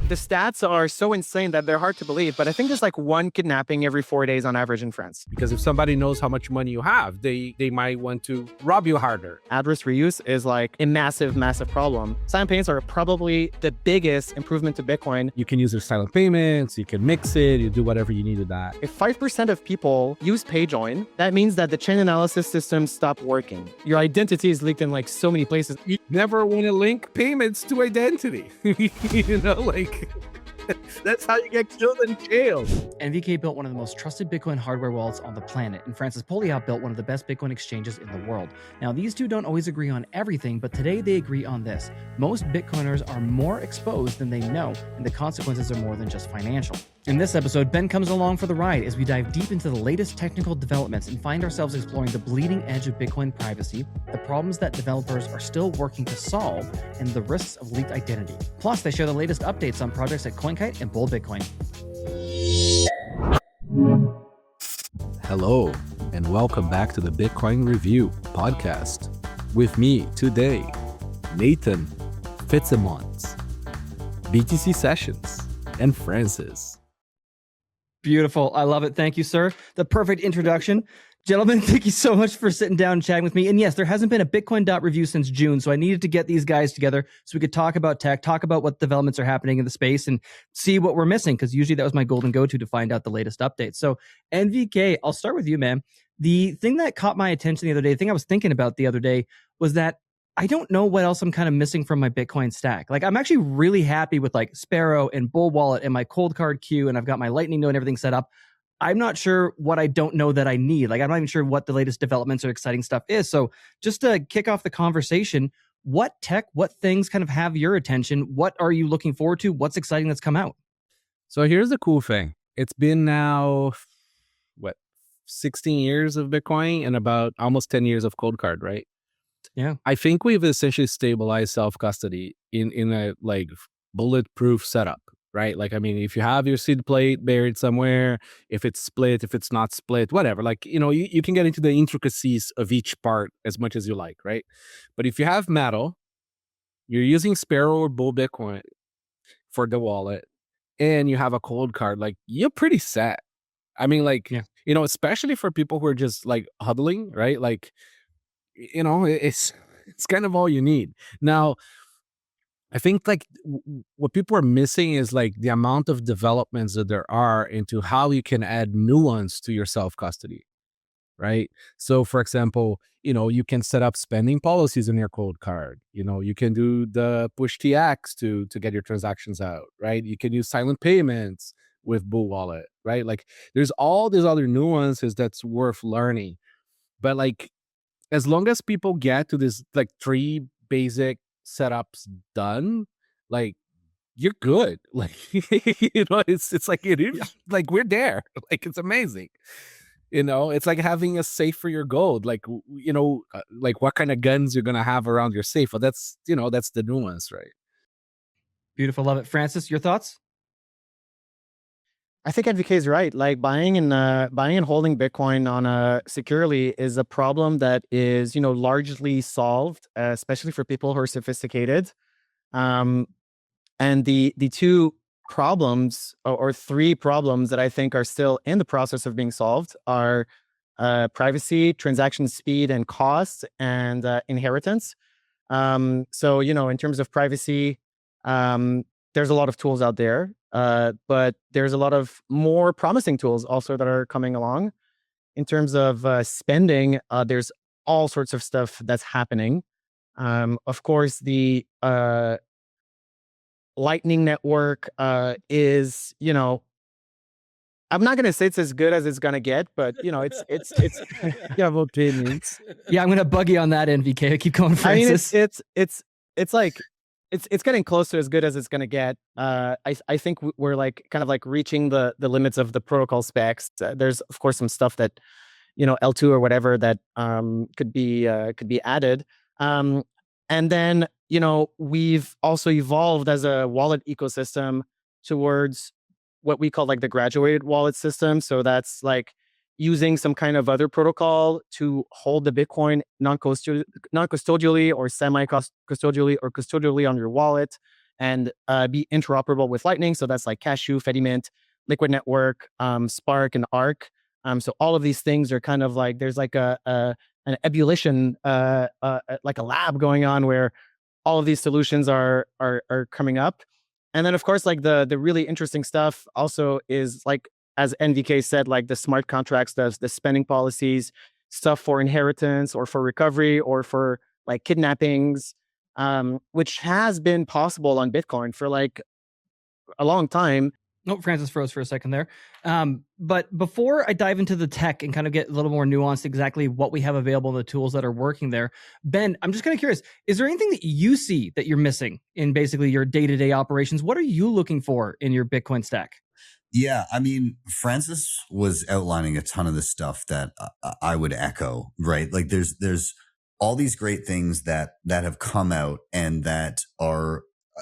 The stats are so insane that they're hard to believe, but I think there's like one kidnapping every 4 days on average in France. Because if somebody knows how much money you have, they might want to rob you harder. Address reuse is like a massive, massive problem. Silent payments are probably the biggest improvement to Bitcoin. You can use their silent payments, you can mix it, you do whatever you need with that. If 5% of people use PayJoin, that means that the chain analysis system stopped working. Your identity is leaked in like so many places. You never want to link payments to identity. You know, like, that's how you get killed in jail. NVK built one of the most trusted Bitcoin hardware wallets on the planet, and Francis Pouliot built one of the best Bitcoin exchanges in the world. Now, these two don't always agree on everything, but today they agree on this. Most Bitcoiners are more exposed than they know, and the consequences are more than just financial. In this episode, Ben comes along for the ride as we dive deep into the latest technical developments and find ourselves exploring the bleeding edge of Bitcoin privacy, the problems that developers are still working to solve, and the risks of leaked identity. Plus, they share the latest updates on projects at Coinkite and Bull Bitcoin. Hello, and welcome back to the Bitcoin Review podcast. With me today, Nathan Fitzsimmons, BTC Sessions, and Francis. Beautiful. I love it. Thank you, sir. The perfect introduction. Gentlemen, thank you so much for sitting down and chatting with me. And yes, there hasn't been a Bitcoin.review since June, so I needed to get these guys together so we could talk about tech, talk about what developments are happening in the space, and see what we're missing, because usually that was my golden go-to to find out the latest updates. So NVK, I'll start with you, man. The thing that caught my attention the other day, the thing I was thinking about the other day, was that I don't know what else I'm kind of missing from my Bitcoin stack. Like, I'm actually really happy with like Sparrow and Bull Wallet and my ColdCard queue, and I've got my Lightning node and everything set up. I'm not sure what I don't know that I need. Like, I'm not even sure what the latest developments or exciting stuff is. So just to kick off the conversation, what tech, what things kind of have your attention? What are you looking forward to? What's exciting that's come out? So here's the cool thing. It's been now, 16 years of Bitcoin and about almost 10 years of ColdCard, right? Yeah. I think we've essentially stabilized self-custody in a like bulletproof setup, right? Like, I mean, if you have your seed plate buried somewhere, if it's split, if it's not split, whatever, like, you know, you can get into the intricacies of each part as much as you like, right? But if you have metal, you're using Sparrow or Bull Bitcoin for the wallet, and you have a ColdCard, like, you're pretty set. I mean, like, Yeah. you know, especially for people who are just like huddling, right? Like, you know, it's kind of all you need. Now, I think like what people are missing is like the amount of developments that there are into how you can add nuance to your self-custody, right? So for example, you know, you can set up spending policies in your ColdCard. You know, you can do the push TX to get your transactions out, right? You can use silent payments with Bull Wallet, right? Like, there's all these other nuances that's worth learning. But like, as long as people get to this like 3 basic setups done, like, you're good. Like, you know, it's like it is like we're there. Like, it's amazing. You know, it's like having a safe for your gold. Like, you know, like what kind of guns you're gonna have around your safe. Well, that's, you know, that's the nuance, right? Beautiful. Love it. Francis, your thoughts? I think NVK is right. Like, buying and holding Bitcoin on securely is a problem that is, you know, largely solved, especially for people who are sophisticated. And the two problems or 3 problems that I think are still in the process of being solved are privacy, transaction speed and cost, and inheritance. So, you know, in terms of privacy, there's a lot of tools out there, but there's a lot of more promising tools also that are coming along. In terms of spending, there's all sorts of stuff that's happening. Of course, the Lightning Network is, you know, I'm not going to say it's as good as it's going to get, but, you know, it's You have opinions. Yeah, I'm going to bug you on that, NVK. Keep going, Francis. I mean, it's like, it's getting close to as good as it's going to get. I think we're like kind of like reaching the limits of the protocol specs. There's of course some stuff that, you know, L2 or whatever that could be added. And then, you know, we've also evolved as a wallet ecosystem towards what we call like the graduated wallet system. So that's like using some kind of other protocol to hold the Bitcoin non-custodially or semi-custodially or custodially on your wallet. and be interoperable with Lightning. So that's like Cashu, Fedimint, Liquid Network, Spark, and Arc. So all of these things are kind of like there's like an ebullition, like a lab going on where all of these solutions are coming up. And then of course, like the really interesting stuff also is like, as NVK said, like the smart contracts, the spending policies, stuff for inheritance or for recovery or for like kidnappings, which has been possible on Bitcoin for like a long time. Oh, Francis froze for a second there. But before I dive into the tech and kind of get a little more nuanced exactly what we have available, the tools that are working there, Ben, I'm just kind of curious, is there anything that you see that you're missing in basically your day-to-day operations? What are you looking for in your Bitcoin stack? Yeah, I mean, Francis was outlining a ton of the stuff that I would echo, right? Like there's all these great things that have come out and that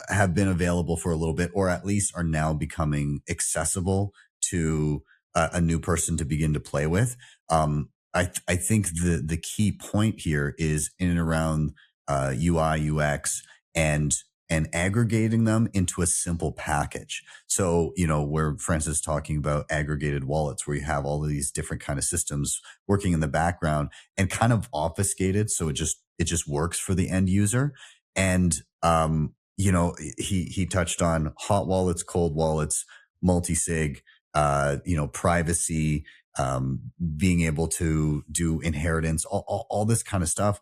have been available for a little bit, or at least are now becoming accessible to a new person to begin to play with. I think the key point here is in and around UI, UX, and aggregating them into a simple package. So, where Francis is talking about aggregated wallets, where you have all of these different kind of systems working in the background and kind of obfuscated. So it just works for the end user. And, he touched on hot wallets, cold wallets, multi-sig, privacy, being able to do inheritance, all this kind of stuff.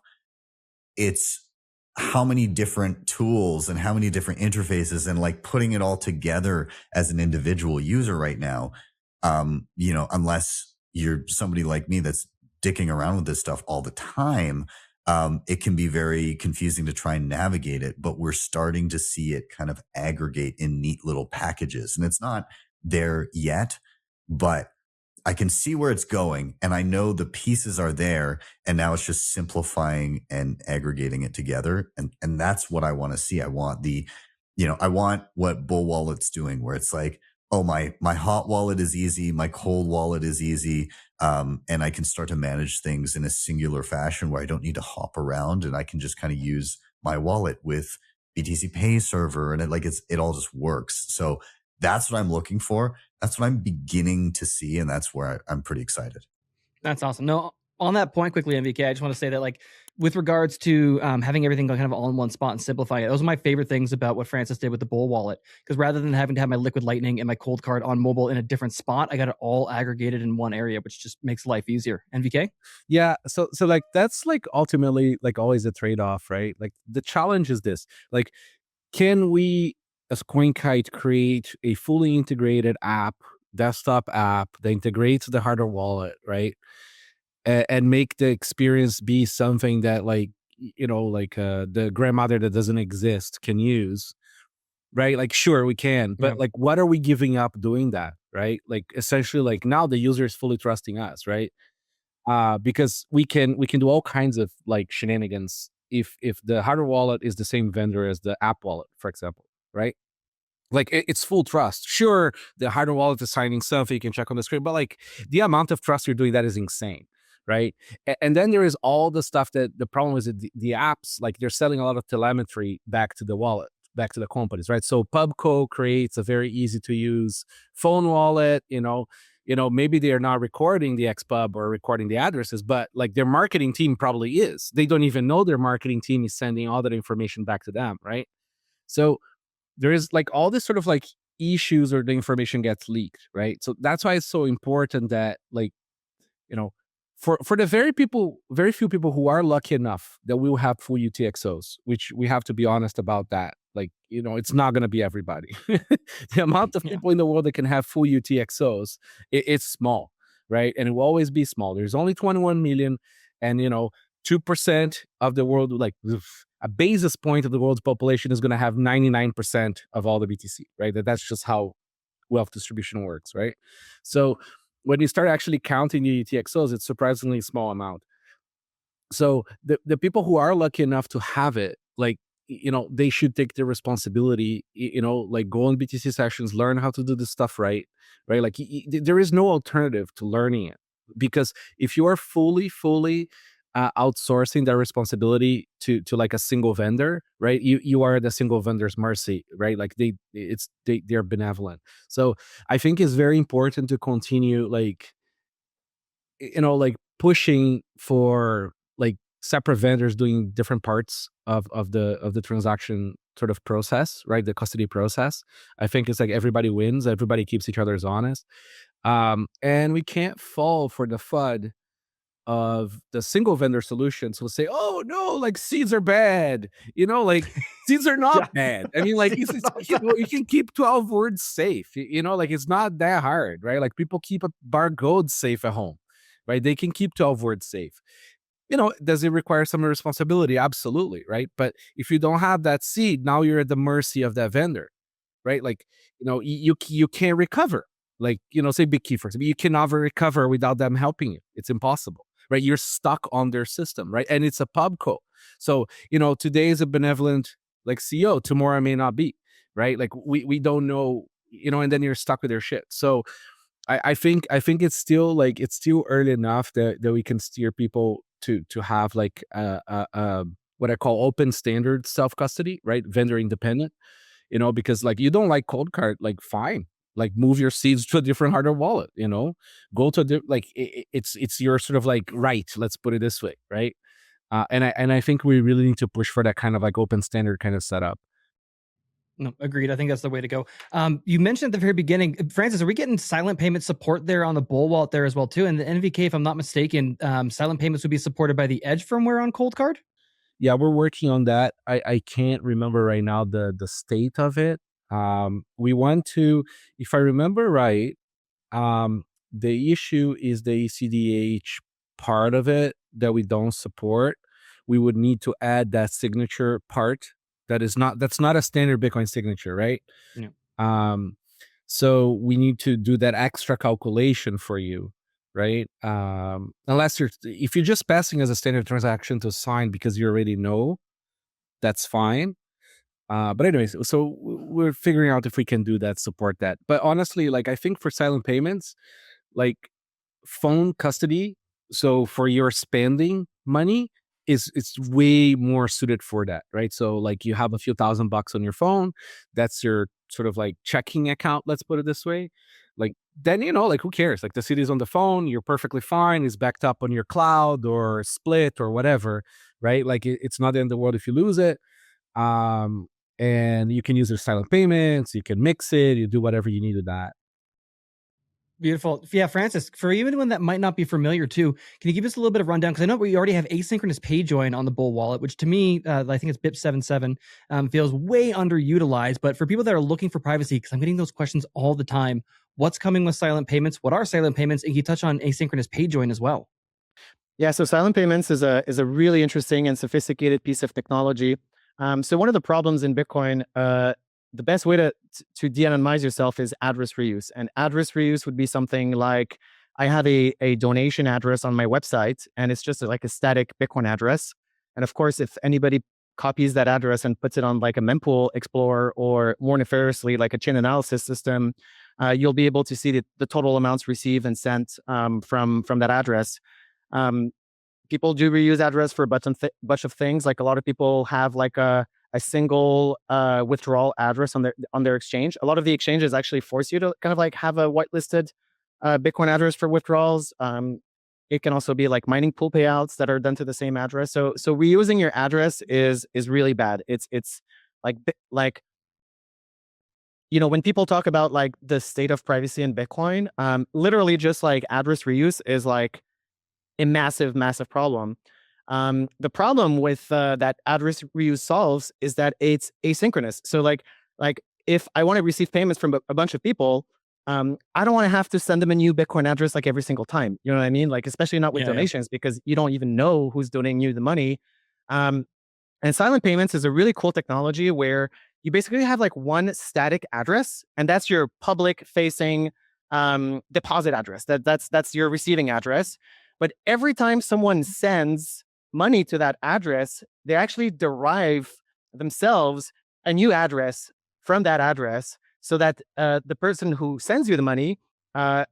It's how many different tools and how many different interfaces, and like putting it all together as an individual user right now. Unless you're somebody like me that's dicking around with this stuff all the time, it can be very confusing to try and navigate it, but we're starting to see it kind of aggregate in neat little packages. And it's not there yet, but I can see where it's going, and I know the pieces are there, and now it's just simplifying and aggregating it together. And that's what I want to see. I want I want what Bull Wallet's doing, where it's like, oh, my hot wallet is easy, my cold wallet is easy. And I can start to manage things in a singular fashion where I don't need to hop around, and I can just kind of use my wallet with BTC Pay server, and it all just works. So that's what I'm looking for. That's what I'm beginning to see, and that's where I'm pretty excited. That's awesome. No, on that point quickly, NVK, I just want to say that like with regards to having everything kind of all in one spot and simplifying it, those are my favorite things about what Francis did with the Bull wallet. Because rather than having to have my Liquid Lightning and my ColdCard on mobile in a different spot, I got it all aggregated in one area, which just makes life easier. NVK? Yeah, so like that's like ultimately like always a trade-off, right? Like the challenge is this: like, can we as Coinkite create a fully integrated app, desktop app that integrates the hardware wallet, right? And make the experience be something that the grandmother that doesn't exist can use, right? Like, sure, we can, but like, what are we giving up doing that, right? Like, essentially, like now the user is fully trusting us, right? Because we can do all kinds of like shenanigans if the hardware wallet is the same vendor as the app wallet, for example, right? Like it's full trust. Sure, the hardware wallet is signing something you can check on the screen, but like the amount of trust you're doing that is insane, right? And then there is all the stuff that the problem is that the apps, like they're selling a lot of telemetry back to the wallet, back to the companies, right? So Pubco creates a very easy to use phone wallet, maybe they are not recording the xpub or recording the addresses, but like their marketing team probably is. They don't even know their marketing team is sending all that information back to them, right? So there is like all this sort of like issues or the information gets leaked, right? So that's why it's so important that for the very few people who are lucky enough that we will have full UTXOs, which we have to be honest about that. Like, it's not going to be everybody. The amount of people in the world that can have full UTXOs, it's small, right? And it will always be small. There's only 21 million, and 2% of the world, like a basis point of the world's population is going to have 99% of all the BTC, right? That's just how wealth distribution works, right? So when you start actually counting the UTXOs, it's surprisingly small amount. So the people who are lucky enough to have it, like, they should take the responsibility, like go on BTC sessions, learn how to do this stuff right? Like there is no alternative to learning it, because if you are fully outsourcing that responsibility to like a single vendor, right? You are the single vendor's mercy, right? Like they're benevolent. So I think it's very important to continue like, like pushing for like separate vendors doing different parts of the transaction sort of process, right? The custody process. I think it's like everybody wins, everybody keeps each other's honest. And we can't fall for the FUD of the single vendor solutions will say, oh no, like seeds are bad. Like seeds are not bad. I mean, like you can keep 12 words safe. Like it's not that hard, right? Like people keep a bar gold safe at home, right? They can keep 12 words safe. Does it require some responsibility? Absolutely, right? But if you don't have that seed, now you're at the mercy of that vendor, right? Like, you can't recover. Like, say Big Key, for example, you can never recover without them helping you. It's impossible, right? You're stuck on their system, right? And it's a pubco. So, today is a benevolent like CEO, tomorrow may not be, right? Like we don't know, and then you're stuck with their shit. So I think it's still early enough that we can steer people to have like what I call open standard self-custody, right? Vendor independent, because like you don't like ColdCard, like fine, like move your seeds to a different hardware wallet, go to it's your sort of like right, let's put it this way, right? And I think we really need to push for that kind of like open standard kind of setup. No, agreed. I think that's the way to go. You mentioned at the very beginning, Francis, are we getting silent payment support there on the Bull wallet there as well too? And the NVK, if I'm not mistaken, silent payments would be supported by the Edge firmware on ColdCard? Yeah, we're working on that. I can't remember right now the state of it. We want to, if I remember right, the issue is the ECDH part of it that we don't support. We would need to add that signature part that's not a standard Bitcoin signature, right? Yeah. So we need to do that extra calculation for you, right? Unless if you're just passing as a standard transaction to sign because you already know, that's fine. But anyways, so we're figuring out if we can do that, support that. But honestly, like I think for silent payments, like phone custody, so for your spending money, it's way more suited for that, right? So like you have a few $1,000 on your phone, that's your sort of like checking account, let's put it this way. Like then like who cares? Like the CD is on the phone, you're perfectly fine, it's backed up on your cloud or split or whatever, right? Like it's not the end of the world if you lose it. And you can use their silent payments, you can mix it, you do whatever you need with that. Beautiful. Yeah, Francis, for anyone that might not be familiar too, can you give us a little bit of rundown? Because I know we already have asynchronous pay join on the Bull wallet, which to me, I think it's BIP77, feels way underutilized. But for people that are looking for privacy, because I'm getting those questions all the time, what's coming with silent payments? What are silent payments? And can you touch on asynchronous pay join as well? Yeah, so silent payments is a really interesting and sophisticated piece of technology. So one of the problems in Bitcoin, the best way to de-anonymize yourself is address reuse. And address reuse would be something like, I have a donation address on my website, and it's just like a static Bitcoin address. And of course, if anybody copies that address and puts it on like a mempool explorer, or more nefariously, like a chain analysis system, you'll be able to see the total amounts received and sent from that address. People do reuse address for a bunch of things. Like a lot of people have like a single withdrawal address on their exchange. A lot of the exchanges actually force you to kind of like have a whitelisted Bitcoin address for withdrawals. It can also be like mining pool payouts that are done to the same address. So reusing your address is really bad. It's like when people talk about like the state of privacy in Bitcoin, literally just like address reuse is like a massive problem. The problem with that address reuse solves is that it's asynchronous. So like if I want to receive payments from a bunch of people, I don't want to have to send them a new Bitcoin address like every single time. You know what I mean? Like especially not with donations, because you don't even know who's donating you the money. And silent payments is a really cool technology where you basically have like one static address, and that's your public facing deposit address. That's your receiving address. But every time someone sends money to that address, they actually derive themselves a new address from that address, so that the person who sends you the money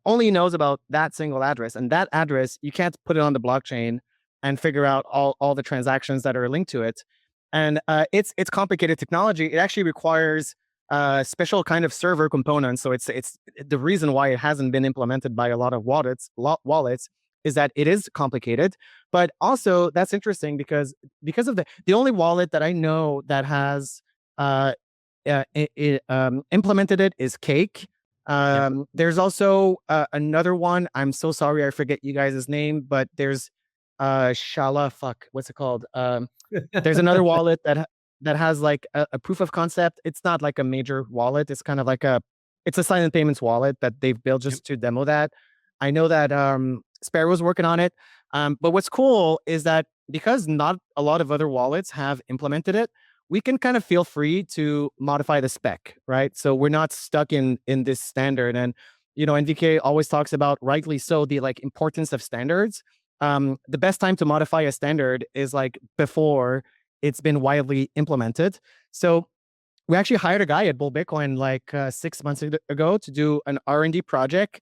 only knows about that single address. And that address, you can't put it on the blockchain and figure out all the transactions that are linked to it. And it's complicated technology. It actually requires special kind of server components. So it's the reason why it hasn't been implemented by a lot of wallets is that it is complicated. But also that's interesting because of the only wallet that I know that has implemented it is Cake. There's also another one. I'm so sorry I forget you guys' name, but there's what's it called? There's another wallet that has like a proof of concept. It's not like a major wallet. It's kind of like it's a silent payments wallet that they've built just to demo that. I know that Sparrow's working on it. But what's cool is that because not a lot of other wallets have implemented it, we can kind of feel free to modify the spec, right? So we're not stuck in this standard. And, NVK always talks about, rightly so, the like importance of standards. The best time to modify a standard is like before it's been widely implemented. So we actually hired a guy at Bull Bitcoin like 6 months ago to do an R&D project,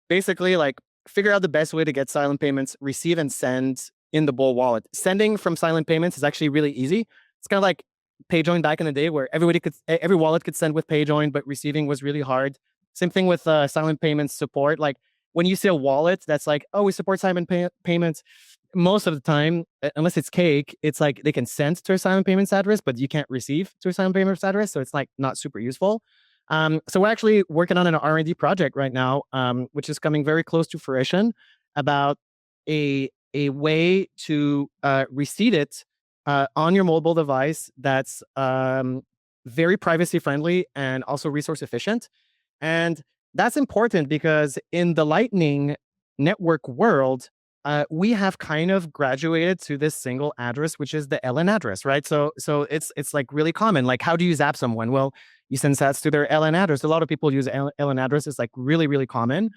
basically like figure out the best way to get silent payments, receive and send in the Bull wallet. Sending from silent payments is actually really easy. It's kind of like PayJoin back in the day where every wallet could send with PayJoin, but receiving was really hard. Same thing with silent payments support. Like when you see a wallet that's like, oh, we support silent payments, most of the time, unless it's Cake, it's like they can send to a silent payments address, but you can't receive to a silent payments address. So it's like not super useful. So we're actually working on an R&D project right now, which is coming very close to fruition, about a way to reseed it on your mobile device that's very privacy friendly and also resource efficient. And that's important because in the Lightning Network world, we have kind of graduated to this single address, which is the LN address, right? So it's like really common. Like, how do you zap someone? Well, you send sats to their LN address. A lot of people use LN address. It's like really, really common.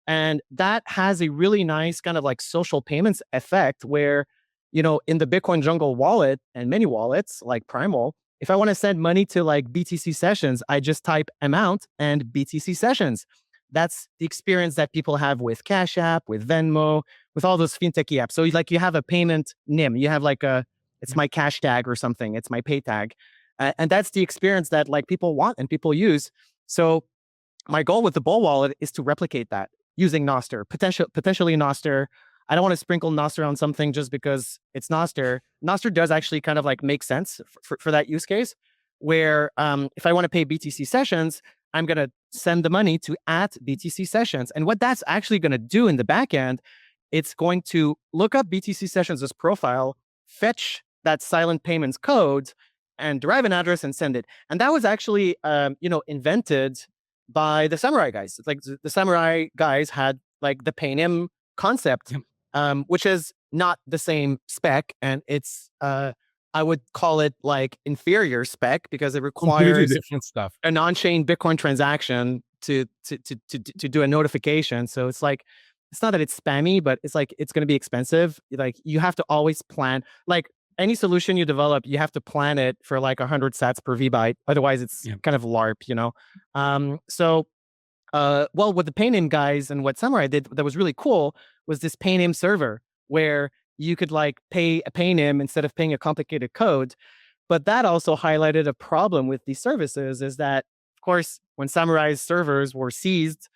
And that has a really nice kind of like social payments effect where, in the Bitcoin Jungle wallet and many wallets like Primal, if I want to send money to like BTC sessions, I just type amount and BTC sessions. That's the experience that people have with Cash App, with Venmo, with all those fintechy apps. So like you have a payment NIM, you have like it's my cash tag or something, it's my pay tag. And that's the experience that like people want and people use. So my goal with the Bull wallet is to replicate that using Nostr, potentially Nostr. I don't want to sprinkle Nostr on something just because it's Nostr. Nostr does actually kind of like make sense for that use case where if I want to pay BTC sessions, I'm going to send the money to @BTC sessions. And what that's actually going to do in the back end, it's going to look up BTC sessions' profile, fetch that silent payments code, and derive an address and send it. And that was actually, invented by the Samurai guys. It's like the Samurai guys had like the Paynim concept, which is not the same spec, and it's I would call it like inferior spec because it requires different stuff. an on-chain Bitcoin transaction to do a notification. So it's like, it's not that it's spammy, but it's like, it's going to be expensive. Like you have to always plan, like any solution you develop, you have to plan it for like 100 sats per VByte. Otherwise it's kind of LARP, well, what the Payname guys and what Samurai did that was really cool was this Payname server where you could like pay a Payname instead of paying a complicated code. But that also highlighted a problem with these services is that, of course, when Samurai's servers were seized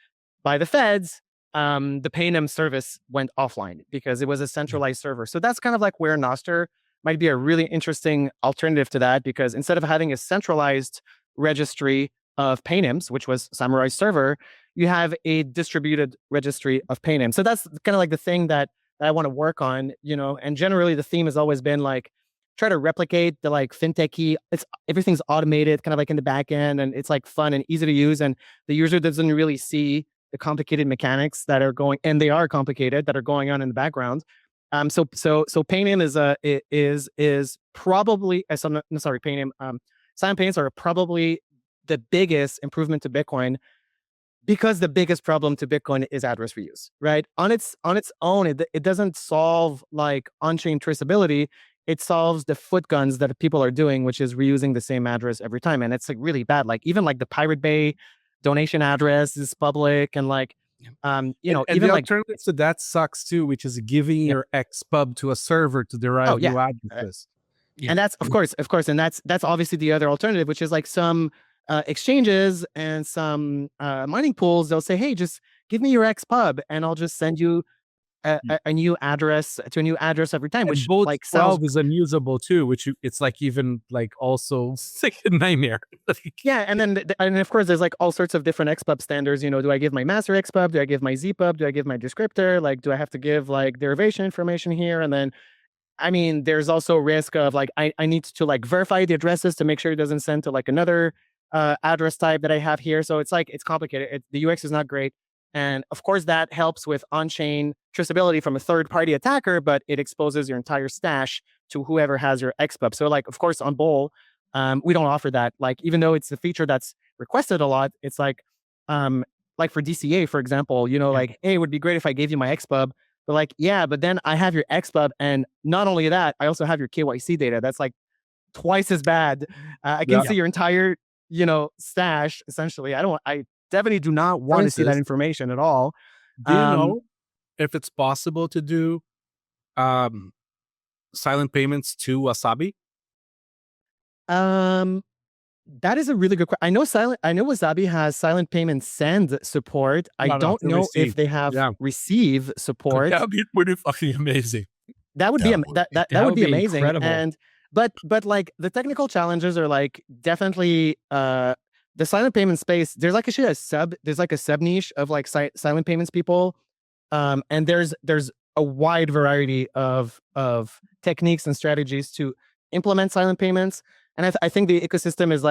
by the feds, the Payname service went offline because it was a centralized server. So that's kind of like where Nostr might be a really interesting alternative to that, because instead of having a centralized registry of Paynames, which was Samurai's server, you have a distributed registry of Paynames. So that's kind of like the thing that I want to work on, and generally the theme has always been like, try to replicate the like fintechy, everything's automated kind of like in the back end, and it's like fun and easy to use, and the user doesn't really see the complicated mechanics that are going, and they are complicated, that are going on in the background. So Payname is probably Payname. Silent payments are probably the biggest improvement to Bitcoin, because the biggest problem to Bitcoin is address reuse, right? On its own, it doesn't solve like on-chain traceability. It solves the foot guns that people are doing, which is reusing the same address every time. And it's like really bad. Like even like the Pirate Bay donation address is public, and like And even the like alternative to that sucks too, which is giving your xpub to a server to derive new addresses. And that's of course, and that's obviously the other alternative, which is like some exchanges and some mining pools. They'll say, hey, just give me your xpub, and I'll just send you a new address to a new address every time. And which both like 12 sounds is unusable too, which it's like even like also like a nightmare. and then and of course there's like all sorts of different xpub standards. Do I give my master xpub? Do I give my zpub? Do I give my descriptor? Like, do I have to give like derivation information here? And then I mean, there's also risk of like I need to like verify the addresses to make sure it doesn't send to like another address type that I have here. So it's like it's complicated. The UX is not great, and of course that helps with on-chain traceability from a third-party attacker, but it exposes your entire stash to whoever has your xpub. So like, of course, on Bowl, we don't offer that. Like, even though it's a feature that's requested a lot, it's like for DCA, for example, like, hey, it would be great if I gave you my xpub. But like, yeah, but then I have your xpub, and not only that, I also have your KYC data. That's like twice as bad. I can see your entire, stash. Essentially, I definitely do not want to see that information at all. Do you know if it's possible to do silent payments to Wasabi? That is a really good question. I know Wasabi has silent payment send support. I don't know if they have receive support. That would be pretty fucking amazing. That would be amazing. Incredible. And but like the technical challenges are like definitely the silent payment space. There's like a sub niche of like silent payments people. And there's a wide variety of techniques and strategies to implement silent payments. And I think the ecosystem is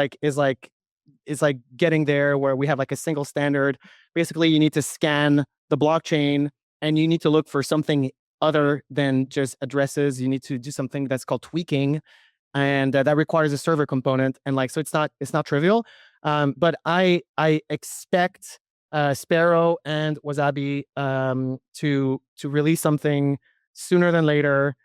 like getting there, where we have like a single standard. Basically, you need to scan the blockchain, and you need to look for something other than just addresses. You need to do something that's called tweaking, and that requires a server component. And like, so it's not trivial. But I expect Sparrow and Wasabi to release something sooner than later.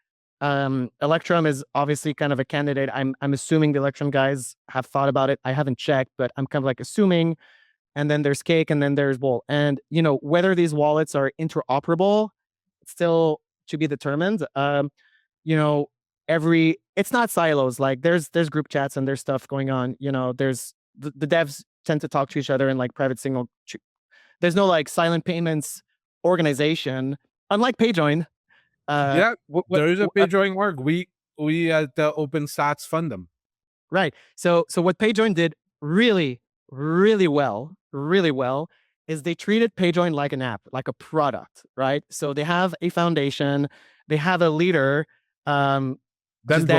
Electrum is obviously kind of a candidate. I'm assuming the Electrum guys have thought about it. I haven't checked, but I'm kind of like assuming. And then there's Cake, and then there's Bowl. And whether these wallets are interoperable, it's still to be determined. It's not silos. Like there's group chats and there's stuff going on. There's the devs tend to talk to each other in like private signal. There's no like silent payments organization, unlike PayJoin. There is a PayJoin org. We at the OpenSats fund them. Right. So what PayJoin did really, really well, is they treated PayJoin like an app, like a product, right? So they have a foundation, they have a leader, Dan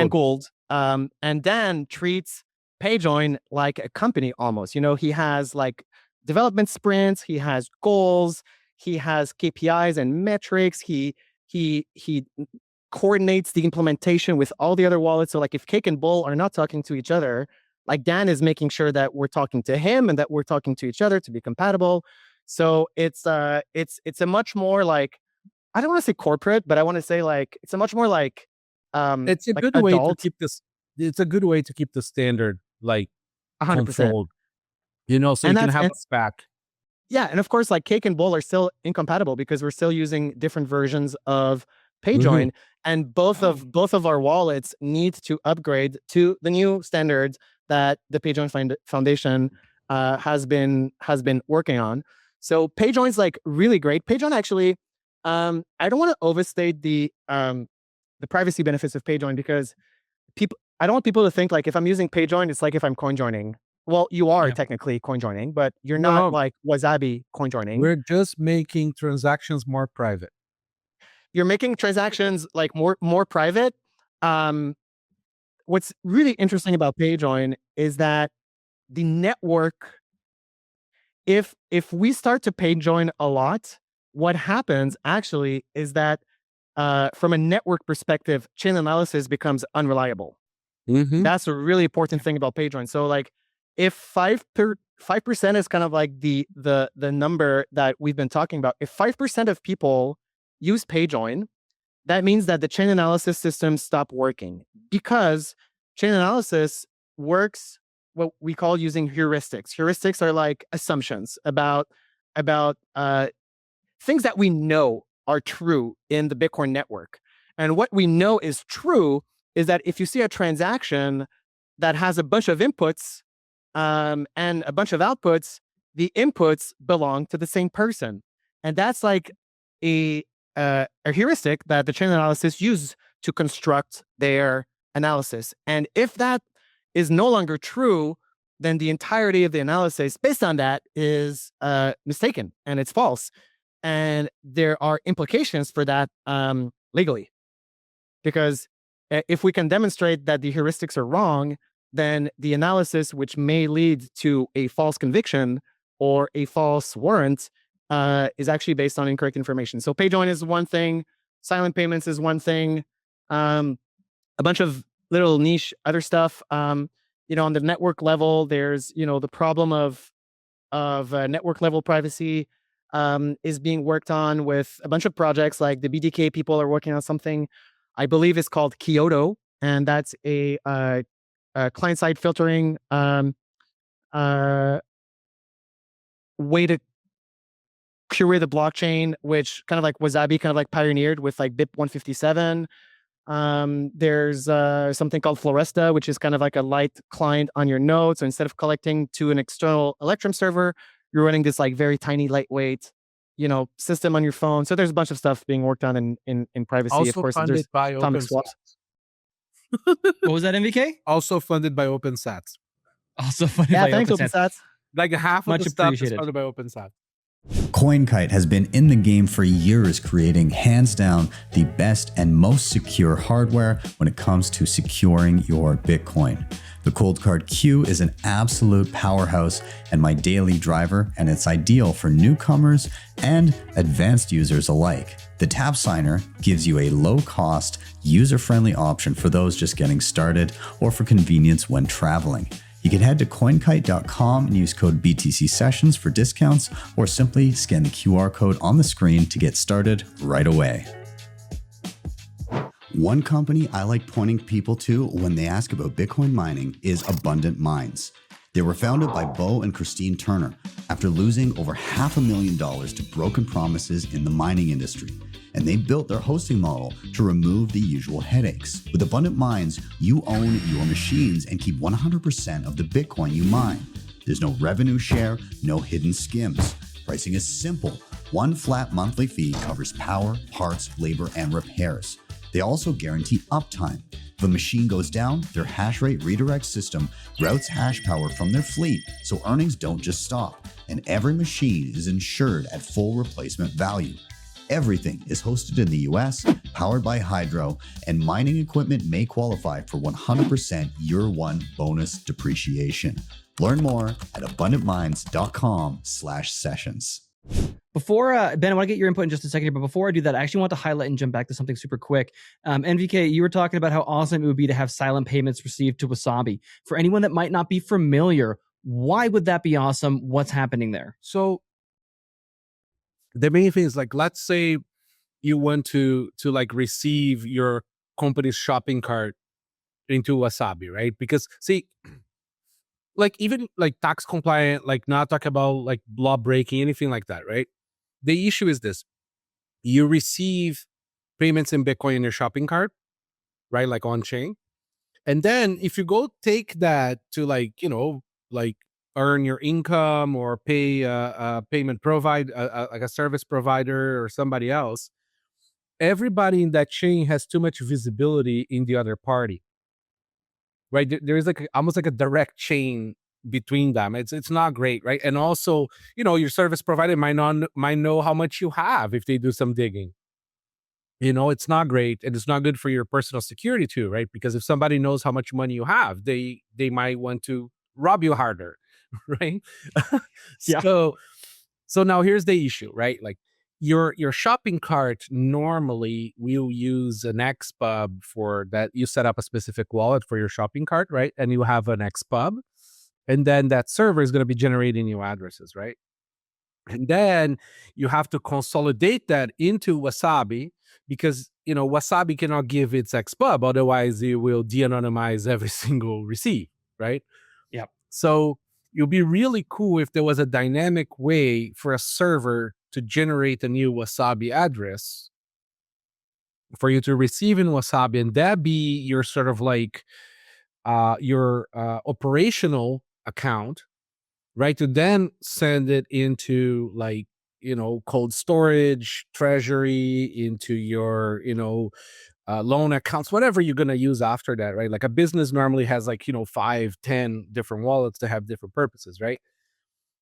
Gould, and Dan treats PayJoin like a company almost. He has like development sprints, he has goals, he has KPIs and metrics, he coordinates the implementation with all the other wallets. So like if Cake and Bowl are not talking to each other, like Dan is making sure that we're talking to him and that we're talking to each other to be compatible. So it's a much more like, I don't want to say corporate, but I want to say like it's a much more like it's a like good way to keep this. It's a good way to keep the standard like 100%. Controlled. So you can have us back. Yeah, and of course, like Cake and Bowl are still incompatible because we're still using different versions of PayJoin, and both of our wallets need to upgrade to the new standards that the PayJoin Foundation has been working on. So PayJoin's like really great. PayJoin actually, I don't want to overstate the privacy benefits of PayJoin, because I don't want people to think like if I'm using PayJoin, it's like if I'm coin joining. Well, you are technically coin joining, but you're not like Wasabi coin joining. We're just making transactions more private. You're making transactions like more private. What's really interesting about PayJoin is that the network, if we start to PayJoin a lot, what happens actually is that from a network perspective, chain analysis becomes unreliable. That's a really important thing about PayJoin. So like if 5% is kind of like the number that we've been talking about, if 5% of people use PayJoin, that means that the chain analysis systems stop working, because chain analysis works what we call using heuristics. Heuristics are like assumptions about things that we know are true in the Bitcoin network. And what we know is true is that if you see a transaction that has a bunch of inputs and a bunch of outputs, the inputs belong to the same person. And that's like a heuristic that the chain analysis use to construct their analysis. And if that is no longer true, then the entirety of the analysis based on that is mistaken and it's false. And there are implications for that legally. Because if we can demonstrate that the heuristics are wrong, then the analysis, which may lead to a false conviction or a false warrant, is actually based on incorrect information. So pay join is one thing, silent payments is one thing, a bunch of little niche other stuff. On the network level, there's the problem of network level privacy is being worked on with a bunch of projects. Like the BDK people are working on something I believe is called Kyoto, and that's a client-side filtering way to curate the blockchain, which kind of like Wasabi kind of like pioneered with like BIP 157. There's something called Floresce, which is kind of like a light client on your node. So instead of collecting to an external Electrum server, you're running this like very tiny, lightweight, system on your phone. So there's a bunch of stuff being worked on in privacy. Also of course, funded there's by atomic OpenSats. swaps. What was that, NVK? Also funded by OpenSats. Also funded Yeah, by thanks, OpenSats. OpenSats. Like half of Much the stuff is appreciated. funded by OpenSats. Coinkite has been in the game for years, creating hands down the best and most secure hardware when it comes to securing your Bitcoin. The ColdCard Q is an absolute powerhouse and my daily driver, and it's ideal for newcomers and advanced users alike. The Tap Signer gives you a low-cost, user-friendly option for those just getting started or for convenience when traveling. You can head to coinkite.com and use code BTC Sessions for discounts, or simply scan the QR code on the screen to get started right away. One company I like pointing people to when they ask about Bitcoin mining is Abundant Mines. They were founded by Bo and Christine Turner after losing over $500,000 to broken promises in the mining industry. And they built their hosting model to remove the usual headaches. With Abundant Mines, you own your machines and keep 100% of the Bitcoin you mine. There's no revenue share, no hidden skims. Pricing is simple. One flat monthly fee covers power, parts, labor, and repairs. They also guarantee uptime. If a machine goes down, their hash rate redirect system routes hash power from their fleet, so earnings don't just stop. And every machine is insured at full replacement value. Everything is hosted in the US, powered by Hydro, and mining equipment may qualify for 100% year one bonus depreciation. Learn more at abundantmines.com/sessions. Before, Ben, I want to get your input in just a second here, but before I do that, I actually want to highlight and jump back to something super quick. NVK, you were talking about how awesome it would be to have silent payments received to Wasabi. For anyone that might not be familiar, why would that be awesome? What's happening there? So the main thing is, like, let's say you want to like receive your company's shopping cart into Wasabi, right? Because see, like even like tax compliant, like not talk about like law breaking, anything like that, right? The issue is this: you receive payments in Bitcoin in your shopping cart, right? Like on chain. And then if you go take that to like earn your income or pay a payment like a service provider or somebody else, everybody in that chain has too much visibility in the other party, right? There is like almost like a direct chain between them. It's not great, right? And also, your service provider might know how much you have if they do some digging. It's not great, and it's not good for your personal security too, right? Because if somebody knows how much money you have, they might want to rob you harder, right? Yeah. So now here's the issue, right? Like your shopping cart normally will use an xpub for that. You set up a specific wallet for your shopping cart, right? And you have an xpub, and then that server is going to be generating new addresses, right? And then you have to consolidate that into Wasabi, because Wasabi cannot give its xpub, otherwise it will de-anonymize every single receipt, right? Yep. So it would be really cool if there was a dynamic way for a server to generate a new Wasabi address for you to receive in Wasabi, and that be your sort of like your operational account, right? To then send it into like, cold storage, treasury, into your, loan accounts, whatever you're going to use after that, right? Like a business normally has like, 5, 10 different wallets to have different purposes, right?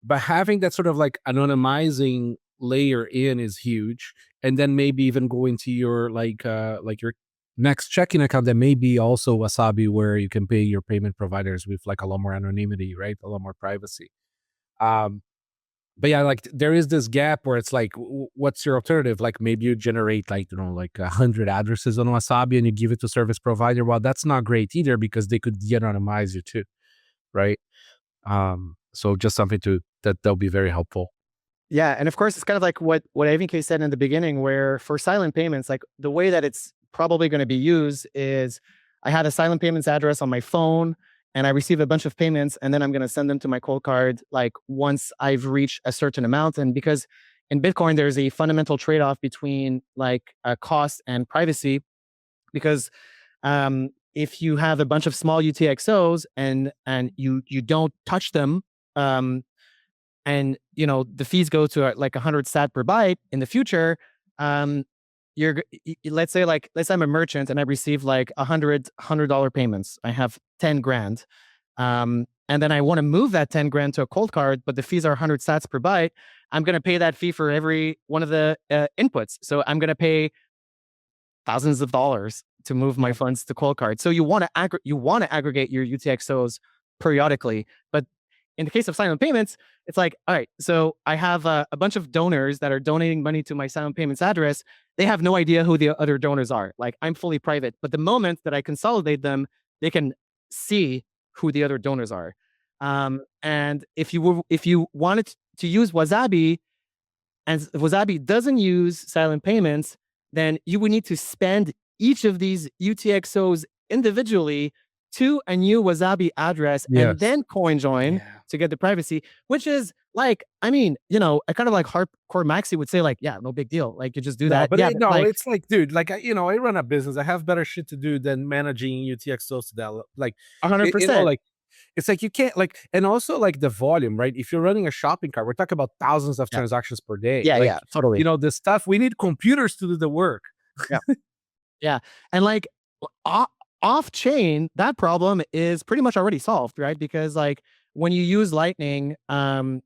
But having that sort of like anonymizing layer in is huge. And then maybe even go into your like your next checking account that may be also Wasabi, where you can pay your payment providers with like a lot more anonymity, right? A lot more privacy. But yeah, like there is this gap where it's like, what's your alternative? Like maybe you generate like, like 100 addresses on Wasabi and you give it to service provider. Well, that's not great either, because they could de-anonymize you too, right? So just something that'll be very helpful. Yeah, and of course, it's kind of like what NVK said in the beginning, where for silent payments, like the way that it's probably going to be used is, I had a silent payments address on my phone, and I receive a bunch of payments, and then I'm going to send them to my ColdCard like once I've reached a certain amount. And because in Bitcoin, there's a fundamental trade-off between like cost and privacy, because if you have a bunch of small UTXOs and you don't touch them, and the fees go to like 100 sat per byte in the future, let's say I'm a merchant and I receive like $100 payments. I have 10 grand. And then I want to move that 10 grand to a ColdCard, but the fees are 100 sats per byte. I'm going to pay that fee for every one of the inputs. So I'm going to pay thousands of dollars to move my funds to ColdCard. So you want to aggregate your UTXOs periodically. But in the case of silent payments, it's like, all right, so I have a bunch of donors that are donating money to my silent payments address. They have no idea who the other donors are. Like, I'm fully private. But the moment that I consolidate them, they can see who the other donors are. And if you wanted to use Wasabi, and Wasabi doesn't use silent payments, then you would need to spend each of these UTXOs individually to a new Wasabi address, and then coin join to get the privacy, which is like, I mean, a kind of like hardcore Maxi would say like, yeah, no big deal. Like, you just do that. But yeah, it's like, dude, like, I run a business. I have better shit to do than managing UTXOs to that. Like 100%. Like, it's like you can't like, and also like the volume, right? If you're running a shopping cart, we're talking about thousands of transactions per day. Yeah, like, yeah, totally. The stuff, we need computers to do the work. Yeah. Yeah. And like off chain, that problem is pretty much already solved, right? Because like when you use Lightning,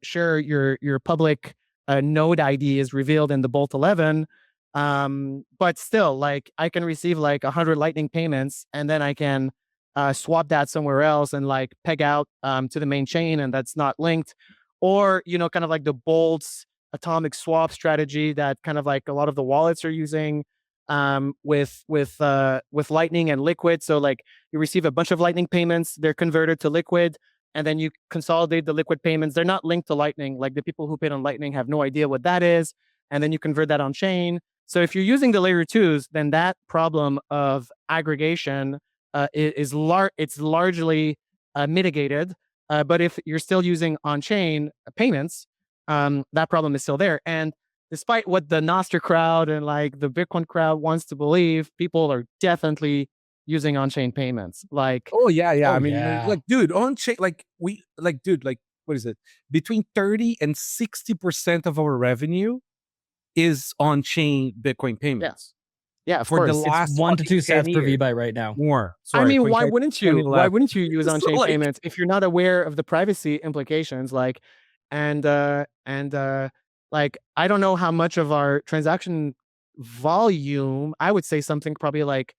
sure, your public node ID is revealed in the Bolt 11. But still, like, I can receive like 100 Lightning payments, and then I can swap that somewhere else and like peg out to the main chain, and that's not linked. Or, kind of like the Bolt's atomic swap strategy that kind of like a lot of the wallets are using with Lightning and Liquid. So like you receive a bunch of Lightning payments, they're converted to Liquid, and then you consolidate the Liquid payments. They're not linked to Lightning. Like, the people who paid on Lightning have no idea what that is, and then you convert that on chain. So if you're using the layer 2s, then that problem of aggregation it's largely mitigated. But if you're still using on-chain payments, that problem is still there. And despite what the Nostr crowd and like the Bitcoin crowd wants to believe, people are definitely using on-chain payments. Like, I mean, like, dude, on-chain, like, what is it? Between 30 and 60% of our revenue is on-chain Bitcoin payments. Yeah, of For course. the last It's 1 to 2 sats per years. VByte right now. More. Sorry, I mean, why Coinkite wouldn't you? 2011. Why wouldn't you use So, on-chain like, payments if you're not aware of the privacy implications? Like, and like, I don't know how much of our transaction volume, I would say something probably like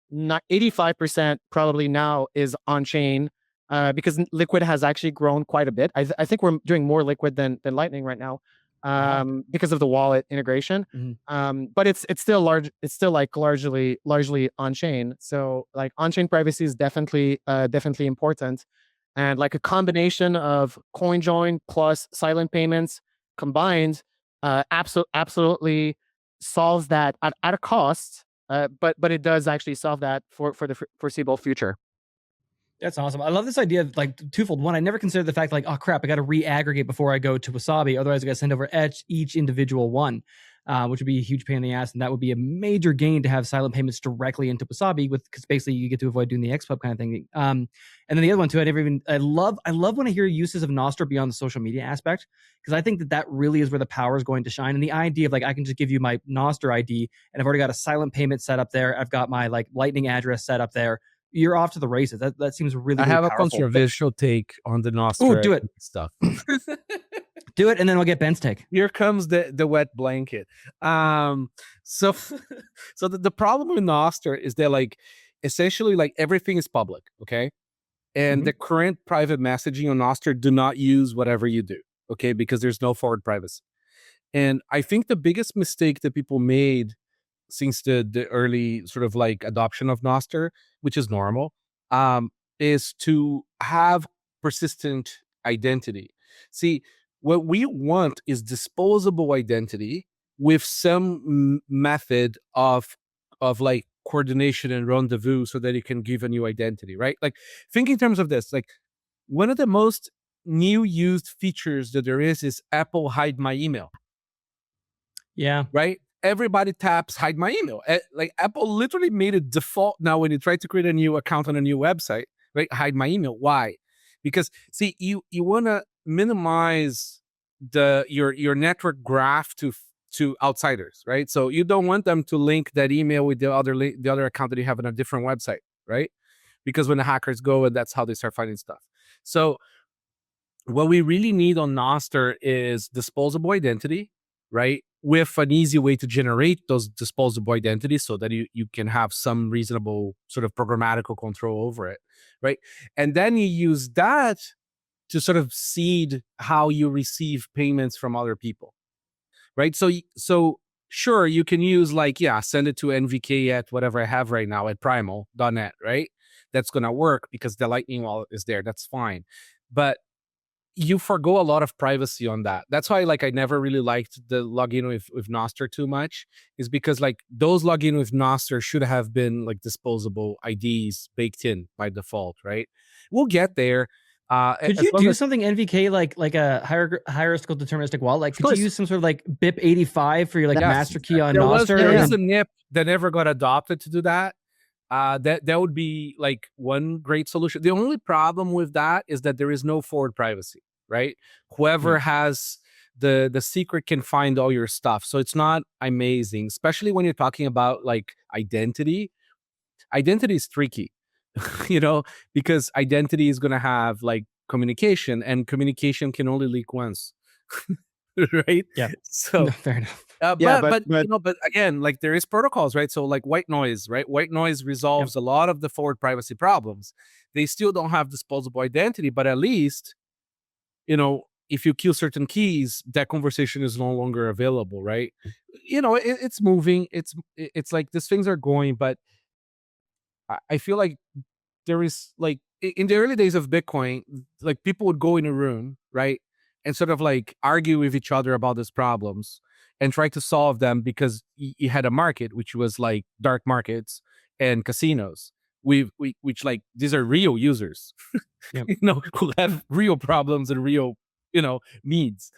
not 85% probably now is on-chain, because Liquid has actually grown quite a bit. I think we're doing more Liquid than Lightning right now, because of the wallet integration. But it's still large. It's still like largely on-chain. So like on-chain privacy is definitely important, and like a combination of coin join plus silent payments combined, absolutely solves that at a cost. But it does actually solve that for the foreseeable future. That's awesome. I love this idea of like twofold. One, I never considered the fact like, oh crap, I got to re-aggregate before I go to Wasabi. Otherwise, I got to send over each individual one, which would be a huge pain in the ass. And that would be a major gain to have silent payments directly into Wasabi because basically you get to avoid doing the xpub kind of thing. And then the other one too, I love when I hear uses of Nostr beyond the social media aspect, because I think that really is where the power is going to shine. And the idea of like, I can just give you my Nostr ID and I've already got a silent payment set up there. I've got my like lightning address set up there. You're off to the races. That seems really, really I have powerful. a controversial take on the Nostr do it. stuff. Do it, and then we'll get Ben's take. Here comes the wet blanket. So the problem with Nostr is that like essentially like everything is public, okay? And the current private messaging on Nostr do not use whatever you do, okay? Because there's no forward privacy. And I think the biggest mistake that people made since the early sort of like adoption of Nostr, which is normal, is to have persistent identity. See, what we want is disposable identity with some method of like coordination and rendezvous so that you can give a new identity, right? Like think in terms of this, like one of the most new used features that there is Apple hide my email. Yeah. Right? Everybody taps hide my email. Like Apple literally made it default now when you try to create a new account on a new website, right? Hide my email. Why? Because see, you want to minimize your network graph to outsiders, right? So you don't want them to link that email with the other account that you have on a different website, right? Because when the hackers go, and that's how they start finding stuff. So what we really need on Nostr is disposable identity, right? With an easy way to generate those disposable identities so that you can have some reasonable sort of programmatical control over it, right? And then you use that to sort of seed how you receive payments from other people, right? So sure, you can use like, send it to NVK at whatever I have right now at primal.net, right? That's going to work because the Lightning wallet is there. That's fine. But you forgo a lot of privacy on that. That's why like I never really liked the login with Nostr too much, is because like those login with Nostr should have been like disposable IDs baked in by default, right? We'll get there. Could you do something NVK like a hierarchical deterministic wallet? Like could you use some sort of like BIP 85 for your like master key on Nostr? There is a NIP that never got adopted to do that. That would be like one great solution. The only problem with that is that there is no forward privacy, right? Whoever has the secret can find all your stuff. So it's not amazing, especially when you're talking about like identity. Identity is tricky, you know, because identity is going to have like communication, and communication can only leak once. Right? Yeah. So no, fair enough. But you know, but again, like there is protocols, right? So like white noise, right? White noise resolves a lot of the forward privacy problems. They still don't have disposable identity, but at least, you know, if you kill certain keys, that conversation is no longer available, right? You know, it's moving. It's like these things are going, but I feel like there is like in the early days of Bitcoin, like people would go in a room, right? And sort of like argue with each other about these problems and try to solve them, because you had a market, which was like dark markets and casinos, which like these are real users, you know, who have real problems and real, you know, needs.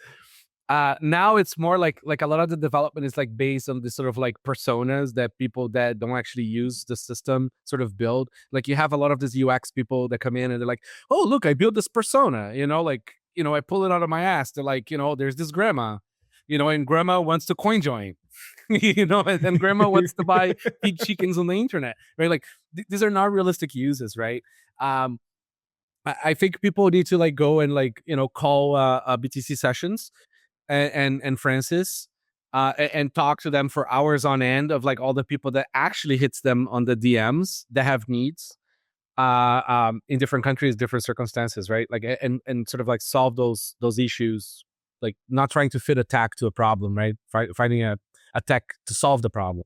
Now it's more like a lot of the development is like based on this sort of like personas that people that don't actually use the system sort of build. Like you have a lot of these UX people that come in and they're like, oh, look, I built this persona, you know, like, you know, I pull it out of my ass. They're like, you know, there's this grandma, you know, and grandma wants to coin join, you know, and then grandma wants to buy pig chickens on the internet, right? Like these are not realistic uses, right? I think people need to like go and like, you know, call BTC sessions and Francis and talk to them for hours on end of like all the people that actually hits them on the DMs that have needs in different countries, different circumstances, right? Like and sort of like solve those issues, like not trying to fit a tech to a problem, right? Finding a tech to solve the problem.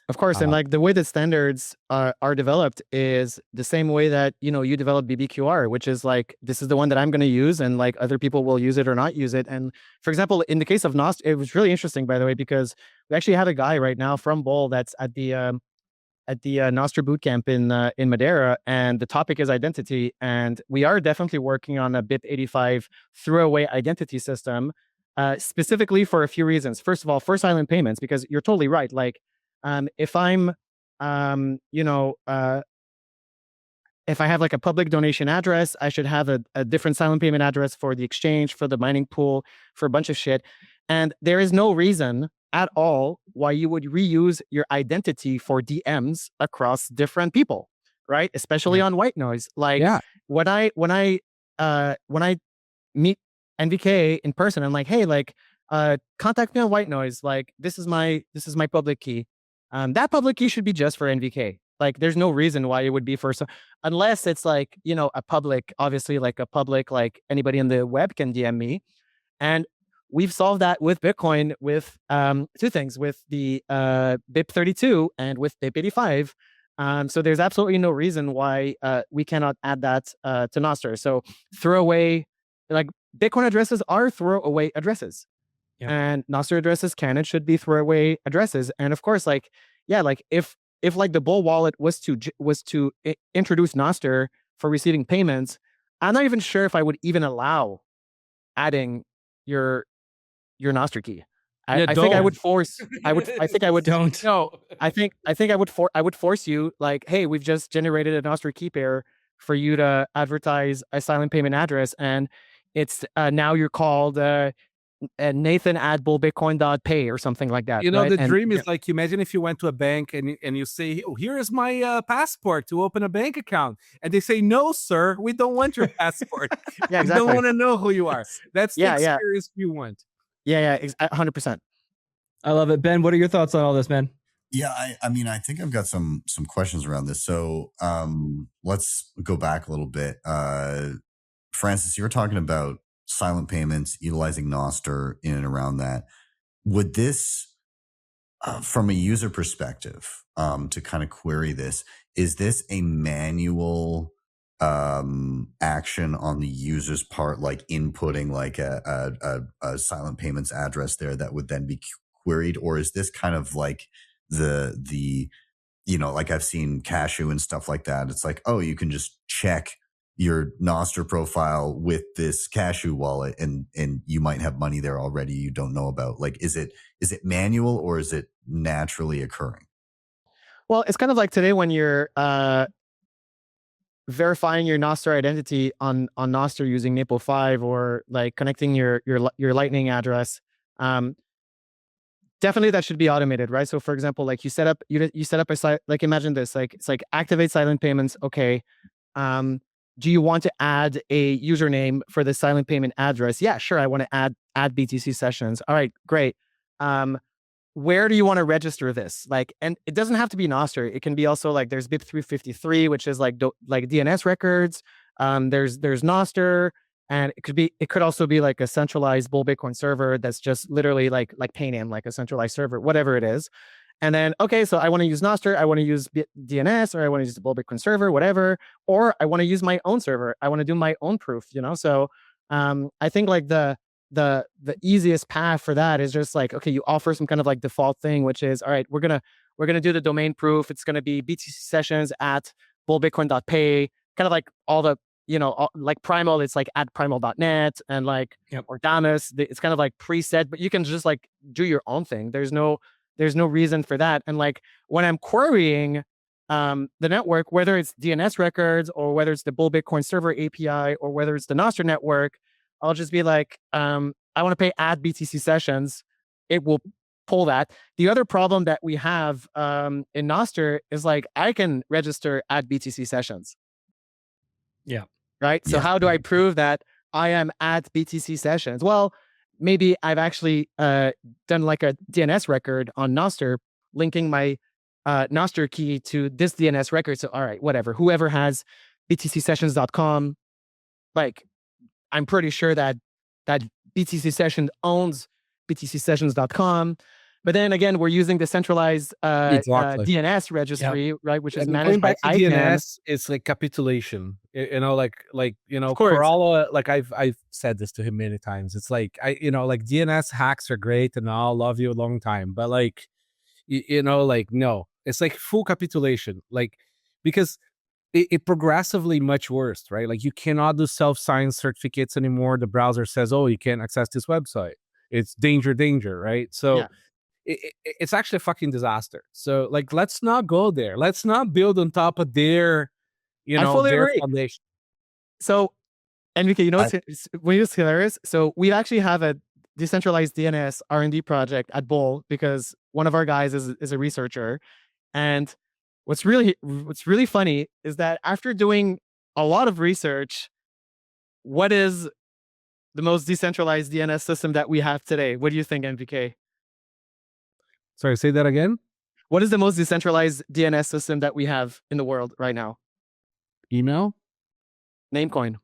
Of course, and like the way that standards are developed is the same way that, you know, you develop BBQR, which is like, this is the one that I'm going to use, and like other people will use it or not use it. And for example, in the case of Nostr, it was really interesting, by the way, because we actually have a guy right now from Bol that's at the Nostr bootcamp in Madeira, and the topic is identity. And we are definitely working on a BIP85 throwaway identity system, specifically for a few reasons. First of all, for silent payments, because you're totally right. Like, if I'm, if I have like a public donation address, I should have a different silent payment address for the exchange, for the mining pool, for a bunch of shit. And there is no reason at all why you would reuse your identity for DMs across different people, right? Especially on white noise. Like when I meet NVK in person, I'm like, hey, like, contact me on white noise. Like, this is my public key. That public key should be just for NVK. Like, there's no reason why it would be for unless it's like, a public, obviously like a public, like anybody in the web can DM me. And we've solved that with Bitcoin with two things, with the BIP32 and with BIP85. So there's absolutely no reason why we cannot add that to Nostr. So throwaway, like Bitcoin addresses are throwaway addresses. Yep. And Nostr addresses can and should be throwaway addresses. And of course, like, yeah, like if like the Bull wallet was to introduce Nostr for receiving payments, I'm not even sure if I would even allow adding your Nostr key. I think I would force. I think I would don't. No, I think I would force you. Like, hey, we've just generated a Nostr key pair for you to advertise a silent payment address, and it's now you're called Nathan at bullbitcoin.pay or something like that. The dream is like, imagine if you went to a bank and you say, oh, here is my passport to open a bank account. And they say, no, sir, we don't want your passport. Yeah, exactly. We don't want to know who you are. That's the experience you want. Yeah, 100%. I love it. Ben, what are your thoughts on all this, man? Yeah, I mean, I think I've got some questions around this. So let's go back a little bit. Francis, you were talking about silent payments, utilizing Nostr in and around that. Would this, from a user perspective, to kind of query this, is this a manual action on the user's part, like inputting like a silent payments address there that would then be queried? Or is this kind of like the like I've seen Cashu and stuff like that. It's like, oh, you can just check your Nostr profile with this Cashu wallet and you might have money there already you don't know about. Like, is it manual or is it naturally occurring? Well, it's kind of like today when you're verifying your Nostr identity on Nostr using Napo5 or like connecting your Lightning address. Definitely that should be automated, right? So for example, like you set up a site, like imagine this, like it's like activate silent payments. Okay. Do you want to add a username for the silent payment address? Yeah, sure. I want to add BTC sessions. All right, great. Where do you want to register this? Like, and it doesn't have to be Nostr. It can be also like there's BIP353, which is like DNS records. There's Nostr, and it could also be like a centralized Bull Bitcoin server that's just literally like Payname, like a centralized server, whatever it is. And then, okay, so I want to use Nostr, I want to use DNS, or I want to use the Bull Bitcoin server, whatever, or I want to use my own server. I want to do my own proof, So I think like the easiest path for that is just like, okay, you offer some kind of like default thing, which is, all right, we're gonna do the domain proof. It's gonna be BTC sessions at bullbitcoin.pay, kind of like all the like Primal, it's like at primal.net and like or Damus. It's kind of like preset, but you can just like do your own thing. There's no reason for that. And like when I'm querying the network, whether it's DNS records or whether it's the Bull Bitcoin server API or whether it's the Nostr network, I'll just be like, I want to pay add BTC sessions. It will pull that. The other problem that we have in Nostr is like I can register add BTC sessions. Yeah. Right. So how do I prove that I am at BTC sessions? Well, maybe I've actually done like a DNS record on Nostr, linking my Nostr key to this DNS record. So, all right, whatever. Whoever has btcsessions.com, like, I'm pretty sure that BTC Session owns btcsessions.com. But then again, we're using the centralized DNS registry, right? Which is managed by ICANN. DNS, it's like capitulation. For all like I've said this to him many times. It's like like DNS hacks are great and I'll love you a long time, but like no, It's like full capitulation, like, because it progressively much worse, right? Like you cannot do self-signed certificates anymore. The browser says, oh, you can't access this website. It's danger, right? So Yeah. it's actually a fucking disaster. So like, let's not go there. Let's not build on top of their, I fully their agree. foundation. So, NVK, you know what's hilarious? So we actually have a decentralized DNS R&D project at Bull because one of our guys is a researcher. And what's really funny is that after doing a lot of research, what is the most decentralized DNS system that we have today? What do you think, NVK? Sorry, say that again. What is the most decentralized DNS system that we have in the world right now? Email? Namecoin.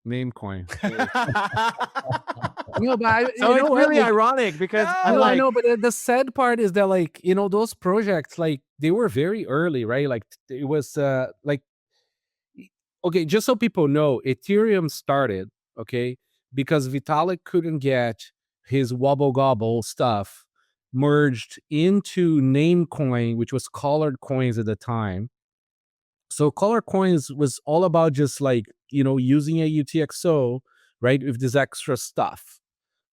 Namecoin. No, but so it's really ironic because I know, but the sad part is that, like, those projects, like, they were very early, right? Like, it was like, okay, just so people know, Ethereum started, okay, because Vitalik couldn't get his wobble gobble stuff merged into Namecoin, which was Colored Coins at the time. So Colored Coins was all about just like, using a UTXO, right, with this extra stuff,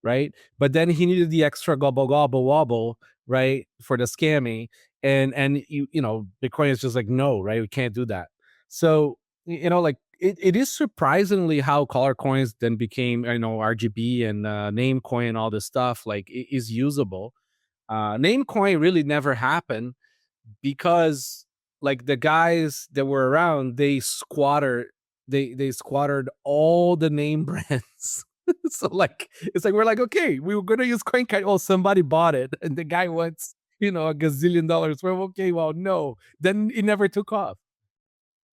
right? But then he needed the extra gobble gobble wobble, right, for the scamming, and Bitcoin is just like, no, right, we can't do that. So like, it is surprisingly how Colored Coins then became, RGB and Namecoin and all this stuff, like, it is usable. Namecoin really never happened because, like, the guys that were around, they squattered all the name brands. So like, it's like, we're like, okay, we were gonna use Coinkite. Oh, somebody bought it, and the guy wants, $1 gazillion. Well, okay, well, no, then it never took off.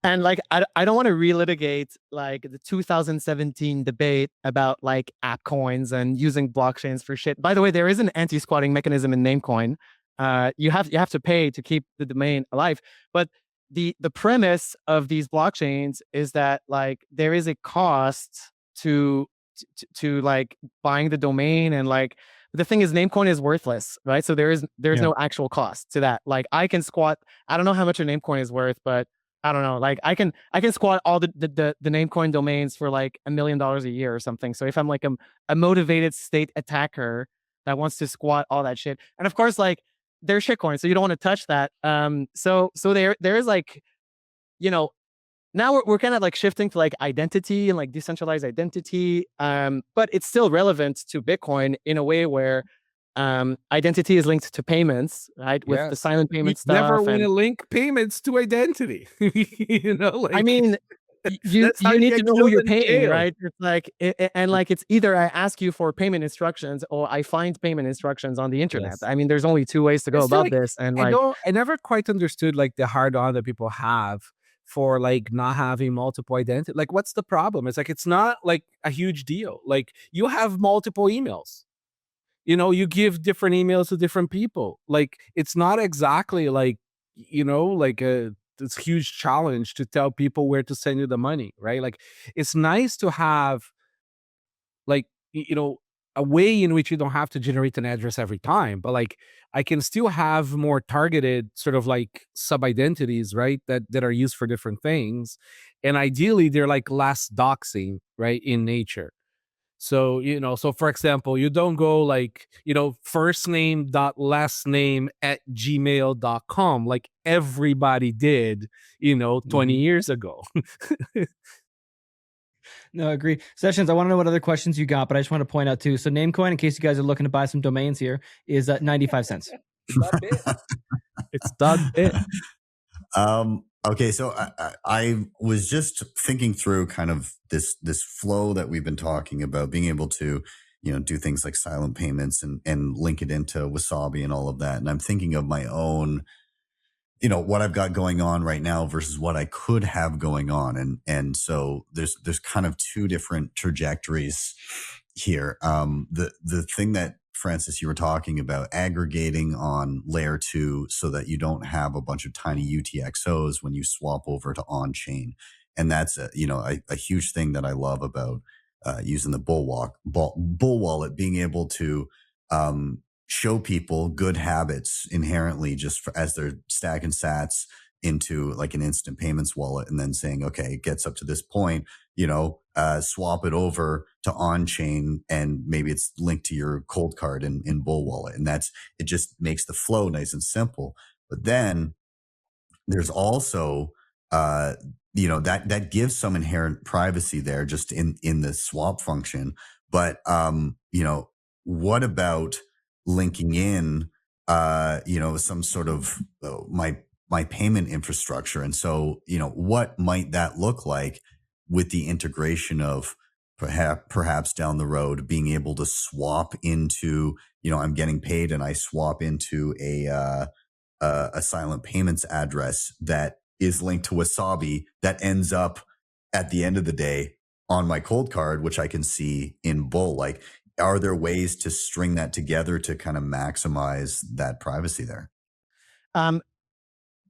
And like, I don't want to relitigate like the 2017 debate about like app coins and using blockchains for shit. By the way, there is an anti-squatting mechanism in Namecoin. You have to pay to keep the domain alive. But the premise of these blockchains is that like there is a cost to like buying the domain, and like the thing is Namecoin is worthless, right? So there's no actual cost to that. Like I can squat, I don't know how much a Namecoin is worth, but I don't know. Like I can squat all the Namecoin domains for like $1 million a year or something. So if I'm like a motivated state attacker that wants to squat all that shit, and of course like they're shitcoins, so you don't want to touch that. So there is like, now we're kind of like shifting to like identity and like decentralized identity. But it's still relevant to Bitcoin in a way where identity is linked to payments, right? With the silent payment stuff. Never want to link payments to identity. Like, I mean, you need to know who you're paying, right? It's like, and like, it's either I ask you for payment instructions or I find payment instructions on the internet. Yes. I mean, there's only two ways to go about this. And like, I never quite understood like the hard on that people have for like not having multiple identity. Like, what's the problem? It's like, it's not like a huge deal. Like, you have multiple emails. You give different emails to different people. Like, it's not exactly like, like this huge challenge to tell people where to send you the money, right? Like, it's nice to have like, a way in which you don't have to generate an address every time, but like, I can still have more targeted sort of like sub identities, right? That are used for different things. And ideally they're like less doxing, right? In nature. So, so for example, you don't go like, first name dot last name at gmail.com like everybody did, 20 years ago. No, I agree. Sessions, I want to know what other questions you got, but I just want to point out too. So Namecoin, in case you guys are looking to buy some domains here, is 95 cents. It's .bit. Okay, so I was just thinking through kind of this flow that we've been talking about, being able to, do things like silent payments and link it into Wasabi and all of that. And I'm thinking of my own, what I've got going on right now versus what I could have going on. And so there's kind of two different trajectories here. The thing that, Francis, you were talking about, aggregating on layer 2 so that you don't have a bunch of tiny UTXOs when you swap over to on-chain. And that's a huge thing that I love about using the Bull wallet, being able to show people good habits inherently just as they're stacking sats into like an instant payments wallet, and then saying, okay, it gets up to this point, swap it over to on chain, and maybe it's linked to your ColdCard in Bull wallet. And it just makes the flow nice and simple. But then there's also, that gives some inherent privacy there just in the swap function. But, what about linking in, some sort of my payment infrastructure? And so, what might that look like with the integration of perhaps down the road being able to swap into, I'm getting paid and I swap into a silent payments address that is linked to Wasabi that ends up at the end of the day on my ColdCard, which I can see in Bull. Like, are there ways to string that together to kind of maximize that privacy there?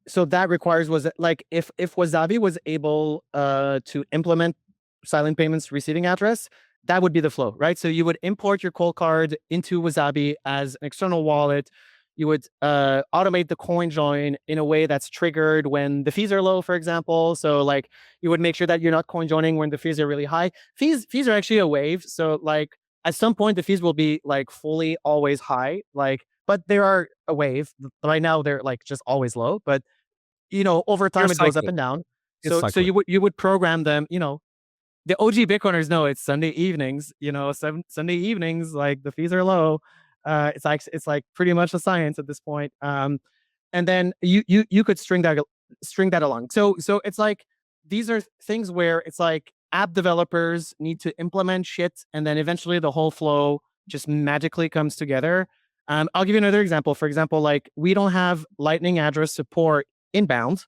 So that requires if Wasabi was able to implement silent payments receiving address, that would be the flow, right? So you would import your ColdCard into Wasabi as an external wallet. You would automate the coin join in a way that's triggered when the fees are low, for example. So like you would make sure that you're not coin joining when the fees are really high. Fees are actually a wave. So like at some point the fees will be like fully always high. But there are a wave. Right now they're like just always low. But over time it goes up and down. So you would program them. The OG Bitcoiners know it's Sunday evenings. Sunday evenings, like the fees are low. It's like pretty much a science at this point. And then you could string that along. So it's like these are things where it's like app developers need to implement shit, and then eventually the whole flow just magically comes together. I'll give you another example. For example, like we don't have Lightning address support inbound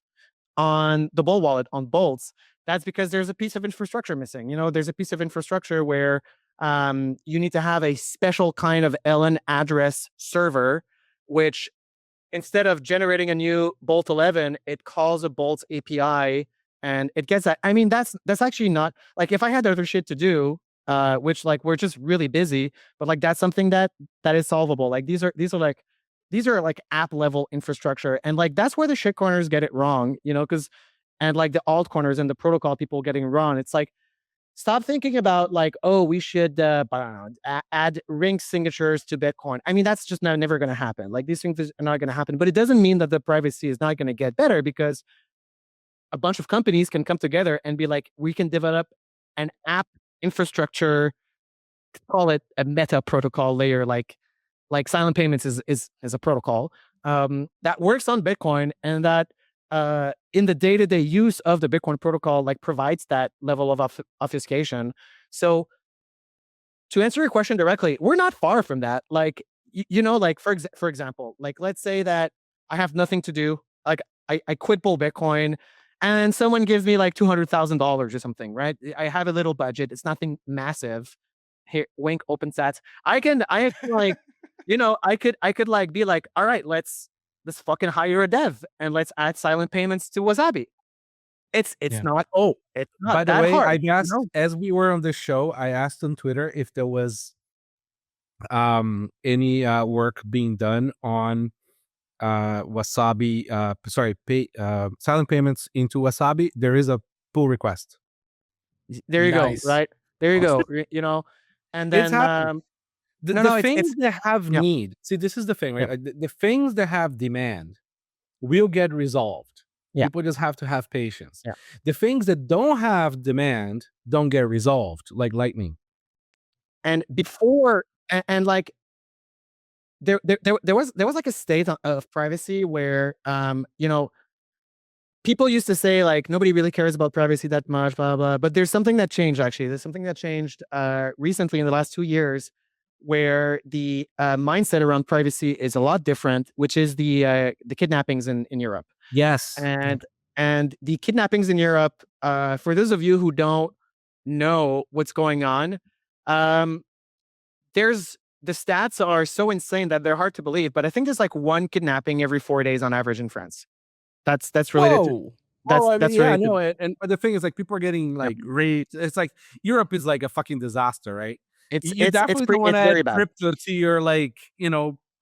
on the Bull wallet on Bolts. That's because there's a piece of infrastructure missing. There's a piece of infrastructure where you need to have a special kind of LN address server, which instead of generating a new Bolt 11, it calls a Bolt API and it gets that. I mean, that's actually not like if I had other shit to do, which like we're just really busy, but like that's something that is solvable. Like these are like app level infrastructure, and like that's where the shit corners get it wrong, and like the alt corners and the protocol people getting wrong. It's like, stop thinking about like, oh, we should add ring signatures to Bitcoin. I mean, that's just never going to happen. Like these things are not going to happen, but it doesn't mean that the privacy is not going to get better, because a bunch of companies can come together and be like, we can develop an app infrastructure, call it a meta protocol layer, like silent payments is a protocol that works on Bitcoin, and that in the day-to-day use of the Bitcoin protocol, like provides that level of obfuscation. So to answer your question directly, we're not far from that. Like, like for example, like let's say that I have nothing to do. Like I quit Bull Bitcoin and someone gives me like $200,000 or something, right? I have a little budget. It's nothing massive. Here, wink, open sats. I can like, I could like be like, all right, let's fucking hire a dev and let's add silent payments to Wasabi. It's not. Oh, it's not. By the that way, hard, I asked as we were on this show, I asked on Twitter if there was any work being done on Wasabi. Silent payments into Wasabi. There is a pull request. There you Nice. go. Right there you go. And then the things that have need. See, this is the thing, right? Like, the things that have demand will get resolved. Yeah. People just have to have patience. Yeah. The things that don't have demand don't get resolved, like Lightning. And before, and like there was like a state of privacy where people used to say like nobody really cares about privacy that much, blah blah. But there's something that changed. Actually, there's something that changed recently in the last 2 years, where the mindset around privacy is a lot different, which is the kidnappings in Europe. Yes. And the kidnappings in Europe, for those of you who don't know what's going on, the stats are so insane that they're hard to believe. But I think there's like one kidnapping every 4 days on average in France. That's related to. I know it. And but the thing is, like, people are getting like raped. It's like Europe is like a fucking disaster, right? You definitely don't want to add crypto to your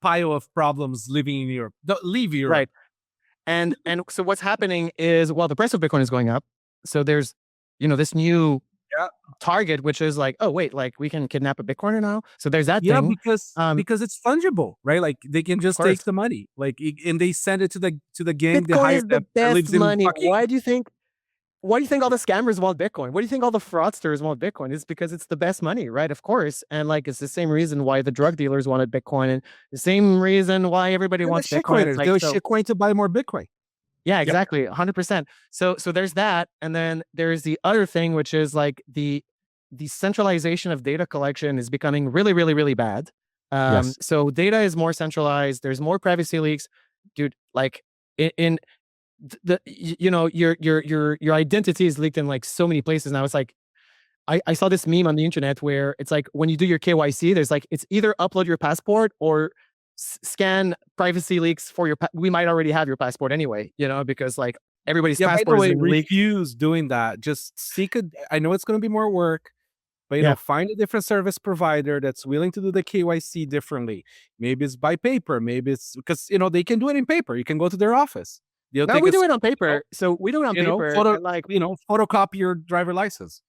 pile of problems living in Europe. Leave Europe. Right. And so what's happening is, well, the price of Bitcoin is going up. So there's, this new target, which is like, oh wait, like we can kidnap a Bitcoiner now. So there's that thing. Because it's fungible, right? Like they can just take the money, like, and they send it to the gang. Bitcoin is the best money. Why do you think all the scammers want Bitcoin? Why do you think all the fraudsters want Bitcoin? It's because it's the best money, right? Of course. And like, it's the same reason why the drug dealers wanted Bitcoin, and the same reason why everybody wants Bitcoin. They were shitcoin to buy more Bitcoin. Yeah, exactly. 100%. So there's that. And then there's the other thing, which is like the centralization of data collection is becoming really, really, really bad. So data is more centralized. There's more privacy leaks. Dude, like in the, your identity is leaked in like so many places now. It's like, I saw this meme on the internet where it's like, when you do your KYC, there's like, it's either upload your passport or scan privacy leaks for your we might already have your passport anyway, because like everybody's passport is refuse doing that. Just seek I know it's going to be more work, but find a different service provider that's willing to do the KYC differently. Maybe it's by paper, maybe it's because they can do it in paper. You can go to their office. We do it on paper. So we do it on paper. Photocopy your driver license.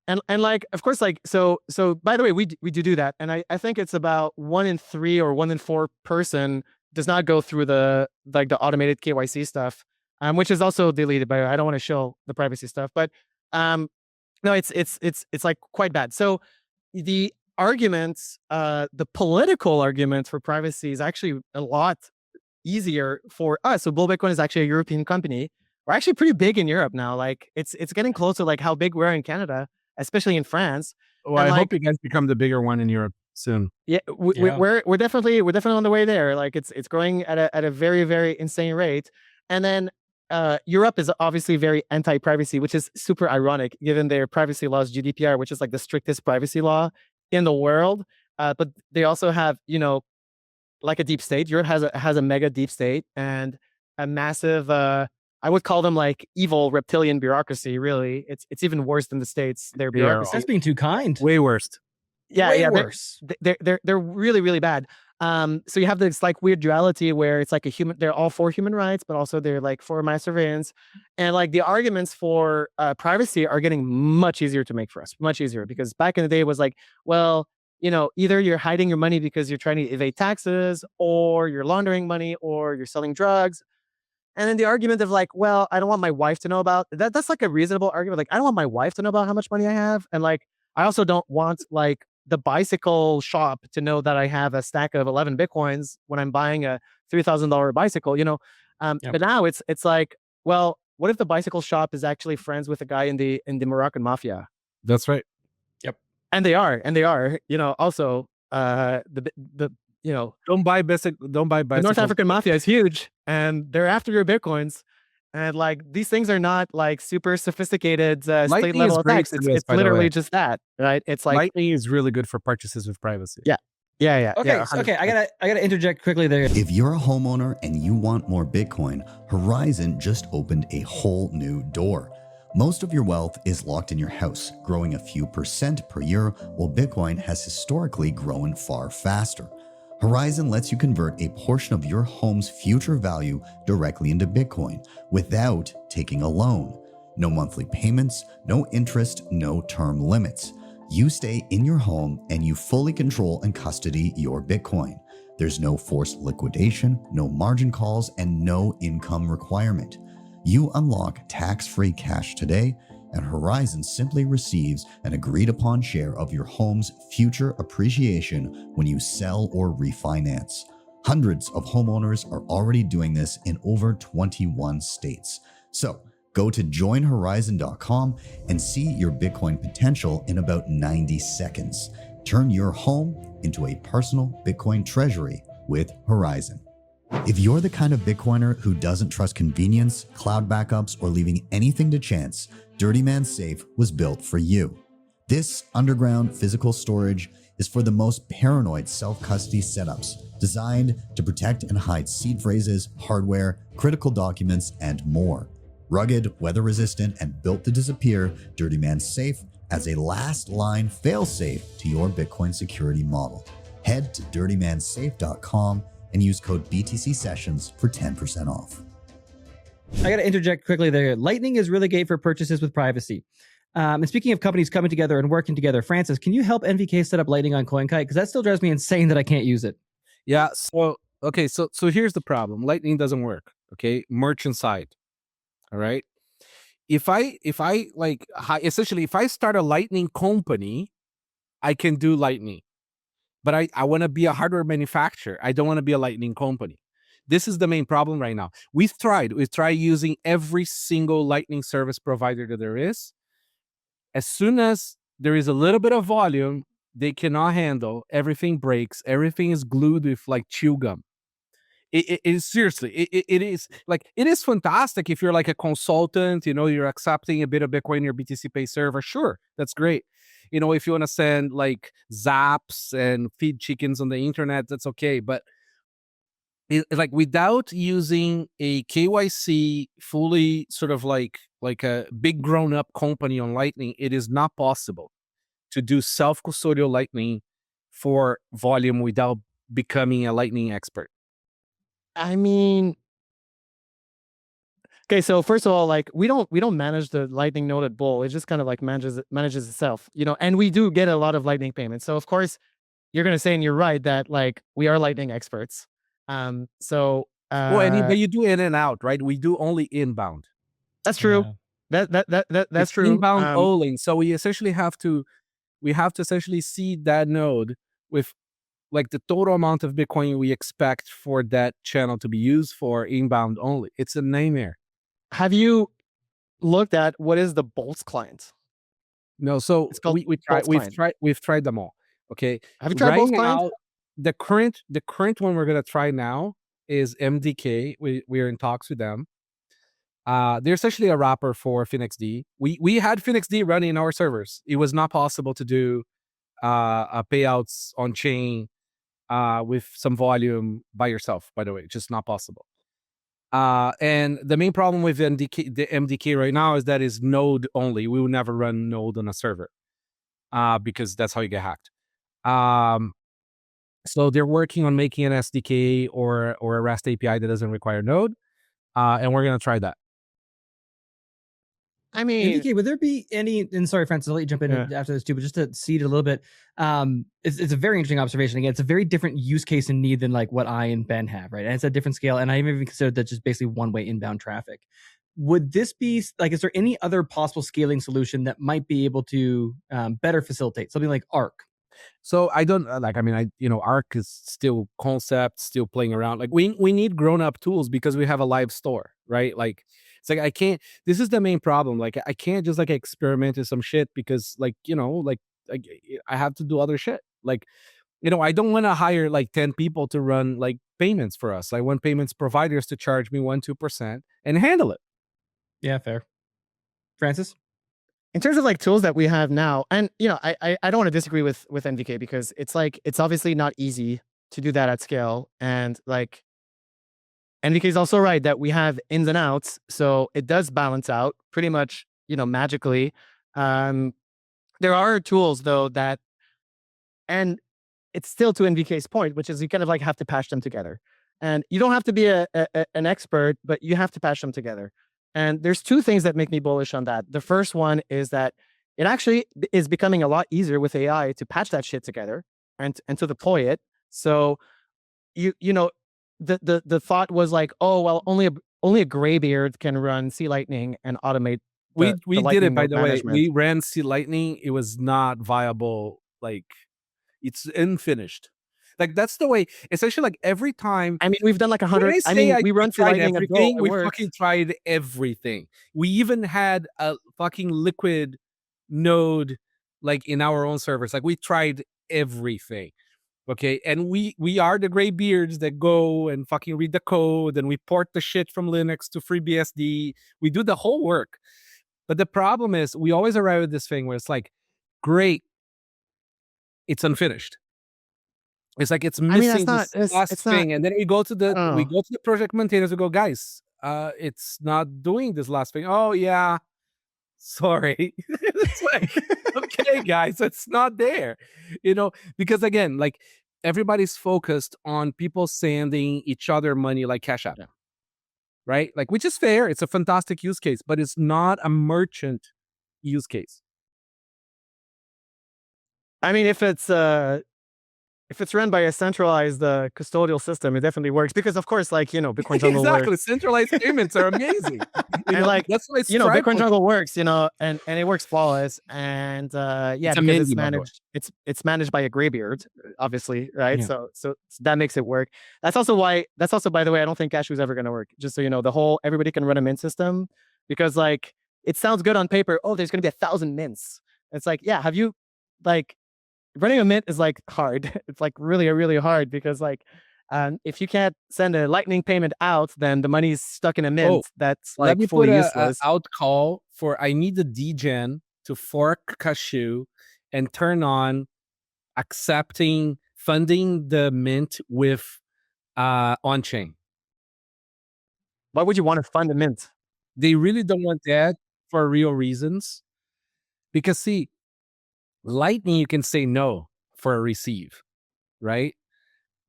And like, of course, like, so by the way, we do that. And I think it's about 1 in 3 or 1 in 4 person does not go through the automated KYC stuff, which is also deleted, but I don't want to show the privacy stuff, but, no, it's like quite bad. So the arguments, the political argument for privacy is actually a lot easier for us. So Bull Bitcoin is actually a European company. We're actually pretty big in Europe now. Like it's getting close to like how big we're in Canada, especially in France. Well, I hope you guys become the bigger one in Europe soon. Yeah, we're definitely on the way there. Like it's growing at a very, very insane rate. And then Europe is obviously very anti-privacy, which is super ironic given their privacy laws, GDPR, which is like the strictest privacy law in the world. But they also have, like a deep state. Europe has a mega deep state and a massive I would call them like evil reptilian bureaucracy. Really, it's even worse than the States. Their bureaucracy. That's being too kind. Way worse. Yeah, worse. They're really, really bad. So you have this like weird duality where it's like they're all for human rights, but also they're like for mass surveillance, and like the arguments for privacy are getting much easier to make for us, much easier, because back in the day it was like, well, either you're hiding your money because you're trying to evade taxes, or you're laundering money, or you're selling drugs. And then the argument of like, well, I don't want my wife to know about that. That's like a reasonable argument. Like, I don't want my wife to know about how much money I have. And like, I also don't want like the bicycle shop to know that I have a stack of 11 Bitcoins when I'm buying a $3,000 bicycle, But now it's like, well, what if the bicycle shop is actually friends with a guy in the Moroccan mafia? That's right. Yep. And they are, also don't buy bicycle. The North African mafia is huge, and they're after your Bitcoins. And like, these things are not like super sophisticated state level attacks. It's literally just that, right? It's like Lightning is really good for purchases with privacy. Yeah. Okay, I gotta interject quickly there. If you're a homeowner and you want more Bitcoin, Horizon just opened a whole new door. Most of your wealth is locked in your house, growing a few % per year, while Bitcoin has historically grown far faster. Horizon lets you convert a portion of your home's future value directly into Bitcoin without taking a loan. No monthly payments, no interest, no term limits. You stay in your home and you fully control and custody your Bitcoin. There's no forced liquidation, no margin calls, and no income requirement. You unlock tax-free cash today, and Horizon simply receives an agreed-upon share of your home's future appreciation when you sell or refinance. Hundreds of homeowners are already doing this in over 21 states. So go to joinhorizon.com and see your Bitcoin potential in about 90 seconds. Turn your home into a personal Bitcoin treasury with Horizon. If you're the kind of Bitcoiner who doesn't trust convenience, cloud backups, or leaving anything to chance, Dirty Man Safe was built for you. This underground physical storage is for the most paranoid self-custody setups, designed to protect and hide seed phrases, hardware, critical documents, and more. Rugged, weather-resistant, and built to disappear, Dirty Man Safe as a last-line fail-safe to your Bitcoin security model. Head to dirtymansafe.com and use code BTC Sessions for 10% off. I got to interject quickly there. Lightning is really great for purchases with privacy. And speaking of companies coming together and working together, Francis, can you help NVK set up Lightning on Coinkite? Because that still drives me insane that I can't use it. Yeah. So here's the problem. Lightning doesn't work. Okay, merchant side. All right. If I essentially if I start a Lightning company, I can do Lightning, but I want to be a hardware manufacturer. I don't want to be a Lightning company. This is the main problem right now. We've tried using every single Lightning service provider that there is. As soon as there is a little bit of volume, they cannot handle. Everything breaks. Everything is glued with like chew gum. It is seriously. It is like, it is fantastic if you're like a consultant. You're accepting a bit of Bitcoin in your BTC Pay server. Sure, that's great. If you want to send like zaps and feed chickens on the internet, that's okay. But like without using a KYC fully sort of like a big grown up company on Lightning, it is not possible to do self-custodial Lightning for volume without becoming a Lightning expert. I mean, okay, so first of all, like we don't manage the Lightning node at Bull. It just kind of like manages itself, and we do get a lot of Lightning payments. So of course you're gonna say, and you're right, that like we are Lightning experts. But you do in and out, right? We do only inbound. That's true. Yeah. That's it's true. Inbound only. So we essentially have to essentially seed that node with like the total amount of Bitcoin we expect for that channel to be used for inbound only. It's a nightmare. Have you looked at what is the Bolts client? No, so it's called we've tried them all. Okay. Have you tried Bolts client? The current one we're gonna try now is MDK. We're in talks with them. They're essentially a wrapper for FinXD. We had FinXD running in our servers. It was not possible to do payouts on chain with some volume by yourself. By the way, just not possible. And the main problem with the MDK right now is that it's node only. We will never run node on a server because that's how you get hacked. So they're working on making an SDK or a REST API that doesn't require node, and we're gonna try that. I mean, NVK, would there be any? And sorry, Francis, I'll let you jump in after this too. But just to seed a little bit, it's a very interesting observation. Again, it's a very different use case and need than like what I and Ben have, right? And it's a different scale. And I even considered that just basically one-way inbound traffic. Would this be like? Is there any other possible scaling solution that might be able to better facilitate something like Arc? So I don't like. I mean, Arc is still concept, still playing around. Like we need grown-up tools because we have a live store, right? Like. It's like I can't. This is the main problem. Like I can't just like experiment with some shit because like I have to do other shit. Like I don't want to hire like 10 people to run like payments for us. I want payments providers to charge me 1-2% and handle it. Yeah, fair. Francis, in terms of like tools that we have now, and I don't want to disagree with NVK because it's like it's obviously not easy to do that at scale, and like. NVK is also right that we have ins and outs, so it does balance out pretty much, magically. There are tools though that, and it's still to NVK's point, which is you kind of like have to patch them together, and you don't have to be an expert, but you have to patch them together. And there's two things that make me bullish on that. The first one is that it actually is becoming a lot easier with AI to patch that shit together and to deploy it. So the thought was like, oh well, only a graybeard can run C Lightning and automate. We did it, by the way. We ran C Lightning. It was not viable. Like it's unfinished. Like that's the way. Essentially, like every time. I mean, we've done like 100. We run C Lightning. Everything. We fucking tried everything. We even had a fucking liquid node like in our own servers. Like we tried everything. Okay, and we are the gray beards that go and fucking read the code and we port the shit from Linux to FreeBSD. We do the whole work. But the problem is we always arrive at this thing where it's like, great, it's unfinished. It's like it's missing this last thing. And then we go to the project maintainers, we go, guys, it's not doing this last thing. Oh yeah. Sorry. It's like, okay, guys, it's not there. Because again, like everybody's focused on people sending each other money like Cash App. Yeah. Right? Like, which is fair. It's a fantastic use case, but it's not a merchant use case. I mean, if it's run by a centralized custodial system, it definitely works because, of course, like, Bitcoin Jungle Exactly. works. Centralized payments are amazing. And like, that's what I Bitcoin Jungle works, and it works flawless. And It's a because Mindy, by the way. it's managed by a graybeard, obviously, right? Yeah. So that makes it work. That's also, by the way, I don't think Cashu is ever going to work. Just so you know, everybody can run a mint system because, like, it sounds good on paper. Oh, there's going to be 1,000 mints. It's like, yeah, have you, like, running a mint is like hard. It's like really, really hard because, like, if you can't send a lightning payment out, then the money's stuck in a mint that's Let like me fully put useless. a out call for I need the degen to fork Cashu and turn on accepting funding the mint with on-chain. Why would you want to fund a mint? They really don't want that for real reasons. Because see, Lightning, you can say no for a receive, right?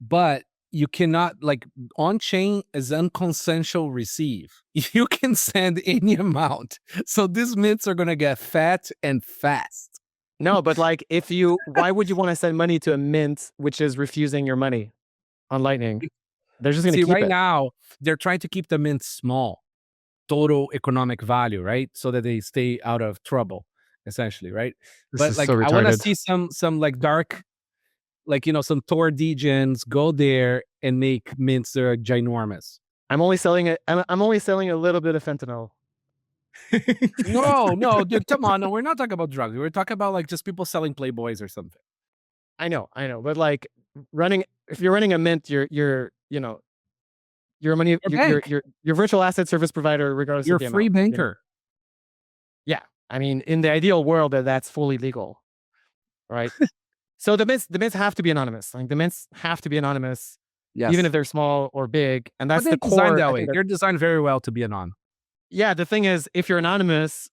But you cannot, like, on-chain is unconsensual receive. You can send any amount. So these mints are going to get fat and fast. No, but like, why would you want to send money to a mint which is refusing your money on Lightning? They're just going to keep right it. now, they're trying to keep the mint small, total economic value, right? So that they stay out of trouble, essentially, right? This is like, so I want to retarded. see some like dark, like, some Tor degens go there and make mints that are ginormous. I'm only selling a little bit of fentanyl. No, dude, come on. No, we're not talking about drugs. We're talking about, like, just people selling Playboys or something. I know, but like, if you're running a mint, you're your virtual asset service provider, regardless You're of the a free amount, banker. Yeah, I mean, in the ideal world, that's fully legal, right? So the mints have to be anonymous. Like, the mints have to be anonymous, Yes. even if they're small or big, and that's But the they're designed core. that way. They're designed very well to be anon. Yeah, the thing is, if you're anonymous,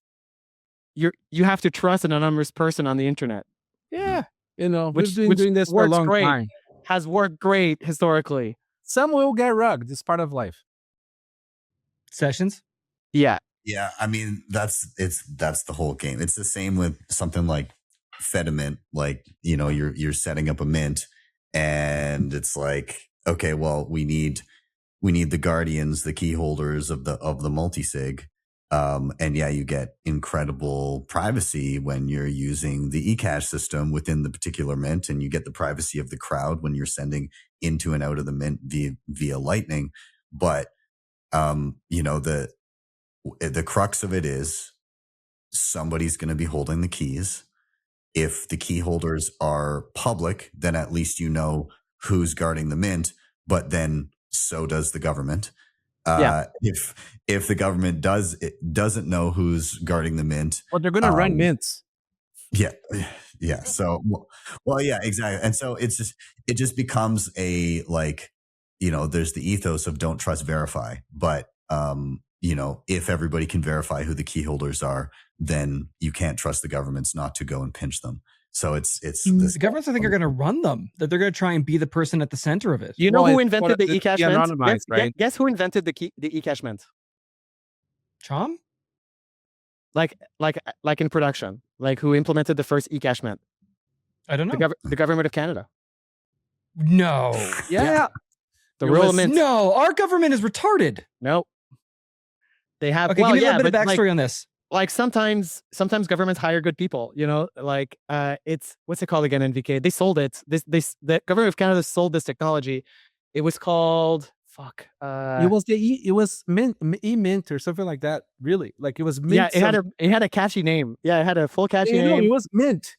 you have to trust an anonymous person on the internet. Yeah, we've Which been doing this for a works long great. time. Has worked great historically. Some will get rugged. It's part of life. Sessions? Yeah. Yeah, I mean, that's the whole game. It's the same with something like Fedimint. Like, you're setting up a mint, and it's like, okay, well, we need the guardians, the key holders of the multisig. And yeah, you get incredible privacy when you're using the eCash system within the particular mint, and you get the privacy of the crowd when you're sending into and out of the mint via Lightning. But the crux of it is somebody's going to be holding the keys. If the key holders are public, then at least you know who's guarding the mint, but then so does the government. If the government doesn't know who's guarding the mint, well, they're going to run mints. Yeah. So, well, yeah, exactly. And so it just becomes a, like, there's the ethos of don't trust, verify. But if everybody can verify who the key holders are, then you can't trust the governments not to go and pinch them. So it's the governments, I think, are going to run them. That they're going to try and be the person at the center of it. You know who invented the eCash mint? Right? Guess who invented the eCash mint? Chom? Like in production, like, who implemented the first eCash mint? I don't know. The government of Canada. No. Yeah. The real mint. No, our government is retarded. No. They have. Okay, well, give me a yeah, little bit of but backstory on this. Like, sometimes governments hire good people. Like, it's, what's it called again? NVK. They sold it. The government of Canada sold this technology. It was called it was mint or something like that. Really, like, it was mint. Yeah, it had a catchy name. Yeah, it had a full catchy name. It was mint.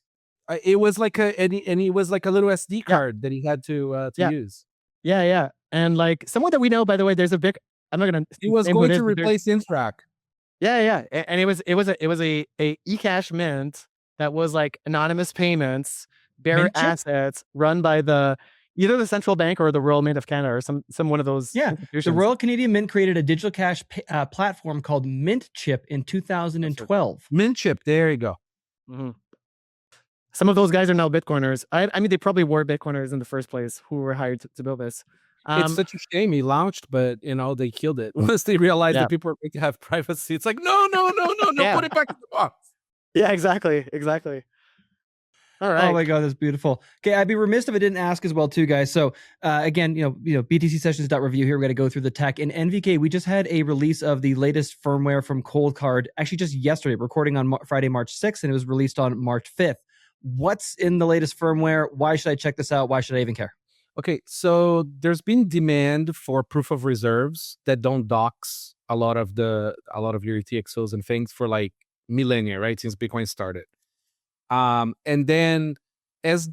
It was like it was like a little SD card that he had to use. Yeah, and like, someone that we know, by the way, there's a big. I'm not gonna. It was going to replace Intrac. Yeah, and it was a eCash mint that was like anonymous payments, bearer assets, run by either the central bank or the Royal Mint of Canada, or some one of those. Yeah, the Royal Canadian Mint created a digital cash platform called MintChip in 2012. MintChip, there you go. Mm-hmm. Some of those guys are now Bitcoiners. I mean, they probably were Bitcoiners in the first place who were hired to build this. It's such a shame he launched, but they killed it once they realized that people were going to have privacy. It's like, no, put it back in the box. Yeah, exactly. All right. Oh my God, that's beautiful. Okay, I'd be remiss if I didn't ask as well too, guys. So again, BTC sessions.review here. We got to go through the tech. In NVK, we just had a release of the latest firmware from ColdCard, actually just yesterday, recording on Friday, March 6th, and it was released on March 5th. What's in the latest firmware? Why should I check this out? Why should I even care? Okay, so there's been demand for proof of reserves that don't dox a lot of your UTXOs and things for like millennia, right? Since Bitcoin started. And then as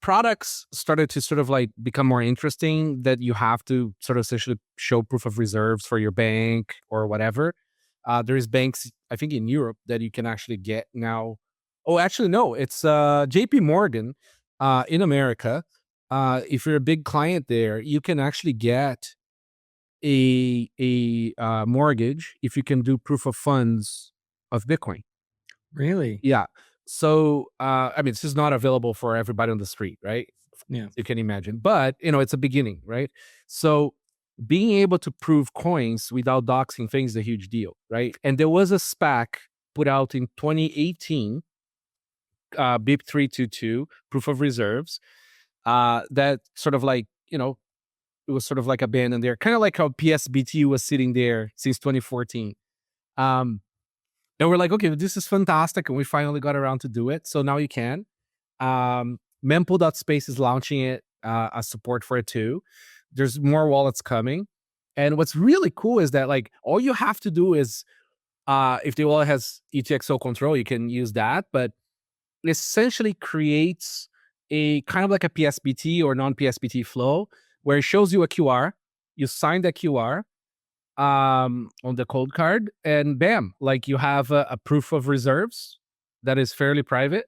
products started to sort of like become more interesting, that you have to sort of essentially show proof of reserves for your bank or whatever. There is banks, I think in Europe, that you can actually get now. Oh, actually, no, it's JP Morgan in America. If you're a big client there, you can actually get a mortgage if you can do proof of funds of Bitcoin. Really? Yeah. So, I mean, this is not available for everybody on the street, right? Yeah. You can imagine, but it's a beginning, right? So being able to prove coins without doxing things is a huge deal, right? And there was a SPAC put out in 2018, BIP322, proof of reserves, that sort of like, it was sort of like abandoned there, kind of like how PSBT was sitting there since 2014. And we're like, okay, this is fantastic. And we finally got around to do it. So now you can. Mempool.space is launching it, a support for it too. There's more wallets coming. And what's really cool is that like all you have to do is, if the wallet has UTXO control, you can use that. But it essentially creates a kind of like a PSBT or non-PSBT flow where it shows you a QR. You sign that QR on the ColdCard, and bam, like you have a proof of reserves that is fairly private,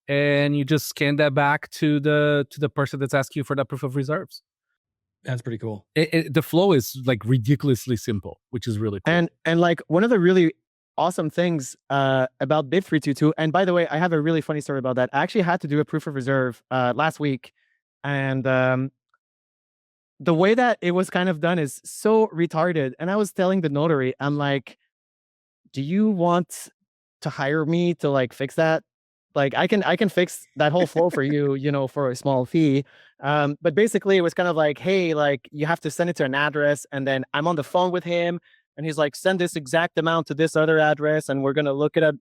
and you just scan that back to the person that's asking you for that proof of reserves. That's pretty cool. The flow is like ridiculously simple, which is really cool. And like one of the really awesome things about BIP322, and by the way, I have a really funny story about that. I actually had to do a proof of reserve last week, and the way that it was kind of done is so retarded. And I was telling the notary, I'm like, do you want to hire me to like fix that? Like I can fix that whole flow for you, for a small fee. But basically it was kind of like, hey, like you have to send it to an address, and then I'm on the phone with him and he's like, send this exact amount to this other address, and we're going to look it up,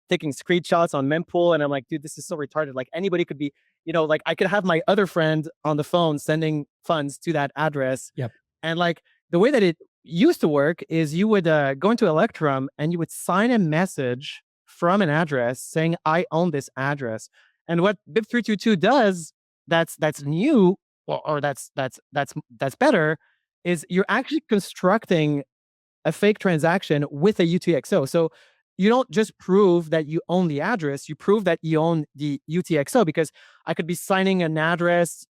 taking screenshots on mempool. And I'm like, dude, this is so retarded. Like anybody could be, like I could have my other friend on the phone sending funds to that address. Yep. And like the way that it used to work is you would go into Electrum and you would sign a message from an address saying, I own this address. And what BIP322 does that's new, or that's better, is you're actually constructing a fake transaction with a UTXO. So you don't just prove that you own the address, you prove that you own the UTXO, because I could be signing an address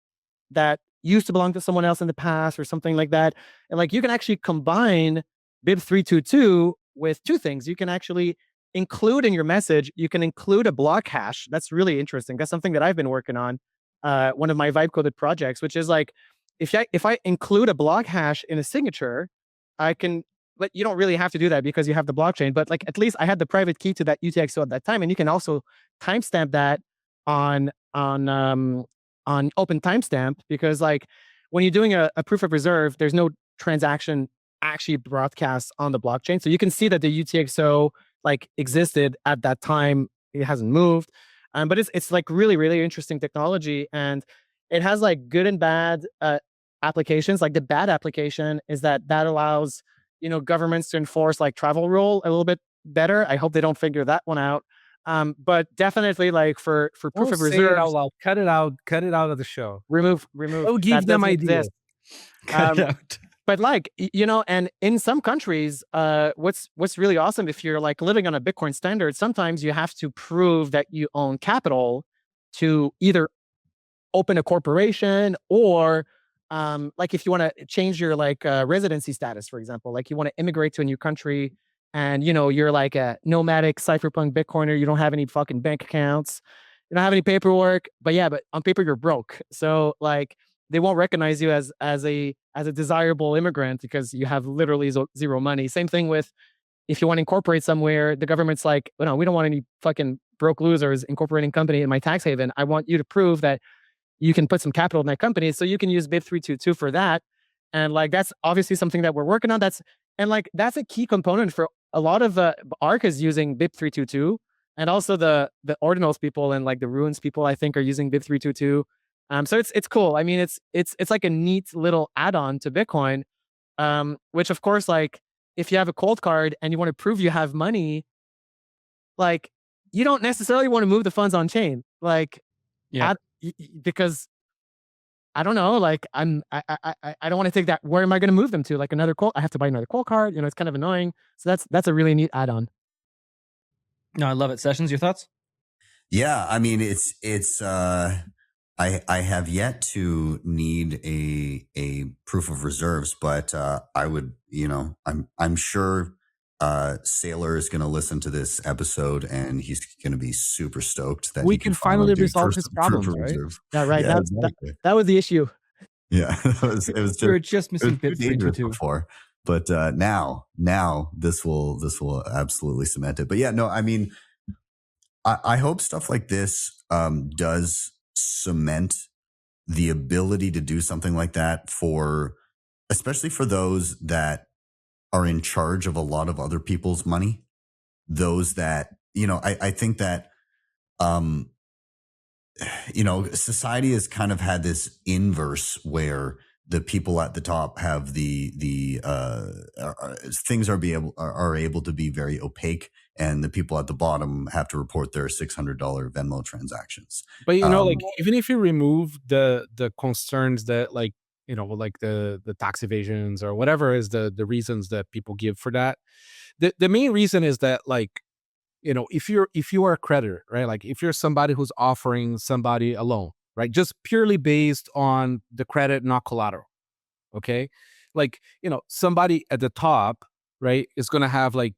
that used to belong to someone else in the past or something like that. And like you can actually combine BIP322 with two things. You can actually include in your message, you can include a block hash. That's really interesting. That's something that I've been working on, one of my vibe coded projects, which is like, if I include a block hash in a signature, I can, but you don't really have to do that because you have the blockchain. But like at least I had the private key to that UTXO at that time, and you can also timestamp that on open timestamp, because like when you're doing a proof of reserve, there's no transaction actually broadcast on the blockchain, so you can see that the UTXO like existed at that time. It hasn't moved, but it's like really, really interesting technology, and it has like good and bad applications. Like the bad application is that allows governments to enforce like travel rule a little bit better. I hope they don't figure that one out. But definitely like for proof of reserve, cut it out of the show. Remove. Oh, give them ideas. Cut it out. But like, and in some countries, what's really awesome, if you're like living on a Bitcoin standard, sometimes you have to prove that you own capital to either open a corporation, or like if you want to change your like residency status, for example, like you want to immigrate to a new country, and you're like a nomadic cypherpunk Bitcoiner, you don't have any fucking bank accounts, you don't have any paperwork, but on paper you're broke. So like they won't recognize you as a desirable immigrant because you have literally zero money. Same thing with if you want to incorporate somewhere, the government's like, well, no, we don't want any fucking broke losers incorporating company in my tax haven. I want you to prove that you can put some capital in that company, so you can use BIP 322 for that. And like that's obviously something that we're working on. That's a key component for a lot of ARC is using BIP 322, and also the ordinals people and like the ruins people I think are using BIP 322. So it's cool. I mean, it's like a neat little add-on to Bitcoin, which of course, like if you have a ColdCard and you want to prove you have money, like you don't necessarily want to move the funds on chain, like because I don't know, like I don't want to take that. Where am I going to move them to? Like another I have to buy another ColdCard. You know, it's kind of annoying. So that's a really neat add-on. No, I love it. Sessions, your thoughts? Yeah, I mean, it's I have yet to need a proof of reserves, but I would, I'm sure Sailor is going to listen to this episode and he's going to be super stoked that we he can finally resolve his problems, right? reserves. Yeah, right. Yeah, that was the issue. Yeah, it was just, we were just missing it was BIP too dangerous 322 before, but now this will absolutely cement it. But yeah, no, I mean, I hope stuff like this does cement the ability to do something like that especially for those that are in charge of a lot of other people's money. Those that, I think that, society has kind of had this inverse where the people at the top have things are able to be very opaque, and the people at the bottom have to report their $600 Venmo transactions. But like even if you remove the concerns that like like the tax evasions or whatever is the reasons that people give for that, the main reason is that like if you are a creditor, right? Like if you're somebody who's offering somebody a loan, right? Just purely based on the credit, not collateral. Okay. Like, somebody at the top, right, is going to have like,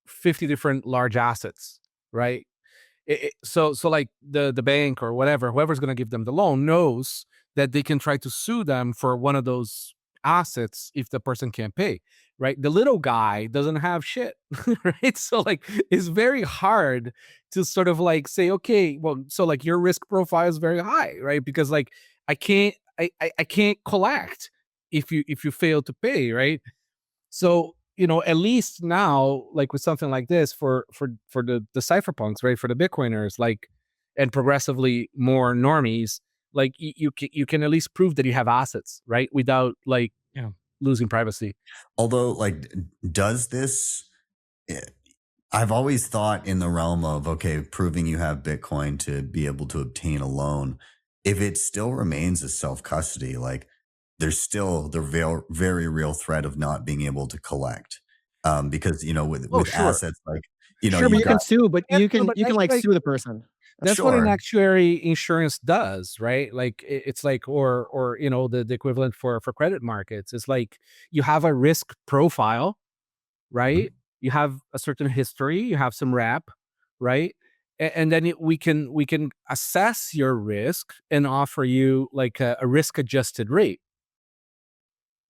50 different large assets, right? So like the bank or whatever, whoever's going to give them the loan knows that they can try to sue them for one of those assets if the person can't pay, right? The little guy doesn't have shit, right? So like it's very hard to sort of like say, okay, well, so like your risk profile is very high, right? Because like I can't collect if you fail to pay, right? So at least now, like with something like this for the cypherpunks, right, for the Bitcoiners, like, and progressively more normies, like you can at least prove that you have assets, right, without like losing privacy. Although, like, does this? I've always thought in the realm of, okay, proving you have Bitcoin to be able to obtain a loan. If it still remains as self-custody, like there's still the very real threat of not being able to collect. Because, with sure. assets like, sure, but you can sue, but you can like like sue the person. That's Sure. what an actuary insurance does, right? Like it's like, or the equivalent for credit markets. It's like you have a risk profile, right? Mhm. You have a certain history, you have some rep, right? And then we can assess your risk and offer you like a risk adjusted rate,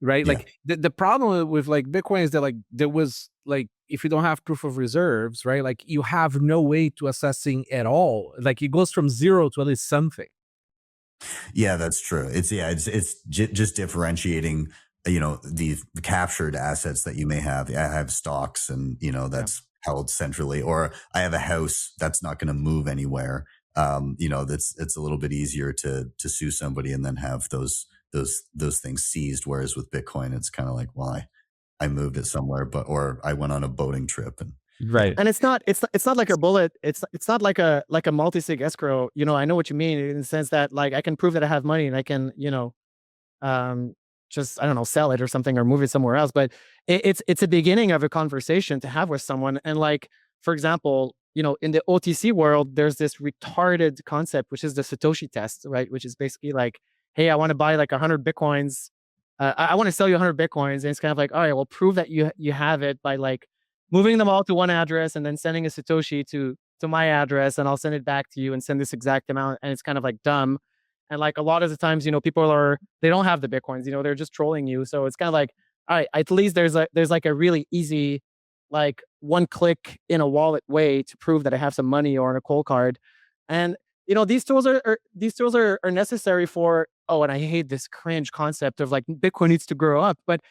right? Yeah. Like the problem with like Bitcoin is that like there was like, if you don't have proof of reserves, right? Like you have no way to assessing at all. Like it goes from zero to at least something. Yeah, that's true. It's just differentiating, the captured assets that you may have. I have stocks and, that's held centrally, or I have a house that's not going to move anywhere. It's a little bit easier to sue somebody and then have those things seized. Whereas with Bitcoin, it's kind of like, well, I moved it somewhere, or I went on a boating trip and right. And it's not like a bullet. It's not like a multi-sig escrow. I know what you mean in the sense that like I can prove that I have money and I can, just, I don't know, sell it or something or move it somewhere else. But it's a beginning of a conversation to have with someone. And like, for example, in the OTC world, there's this retarded concept, which is the Satoshi test, right? Which is basically like, hey, I want to buy like 100 Bitcoins. I want to sell you 100 Bitcoins. And it's kind of like, all right, well, prove that you have it by like moving them all to one address and then sending a Satoshi to to my address and I'll send it back to you and send this exact amount. And it's kind of like dumb. And like a lot of the times, people they don't have the Bitcoins, they're just trolling you. So it's kind of like, all right, at least there's like a really easy, like one click in a wallet way to prove that I have some money or on a ColdCard. And these tools are necessary for, and I hate this cringe concept of like Bitcoin needs to grow up, but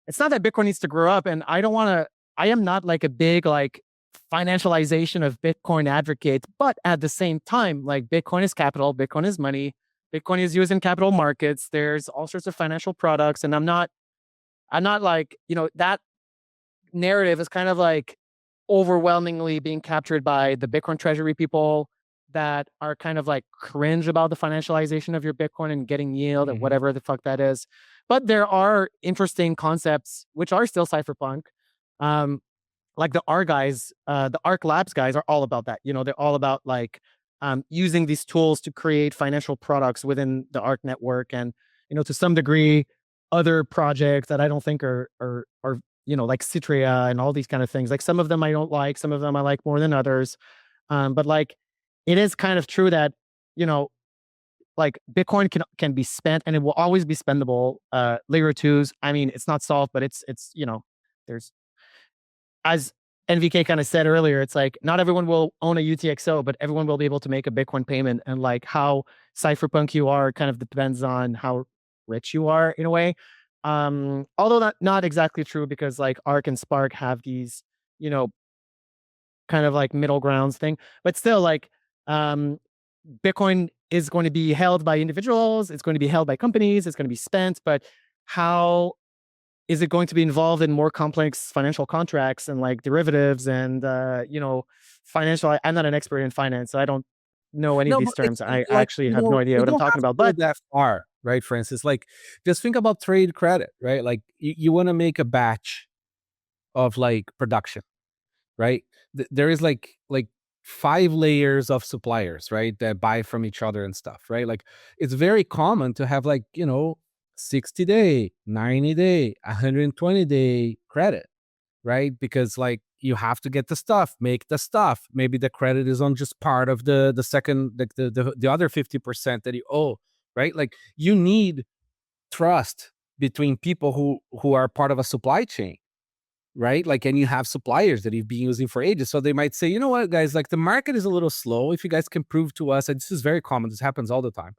it's not that Bitcoin needs to grow up. And I am not like a big like financialization of Bitcoin advocate, but at the same time, like Bitcoin is capital, Bitcoin is money, Bitcoin is used in capital markets. There's all sorts of financial products. And I'm not like, that narrative is kind of like overwhelmingly being captured by the Bitcoin treasury people that are kind of like cringe about the financialization of your Bitcoin and getting yield and whatever the fuck that is. But there are interesting concepts which are still cypherpunk. Like the R guys, the Arc Labs guys are all about that. They're all about like using these tools to create financial products within the Arc network. And, to some degree, other projects that I don't think are like Citria and all these kind of things. Like some of them I don't like, some of them I like more than others. But like, it is kind of true that, like Bitcoin can be spent and it will always be spendable. Layer 2s, I mean, it's not solved, but it's there's, as NVK kind of said earlier, it's like not everyone will own a UTXO, but everyone will be able to make a Bitcoin payment. And like how cypherpunk you are kind of depends on how rich you are in a way. Although not exactly true, because like Arc and Spark have these, kind of like middle grounds thing, but still like Bitcoin is going to be held by individuals, it's going to be held by companies, it's going to be spent, but how is it going to be involved in more complex financial contracts and like derivatives and financial? I'm not an expert in finance, so I don't know any of these terms. I actually have no idea what I'm talking about. But that far, right, Francis? Like, just think about trade credit, right? Like, you want to make a batch of like production, right? There is like 5 layers of suppliers, right, that buy from each other and stuff, right? Like, it's very common to have like 60-day, 90-day, 120-day credit, right? Because like you have to get the stuff, make the stuff. Maybe the credit is on just part of the second, like the other 50% that you owe, right? Like you need trust between people who are part of a supply chain, right? Like, and you have suppliers that you've been using for ages. So they might say, you know what, guys, like the market is a little slow. If you guys can prove to us, and this is very common, this happens all the time.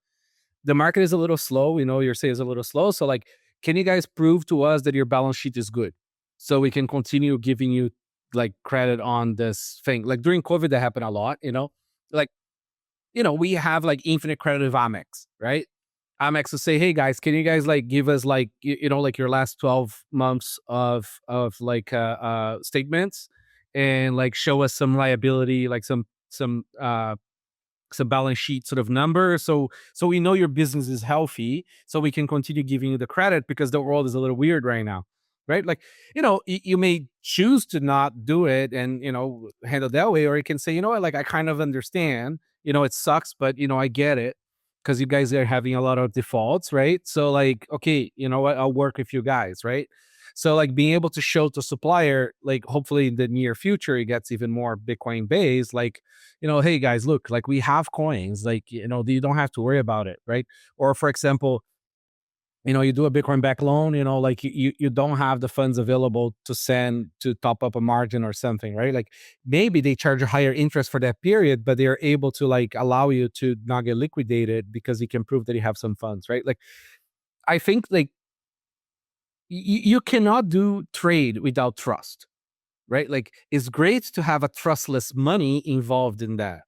The market is a little slow. Your sales is a little slow. So like, can you guys prove to us that your balance sheet is good? So we can continue giving you like credit on this thing. Like during COVID, that happened a lot, like, we have like infinite credit of Amex, right? Amex will say, hey guys, can you guys like give us like, like your last 12 months of like statements and like show us some liability, like some balance sheet sort of number, so we know your business is healthy, so we can continue giving you the credit, because the world is a little weird right now, right? Like, you may choose to not do it and handle that way, or you can say, like, I kind of understand, it sucks, but I get it, because you guys are having a lot of defaults, right? So like, okay, you know what, I'll work with you guys, right? So like being able to show to supplier, like hopefully in the near future, it gets even more Bitcoin based, like, hey guys, look, like we have coins, like, you don't have to worry about it, right? Or for example, you do a Bitcoin back loan, like you don't have the funds available to send to top up a margin or something, right? Like maybe they charge a higher interest for that period, but they're able to like allow you to not get liquidated because you can prove that you have some funds, right? Like I think like you cannot do trade without trust, right? Like it's great to have a trustless money involved in that,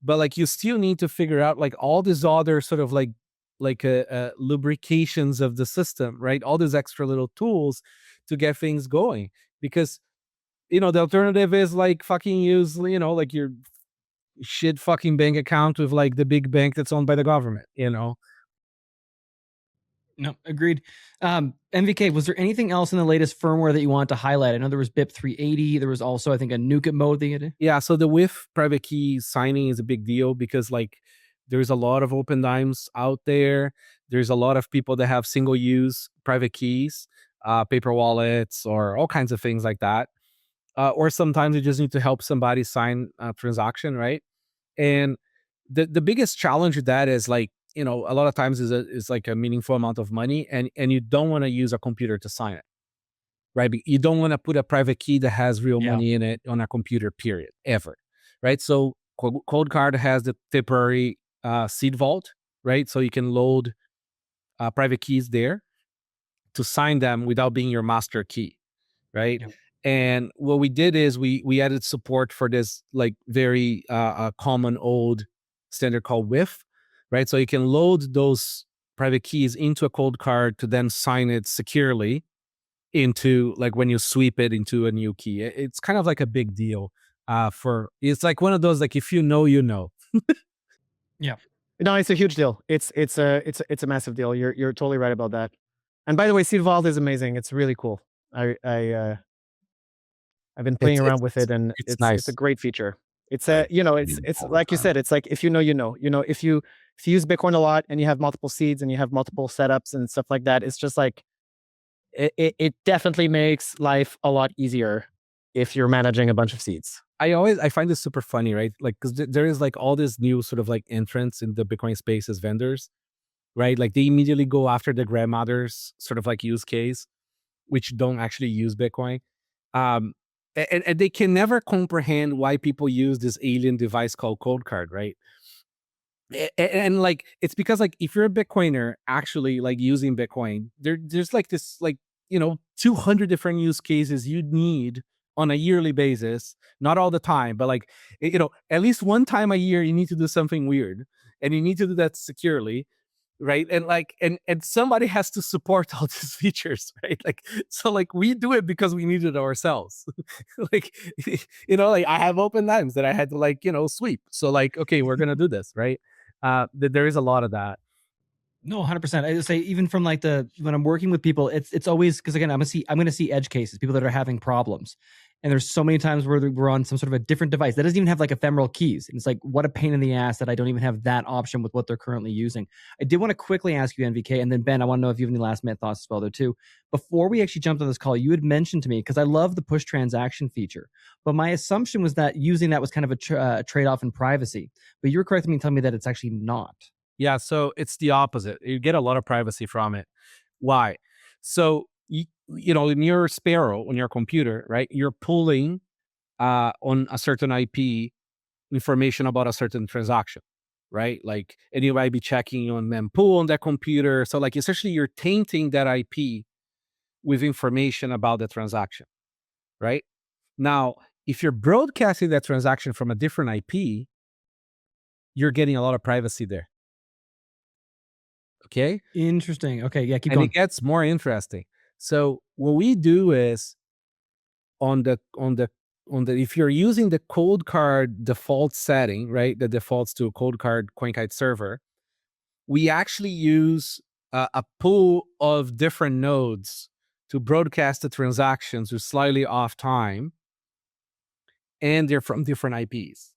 but like you still need to figure out like all these other sort of like lubrications of the system, right? All these extra little tools to get things going, because the alternative is like fucking use like your shit fucking bank account with like the big bank that's owned by the government. No, agreed. MVK, was there anything else in the latest firmware that you want to highlight? I know there was BIP 380. There was also, I think, a Nuke mode that you did. Yeah, so the with private key signing is a big deal, because like there's a lot of open dimes out there. There's a lot of people that have single use private keys, paper wallets, or all kinds of things like that. or sometimes you just need to help somebody sign a transaction, right? And the biggest challenge with that is like, a lot of times is like a meaningful amount of money, and you don't want to use a computer to sign it, right? You don't want to put a private key that has real money in it on a computer, period, ever, right? So ColdCard has the temporary seed vault, right? So you can load private keys there to sign them without being your master key, right? Yep. And what we did is we added support for this like very common old standard called WIF, right? So you can load those private keys into a ColdCard to then sign it securely into like when you sweep it into a new key. It's kind of like a big deal it's like one of those, like, if you know, you know. Yeah. No, it's a huge deal. It's a massive deal. You're totally right about that. And by the way, Seed Vault is amazing. It's really cool. I've been playing around with it, and it's nice. It's a great feature. It's Right. it's like you said, it's like if you know, you know. If you use Bitcoin a lot and you have multiple seeds and you have multiple setups and stuff like that, it's just like it definitely makes life a lot easier if you're managing a bunch of seeds. I find this super funny, right? Like, because there is like all this new sort of like entrance in the Bitcoin space as vendors, right? Like they immediately go after the grandmother's sort of like use case, which don't actually use Bitcoin. And they can never comprehend why people use this alien device called ColdCard, right? And like it's because like if you're a Bitcoiner actually like using Bitcoin, there's like this like 200 different use cases you need on a yearly basis, not all the time, but like at least one time a year you need to do something weird, and you need to do that securely, right? And like and somebody has to support all these features, right? Like so like we do it because we need it ourselves. Like like I have open times that I had to like sweep, so like okay, we're gonna do this, right? There is a lot of that. No, 100%. I just say even from like when I'm working with people, it's always because again I'm gonna see edge cases, people that are having problems, and there's so many times where we're on some sort of a different device that doesn't even have like ephemeral keys, and it's like what a pain in the ass that I don't even have that option with what they're currently using. I did want to quickly ask you, NVK, and then Ben, I want to know if you have any last minute thoughts as well, though too. Before we actually jumped on this call, you had mentioned to me, because I love the push transaction feature, but my assumption was that using that was kind of a trade-off in privacy. But you're correcting me and telling me that it's actually not. Yeah, so it's the opposite. You get a lot of privacy from it. Why? So in your Sparrow, on your computer, right? You're pulling on a certain IP information about a certain transaction, right? Like, and you might be checking on mempool on that computer. So like essentially you're tainting that IP with information about the transaction, right? Now, if you're broadcasting that transaction from a different IP, you're getting a lot of privacy there. Okay. Interesting. Okay. Yeah. Keep And going. it gets more interesting. So what we do is on the if you're using the ColdCard default setting, right, that defaults to a ColdCard Coinkite server, we actually use a pool of different nodes to broadcast the transactions with slightly off time, and they're from different IPs.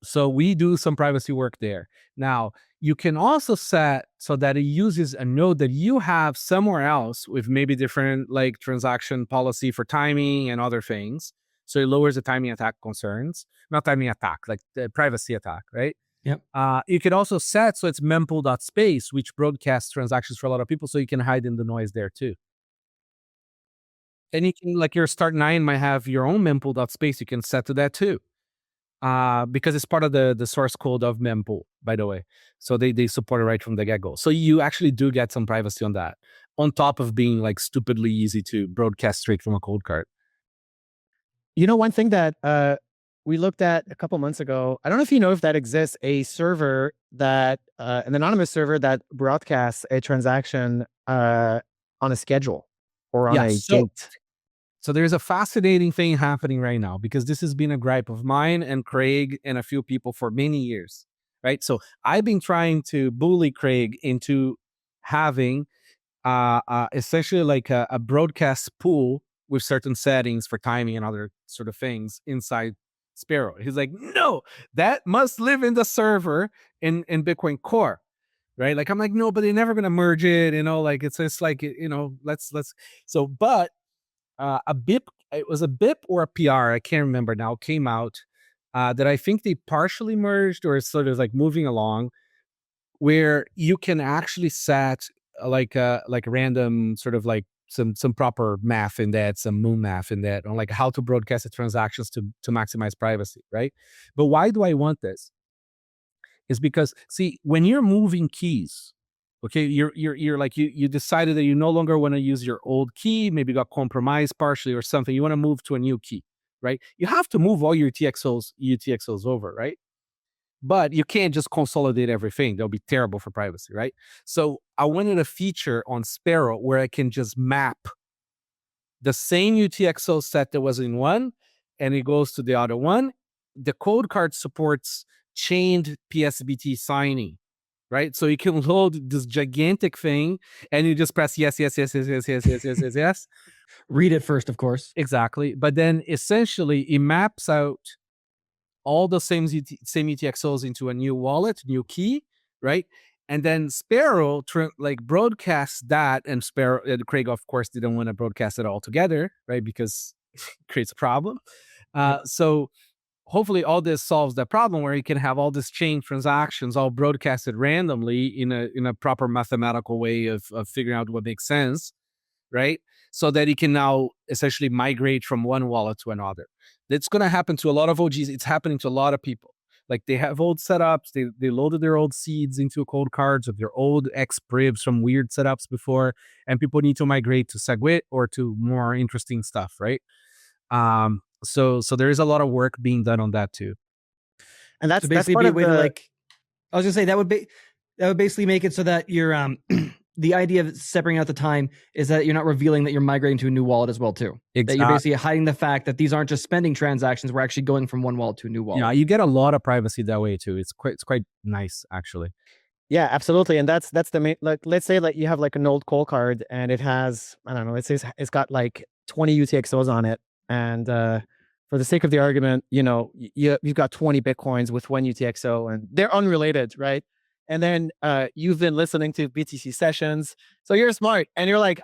So we do some privacy work there. Now, you can also set so that it uses a node that you have somewhere else with maybe different like transaction policy for timing and other things. So it lowers the timing attack concerns, not timing attack, like the privacy attack, right? Yep. You can also set so it's mempool.space, which broadcasts transactions for a lot of people, so you can hide in the noise there too. And you can, like your start 9 might have your own mempool.space, you can set to that too. Because it's part of the source code of mempool, by the way. So they support it right from the get-go. So you actually do get some privacy on that, on top of being like stupidly easy to broadcast straight from a ColdCard. One thing that we looked at a couple months ago, I don't know if you know if that exists, a server that, an anonymous server that broadcasts a transaction on a schedule or on a date. So there's a fascinating thing happening right now, because this has been a gripe of mine and Craig and a few people for many years, right? So I've been trying to bully Craig into having essentially like a broadcast pool with certain settings for timing and other sort of things inside Sparrow. He's like, no, that must live in the server in Bitcoin Core, right? Like I'm like, no, but they're never gonna merge it, like it's like let's so but a it was a BIP or a PR, I can't remember now, came out that I think they partially merged or sort of like moving along, where you can actually set like a random sort of like some proper math in that, some moon math in that, on like how to broadcast the transactions to maximize privacy, right? But why do I want this? Is because, see, when you're moving keys, okay, you're like, you decided that you no longer want to use your old key, maybe got compromised partially or something, you want to move to a new key, right? You have to move all your UTXOs over, right? But you can't just consolidate everything. That'll be terrible for privacy, right? So I wanted a feature on Sparrow where I can just map the same UTXO set that was in one, and it goes to the other one. The ColdCard supports chained PSBT signing, right? So you can load this gigantic thing, and you just press yes, yes, yes, yes, yes, yes, yes, yes, yes, yes. Read it first, of course. Exactly. But then essentially it maps out all the same UTXOs into a new wallet, new key, right? And then Sparrow like broadcasts that, and Sparrow, Craig, of course, didn't want to broadcast it all together, right? Because it creates a problem. So hopefully all this solves that problem where you can have all these chain transactions all broadcasted randomly in a proper mathematical way of figuring out what makes sense, right? So that you can now essentially migrate from one wallet to another. That's going to happen to a lot of OGs. It's happening to a lot of people. Like, they have old setups. They loaded their old seeds into ColdCards of their old xpubs from weird setups before, and people need to migrate to SegWit or to more interesting stuff, right? So there is a lot of work being done on that too. And that's basically part be a of way the, to, like, I was gonna say that would basically make it so that you're the idea of separating out the time is that you're not revealing that you're migrating to a new wallet as well too. That you're basically hiding the fact that these aren't just spending transactions. We're actually going from one wallet to a new wallet. Yeah, you get a lot of privacy that way too. It's quite nice, actually. Yeah, absolutely. And that's the main, like, let's say like you have like an old ColdCard and it has, I don't know, let's say it's got like 20 UTXOs on it. And for the sake of the argument, you know, you've got 20 Bitcoins with one UTXO and they're unrelated, right? And then you've been listening to BTC sessions. So you're smart and you're like,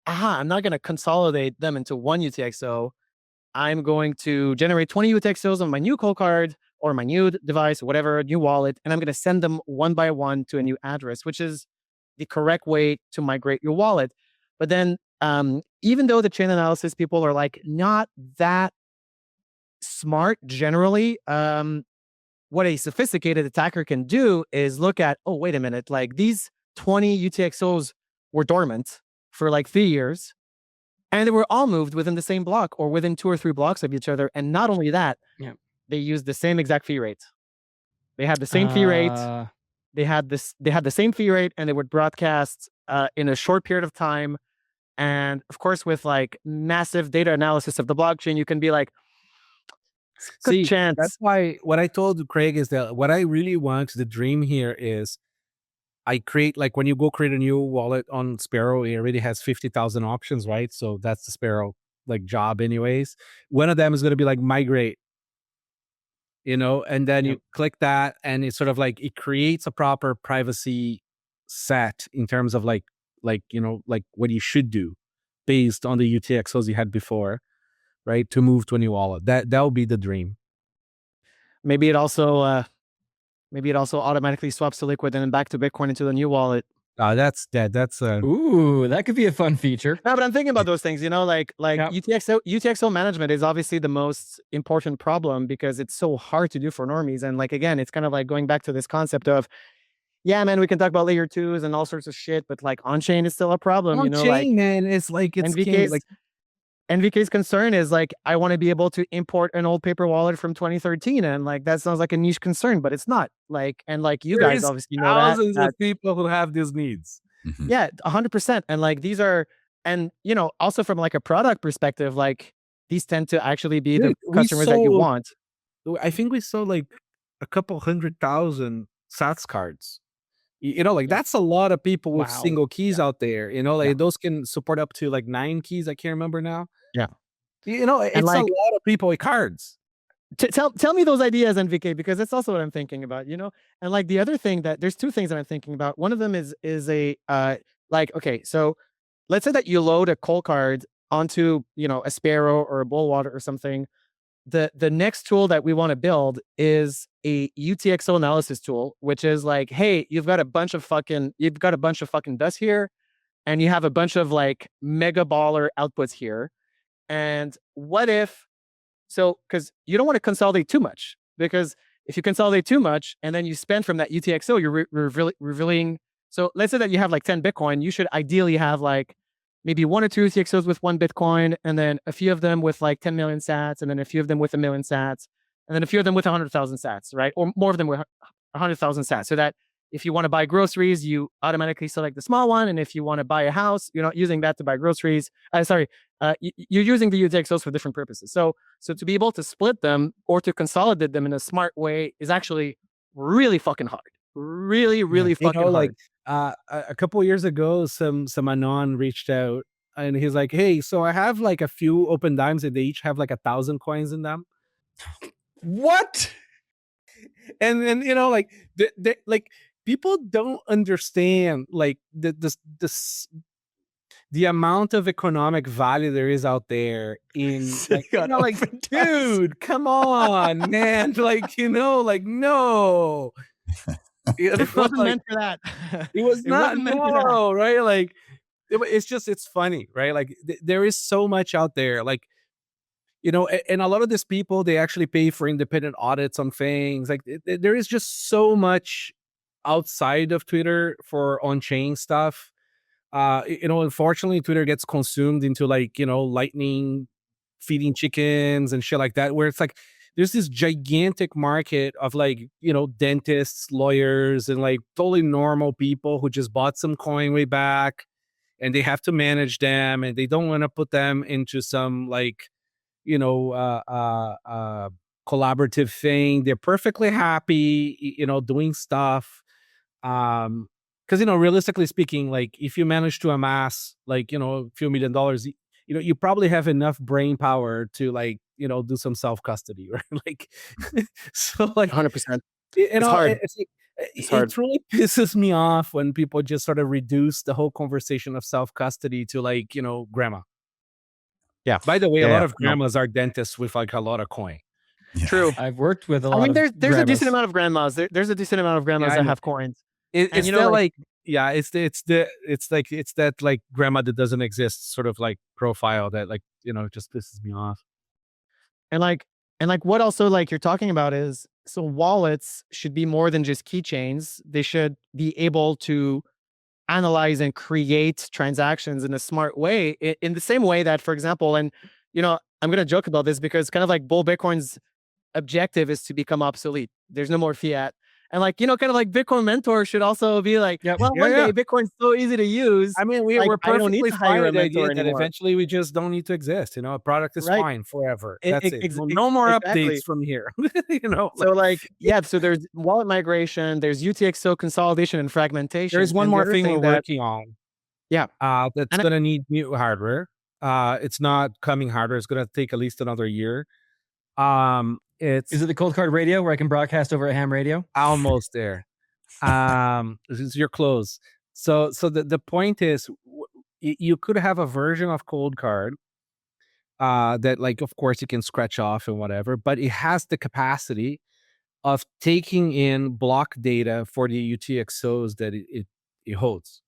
aha, I'm not going to consolidate them into one UTXO. I'm going to generate 20 UTXOs on my new ColdCard or my new device, whatever, new wallet, and I'm going to send them one by one to a new address, which is the correct way to migrate your wallet. But then, even though the chain analysis people are like not that smart generally, what a sophisticated attacker can do is look at, oh, wait a minute, like these 20 UTXOs were dormant for like 3 years, and they were all moved within the same block or within 2 or 3 blocks of each other. And not only that, they used the same exact fee rate. They had the same fee rate. They had the same fee rate, and they would broadcast in a short period of time. And of course, with like massive data analysis of the blockchain, you can be like, good chance. That's why what I told Craig is that what I really want, the dream here is, I create, like, when you go create a new wallet on Sparrow, it already has 50,000 options, right? So that's the Sparrow like job anyways. One of them is going to be like migrate, you know, and then you click that and it's sort of like, it creates a proper privacy set in terms of like, you know, like what you should do based on the UTXOs you had before, right? To move to a new wallet. That would be the dream. Maybe it also automatically swaps to Liquid and then back to Bitcoin into the new wallet. That's dead. That's ooh, that could be a fun feature. No, but I'm thinking about those things, you know, like UTXO management is obviously the most important problem because it's so hard to do for normies. And like, again, it's kind of like going back to this concept of, yeah, man, we can talk about layer 2s and all sorts of shit, but like on-chain is still a problem, you know, like, man, it's like, it's NVK's concern is like, I want to be able to import an old paper wallet from 2013. And like, that sounds like a niche concern, but it's not. Like, and like you guys obviously know thousands of people who have these needs. Mm-hmm. Yeah, 100%. And like, these are, and you know, also from like a product perspective, like these tend to actually be the customers that you want. I think we sold like a couple 100,000 SATS cards. You know, like that's a lot of people with single keys out there. You know, like those can support up to like 9 keys. I can't remember now. Yeah. You know, it's like, a lot of people with cards. Tell me those ideas, NVK, because that's also what I'm thinking about, you know? And like the other thing that there's 2 things that I'm thinking about. One of them is a like, okay, so let's say that you load a ColdCard onto, a Sparrow or a Bull wallet or something, the next tool that we want to build is a UTXO analysis tool, which is like, hey, you've got a bunch of fucking dust here, and you have a bunch of like mega baller outputs here. And what if, because you don't want to consolidate too much, because if you consolidate too much and then you spend from that UTXO, you're revealing. So let's say that you have like 10 Bitcoin, you should ideally have like maybe 1 or 2 UTXOs with 1 Bitcoin, and then a few of them with like 10 million sats, and then a few of them with 1 million sats, and then a few of them with 100,000 sats, right? Or more of them with 100,000 sats. So that if you want to buy groceries, you automatically select the small one. And if you want to buy a house, you're not using that to buy groceries. You're using the UTXOs for different purposes. So to be able to split them or to consolidate them in a smart way is actually really fucking hard. Really, really fucking hard. Like a couple of years ago, some anon reached out and he's like, "Hey, so I have like a few open dimes and they each have like 1,000 coins in them." What? And then like like people don't understand like the amount of economic value there is out there in like, dude, come on, man. Like, no. It wasn't meant for that. It was not meant for that. Right? Like, it's funny, right? Like, there is so much out there. Like, and a lot of these people, they actually pay for independent audits on things. Like, there is just so much outside of Twitter for on-chain stuff. Unfortunately, Twitter gets consumed into like, Lightning feeding chickens and shit like that, where it's like, there's this gigantic market of like, dentists, lawyers, and like totally normal people who just bought some coin way back and they have to manage them and they don't want to put them into some like, collaborative thing. They're perfectly happy, doing stuff. Because, realistically speaking, like if you manage to amass like, a few $1 million, you probably have enough brain power to like, do some self-custody, right? Like, so like 100%. It's hard. It's hard. It really pisses me off when people just sort of reduce the whole conversation of self-custody to like, grandma. Yeah. By the way, a lot of grandmas are dentists with like a lot of coin. Yeah. True. I've worked with a lot. There's a decent amount of grandmas. There's a decent amount of grandmas that have coins. It's that like grandma that doesn't exist sort of like profile that like, just pisses me off. And like what also like you're talking about is, so wallets should be more than just keychains. They should be able to analyze and create transactions in a smart way, in the same way that, for example, and I'm going to joke about this because kind of like Bull Bitcoin's objective is to become obsolete. There's no more fiat. And like, kind of like Bitcoin Mentor should also be like, one day Bitcoin's so easy to use. I mean, we're perfectly fine with the idea that eventually we just don't need to exist. A product is fine forever. That's it. No more updates from here. So like, so there's wallet migration, there's UTXO consolidation and fragmentation. There's one more thing we're working on. Yeah. That's going to need new hardware. It's not coming hardware. It's going to take at least another year. Is it the ColdCard radio where I can broadcast over a ham radio? Almost there. You're close. So the point is, you could have a version of ColdCard that, like, of course, you can scratch off and whatever, but it has the capacity of taking in block data for the UTXOs that it holds.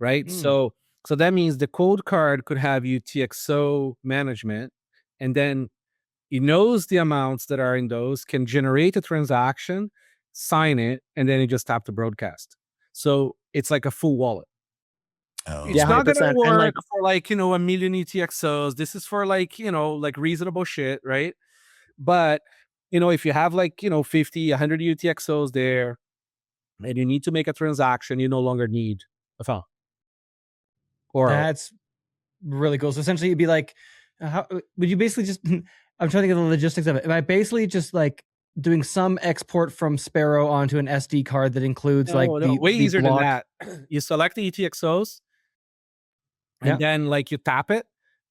Right. So that means the ColdCard could have UTXO management, and then it knows the amounts that are in those, can generate a transaction, sign it, and then you just tap the broadcast. So it's like a full wallet. It's not going to work for like, 1 million UTXOs. This is for like, like reasonable shit, right? But, if you have like, 50, 100 UTXOs there, and you need to make a transaction, you no longer need a phone. That's really cool. So essentially, it'd be like, how would you basically just? I'm trying to get the logistics of it. Am I basically just like doing some export from Sparrow onto an SD card that includes way easier than that? You select the UTXOs, and then like you tap it,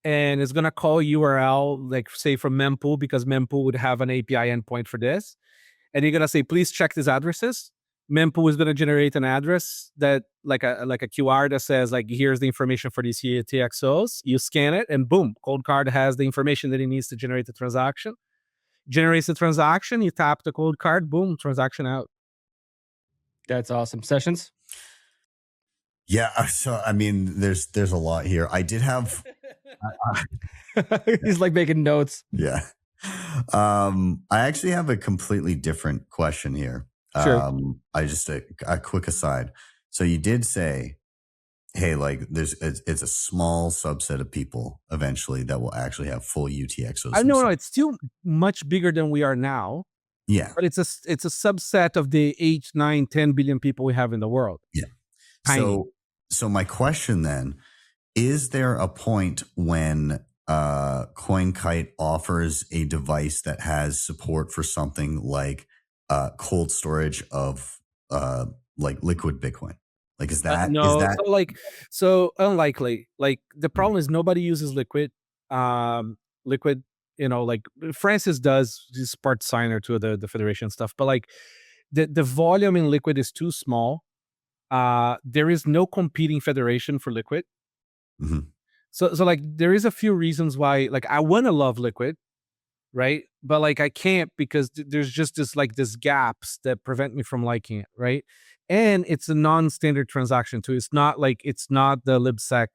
and it's gonna call URL, like say from mempool, because mempool would have an API endpoint for this, and you're gonna say, please check these addresses, mempool is going to generate an address that like a QR that says like, here's the information for these UTXOs. You scan it and boom, ColdCard has the information that it needs to generate the transaction. Generates the transaction, you tap the ColdCard, boom, transaction out. That's awesome. Sessions? Yeah, so I mean, there's a lot here. I did have He's like making notes. Yeah. I actually have a completely different question here. Sure. I just a quick aside. So you did say, hey, like it's a small subset of people eventually that will actually have full UTXOs. No, it's still much bigger than we are now. Yeah. But it's a subset of the 8, 9, 10 billion people we have in the world. Yeah. Tiny. So my question then, is there a point when Coinkite offers a device that has support for something like cold storage of like liquid Bitcoin? Like, is that no? Is that so unlikely? Like the problem is nobody uses liquid. Liquid, like Francis does. He's part signer to the Federation stuff, but like the volume in liquid is too small. There is no competing federation for liquid. Mm-hmm. So like there is a few reasons why like I want to love liquid, right? But like I can't because there's just this gaps that prevent me from liking it, right? And it's a non-standard transaction too. It's not the libsec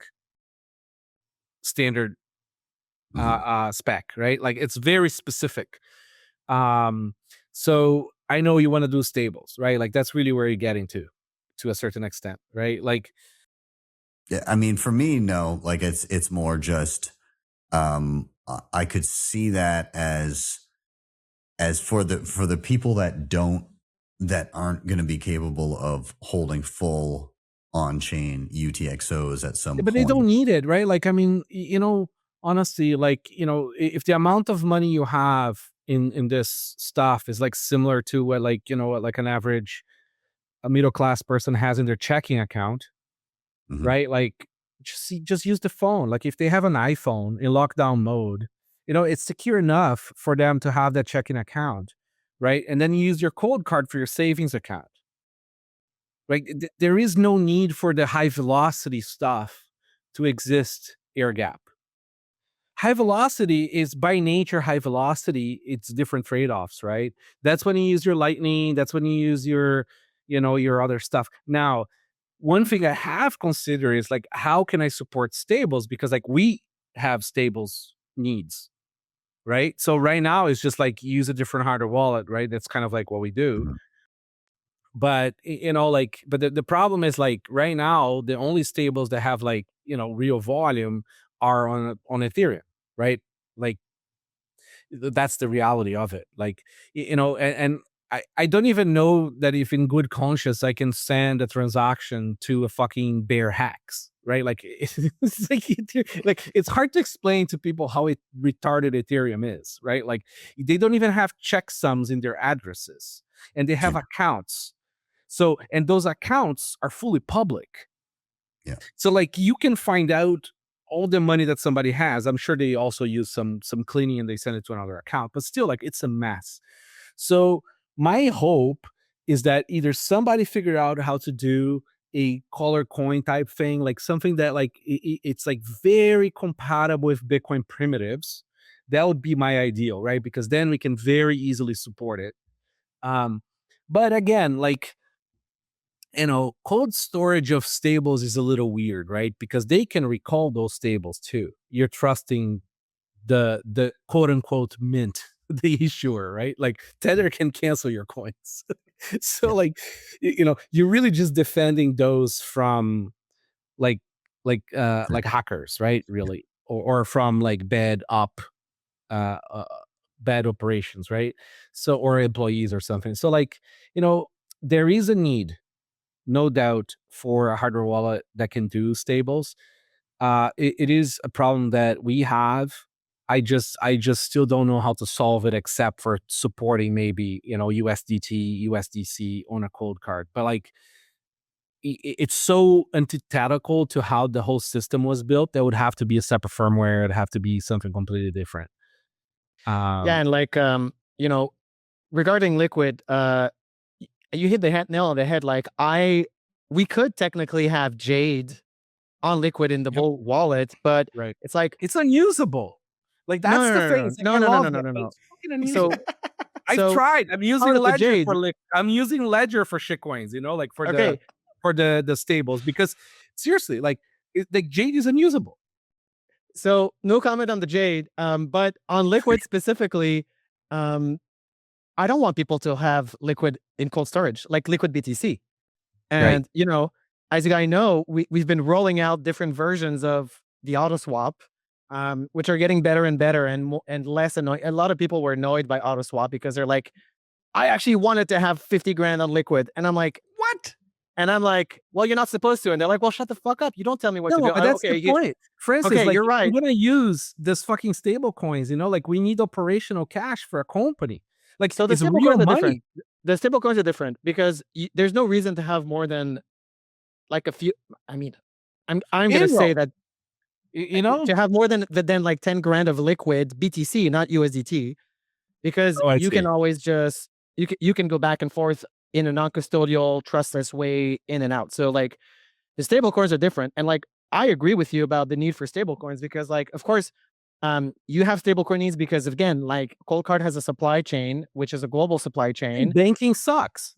standard spec, right? Like it's very specific. So I know you want to do stables, right? Like that's really where you're getting to a certain extent, right? Like, yeah, I mean, for me, no, like it's more just, I could see that as for the people that aren't going to be capable of holding full on-chain UTXOs at some point. But they don't need it, right? Like, I mean, honestly, like, if the amount of money you have in this stuff is like similar to what like, like an average a middle class person has in their checking account, Mhm. right? Like just use the phone. Like if they have an iPhone in lockdown mode, it's secure enough for them to have that checking account, right? And then you use your ColdCard for your savings account. Right? There is no need for the high velocity stuff to exist air gap. High velocity is by nature high velocity. It's different trade-offs, right? That's when you use your Lightning. That's when you use your other stuff. Now, one thing I have considered is like, how can I support stables? Because like we have stables needs, right? So right now it's just like use a different hardware wallet, right? That's kind of like what we do. Mhm. But but the problem is like right now the only stables that have like real volume are on Ethereum, right? Like that's the reality of it. Like and I don't even know that if in good conscience I can send a transaction to a fucking bear hacks, right? Like it's like it's hard to explain to people how retarded Ethereum is, right? Like they don't even have checksums in their addresses, and they have accounts. So, and those accounts are fully public. Yeah. So like you can find out all the money that somebody has. I'm sure they also use some cleaning and they send it to another account, but still like it's a mess. So my hope is that either somebody figured out how to do a color coin type thing, like something that like it's like very compatible with Bitcoin primitives. That would be my ideal, right? Because then we can very easily support it. But again, like cold storage of stables is a little weird, right? Because they can recall those stables too. You're trusting the quote unquote mint, the issuer, right? Like Tether can cancel your coins. So like, you're really just defending those from like hackers, right? Really, or from like bad operations, right? So, or employees or something. So like, there is a need, no doubt, for a hardware wallet that can do stables. It is a problem that we have. I just still don't know how to solve it except for supporting maybe USDT, USDC on a ColdCard. But like it's so antithetical to how the whole system was built. That would have to be a separate firmware. It'd have to be something completely different. Yeah, and like regarding liquid, you hit the nail on the head. Like we could technically have Jade on Liquid in the Bull wallet, but Right. it's like It's unusable. Like that's the thing. It's like, I love it, but it's fucking unusable. I've tried. I'm using Ledger for I'm using Ledger for shitcoins, you know, like for the stables, because seriously, like Jade is unusable. So no comment on the Jade, but on Liquid specifically, I don't want people to have Liquid in cold storage, like Liquid BTC. And you know, as you guys know, we've been rolling out different versions of the auto swap, which are getting better and better and less annoying. A lot of people were annoyed by auto swap because they're like, I actually wanted to have 50 grand on Liquid, and I'm like, what? And I'm like, well, you're not supposed to. And they're like, well, shut the fuck up. You don't tell me what to do. But that's the point. Francis, okay, like, you're right. We're going to use this fucking stable coins, you know, like we need operational cash for a company. Like, so the stablecoins are different. The stablecoins are different because there's no reason to have more than like a few. I mean, I'm going to say that, you know, to have more than like 10 grand of Liquid BTC, not USDT, because you can always just, you can go back and forth in a non-custodial, trustless way in and out. So like the stable coins are different. And like, I agree with you about the need for stable coins because like, of course, you have stablecoin needs because again, like ColdCard has a supply chain, which is a global supply chain. And banking sucks.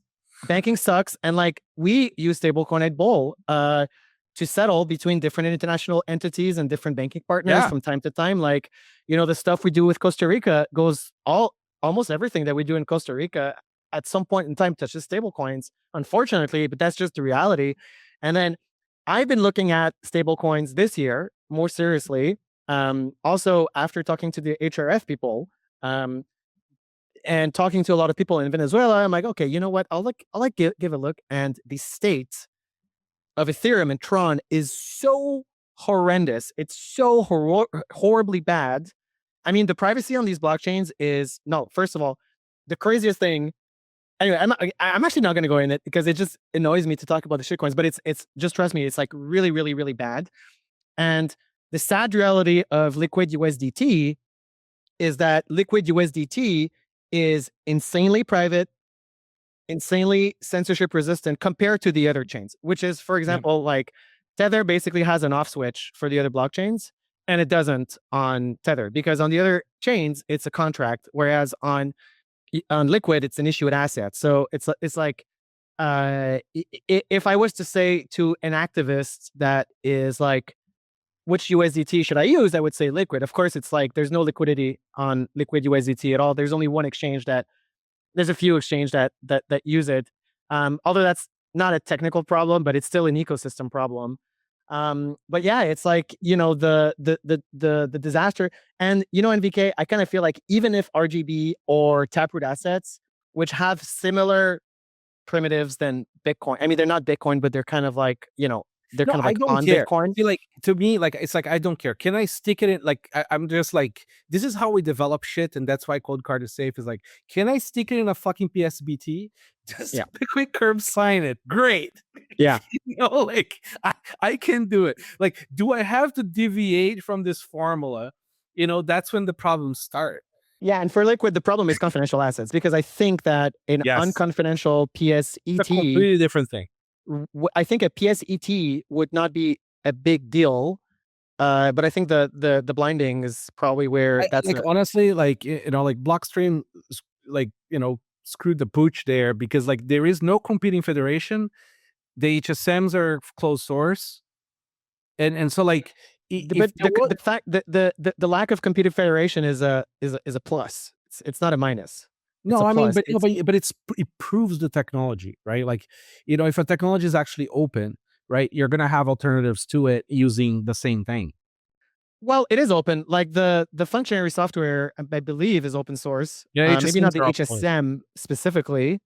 And like we use stablecoin at Bull to settle between different international entities and different banking partners from time to time. Like, you know, the stuff we do with Costa Rica goes almost everything that we do in Costa Rica at some point in time touches stablecoins, unfortunately, but that's just the reality. And then I've been looking at stablecoins this year more seriously. Also, after talking to the HRF people and talking to a lot of people in Venezuela, I'm like, okay, you know what? I'll give a look. And the state of Ethereum and Tron is so horrendous. It's so horribly bad. I mean, the privacy on these blockchains is first of all, the craziest thing. Anyway, I'm actually not going to go in it because it just annoys me to talk about the shitcoins, but it's just trust me, it's like really, really, really bad. And the sad reality of Liquid USDT is that Liquid USDT is insanely private, insanely censorship resistant compared to the other chains, which is, for example, like Tether basically has an off switch for the other blockchains, and it doesn't on Tether because on the other chains, it's a contract, whereas on Liquid, it's an issued asset. So it's like, if I was to say to an activist that is like, which USDT should I use? I would say Liquid. Of course, it's like there's no liquidity on Liquid USDT at all. There's only one exchange there's a few exchanges that use it. Although that's not a technical problem, but it's still an ecosystem problem. But yeah, it's like, you know, the disaster. And, you know, NVK, I kind of feel like even if RGB or Taproot assets, which have similar primitives than Bitcoin, I mean, they're not Bitcoin, but they're kind of like, you know, they're kind of like on Bitcoin. I feel like, to me, like, it's like, I don't care. Can I stick it in? Like, I'm just like, this is how we develop shit. And that's why ColdCard is safe, is like, can I stick it in a fucking PSBT? Just a quick curve sign it. Great. Yeah. You know, like, I can do it. Like, do I have to deviate from this formula? You know, that's when the problems start. Yeah, and for Liquid, the problem is confidential assets, because I think that an unconfidential PSET, it's a completely different thing. I think a PSET would not be a big deal, but I think the blinding is probably where that's like, honestly, like, you know, like Blockstream, like, you know, screwed the pooch there, because like there is no competing federation. The HSMs are closed source, and so like, but the fact that the lack of competing federation is a plus. It's not a minus. No, I mean, but it proves the technology, right? Like, you know, if a technology is actually open, right, you're gonna have alternatives to it using the same thing. Well, it is open. Like the functionary software, I believe, is open source. Yeah, maybe not the HSM specifically,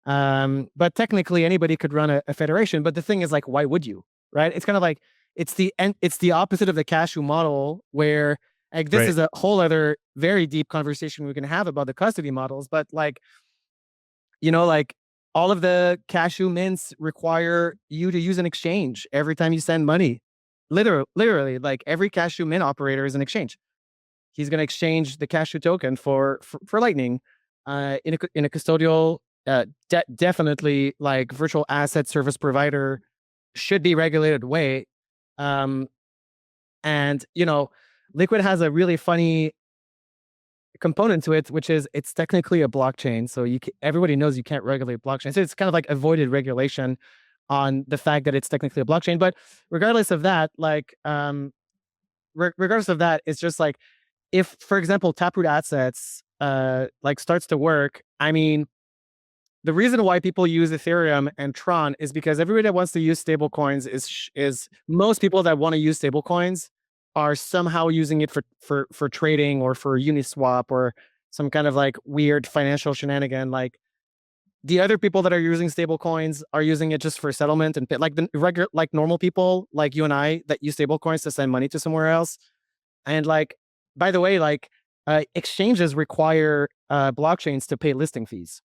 but technically anybody could run a federation. But the thing is, like, why would you? Right? It's kind of like it's the opposite of the Cashu model, where like this is a whole other very deep conversation we can have about the custody models. But like, you know, like all of the Cashu mints require you to use an exchange every time you send money. Literally, like every Cashu mint operator is an exchange. He's going to exchange the Cashu token for Lightning in a custodial definitely like virtual asset service provider should be regulated way. And Liquid has a really funny component to it, which is it's technically a blockchain. So everybody knows you can't regulate blockchain. So it's kind of like avoided regulation on the fact that it's technically a blockchain. But regardless of that, like regardless of that, it's just like if, for example, Taproot Assets like starts to work, I mean, the reason why people use Ethereum and Tron is because everybody that wants to use stablecoins is most people that want to use stablecoins are somehow using it for trading or for Uniswap or some kind of like weird financial shenanigan. Like the other people that are using stablecoins are using it just for settlement and like the regular, like normal people like you and I that use stablecoins to send money to somewhere else. And like, by the way, like exchanges require blockchains to pay listing fees.